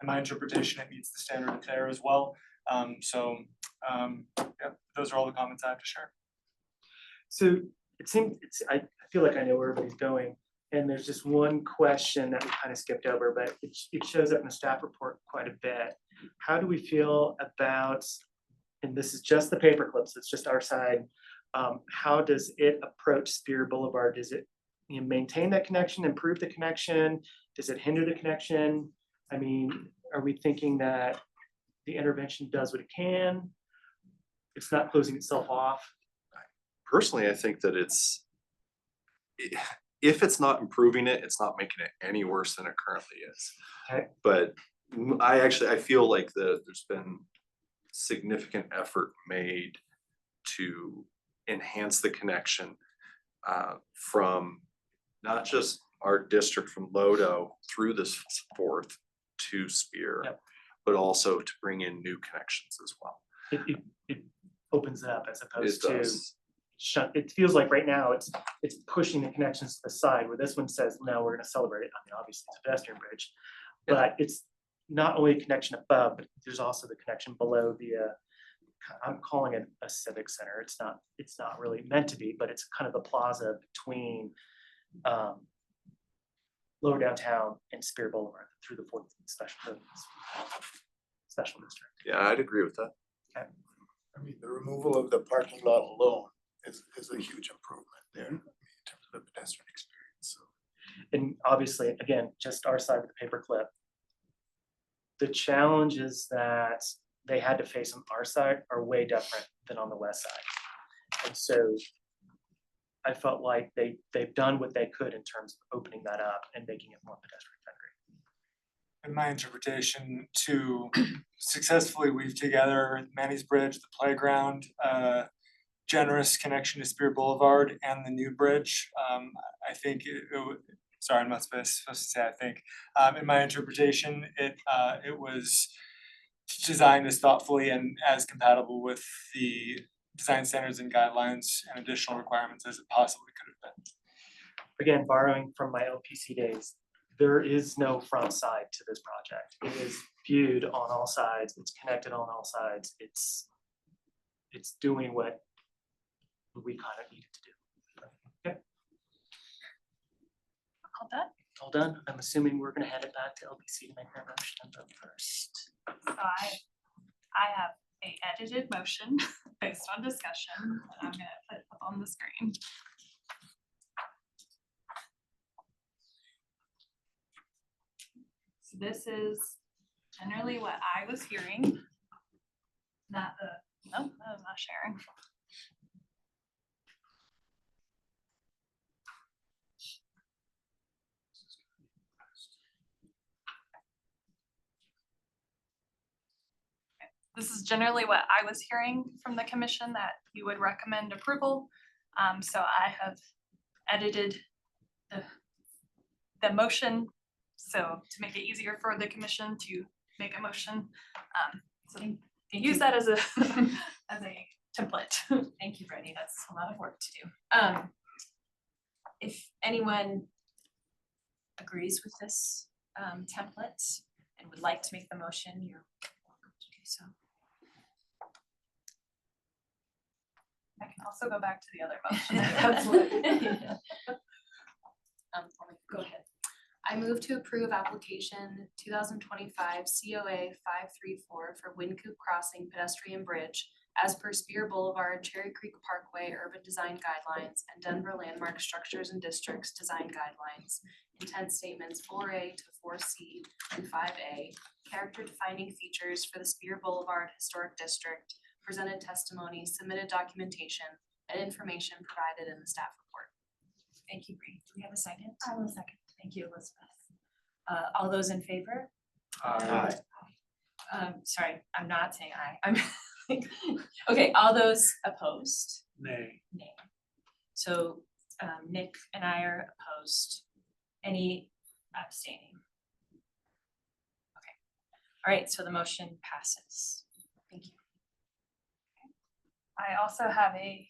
In my interpretation, it meets the standard there as well. Yeah, those are all the comments I have to share. So it seems, I feel like I know where everybody's going. And there's just one question that we kind of skipped over, but it shows up in the staff report quite a bit. How do we feel about, and this is just the paper clips, it's just our side. How does it approach Spear Boulevard? Does it maintain that connection, improve the connection? Does it hinder the connection? I mean, are we thinking that the intervention does what it can? It's not closing itself off? Personally, I think that if it's not improving it, it's not making it any worse than it currently is. Okay. But I feel like there's been significant effort made to enhance the connection from not just our district from Lodo through this fourth to Spear, Yep. but also to bring in new connections as well. It opens it up as opposed It to does. shut. It feels like right now it's pushing the connections to the side, where this one says, no, we're gonna celebrate it. I mean, obviously it's a pedestrian bridge, but it's not only a connection above, but there's also the connection below via, I'm calling it a civic center. It's not really meant to be, but it's kind of the plaza between Lower Downtown and Spear Boulevard through the fourth special district. Yeah, I'd agree with that. Okay. I mean, the removal of the parking lot alone is a huge improvement there, I mean, in terms of the pedestrian experience, so. And obviously, again, just our side of the paperclip. The challenges that they had to face on our side are way different than on the west side. And so I felt like they've done what they could in terms of opening that up and making it more pedestrian friendly. In my interpretation, to successfully weave together Manny's Bridge, the playground, generous connection to Spear Boulevard and the new bridge, I think sorry, I'm not supposed to say I think. In my interpretation, it was designed as thoughtfully and as compatible with the design standards and guidelines and additional requirements as it possibly could have been. Again, borrowing from my LPC days, there is no front side to this project. It is viewed on all sides, it's connected on all sides, it's doing what we kind of needed to do. Okay. All done? All done. I'm assuming we're gonna hand it back to LPC to make their motion, but first. So I have a edited motion based on discussion that I'm gonna put up on the screen. So this is generally what I was hearing. No, that was not sharing. This is generally what I was hearing from the commission, that you would recommend approval. So I have edited the motion, so to make it easier for the commission to make a motion. So use that as a as a template. Thank you, Brittany. That's a lot of work to do. If anyone agrees with this template and would like to make the motion, you're welcome to do so. I can also go back to the other motion. Absolutely. Go ahead. I move to approve application 2025 COA 534 for Wynkoop Crossing Pedestrian Bridge as per Spear Boulevard, Cherry Creek Parkway Urban Design Guidelines and Denver Landmark Structures and Districts Design Guidelines. Intent statements 4A to 4C and 5A. Character defining features for the Spear Boulevard Historic District. Presented testimony, submitted documentation, and information provided in the staff report. Thank you, Bree. Do we have a second? I will second. Thank you, Elizabeth. All those in favor? Aye. Sorry, I'm not saying aye. I'm okay, all those opposed? Nay. Nay. So Nick and I are opposed. Any abstaining? Okay. All right, so the motion passes. Thank you. I also have a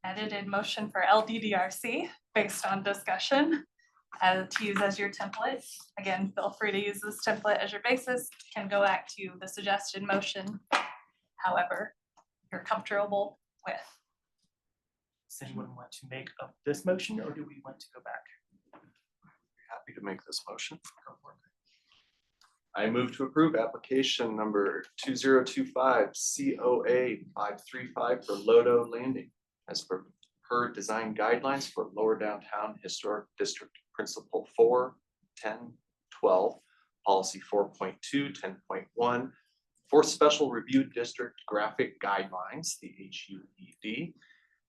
edited motion for LDDRC based on discussion to use as your template. Again, feel free to use this template as your basis. You can go back to the suggested motion however you're comfortable with. Does anyone want to make up this motion or do we want to go back? Happy to make this motion. I move to approve application number 2025 COA 535 for Lodo Landing as per design guidelines for Lower Downtown Historic District Principle 4, 10, 12, Policy 4.2, 10.1, for Special Review District Graphic Guidelines, the HUED,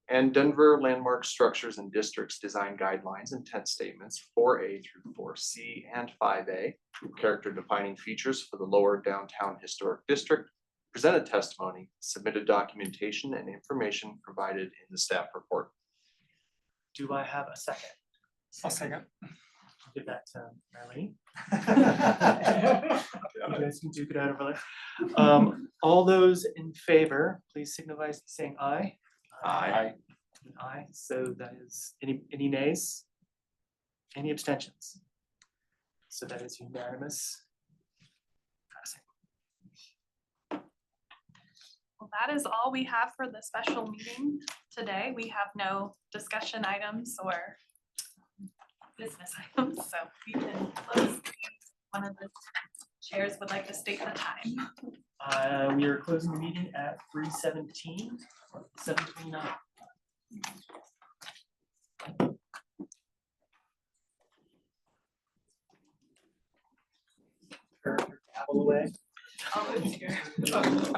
and Denver Landmark Structures and Districts Design Guidelines Intent Statements 4A through 4C and 5A, character defining features for the Lower Downtown Historic District, presented testimony, submitted documentation, and information provided in the staff report. Do I have a second? I'll second. I'll give that to Marlene. You guys can duke it out over there. All those in favor, please signify by saying aye. Aye. Aye, so that is, any nays? Any abstentions? So that is unanimous. Passing. Well, that is all we have for the special meeting today. We have no discussion items or business items, so we can close. One of the chairs would like to state the time. We are closing the meeting at 3:17, 7:29. Apple away. Oh, it's here.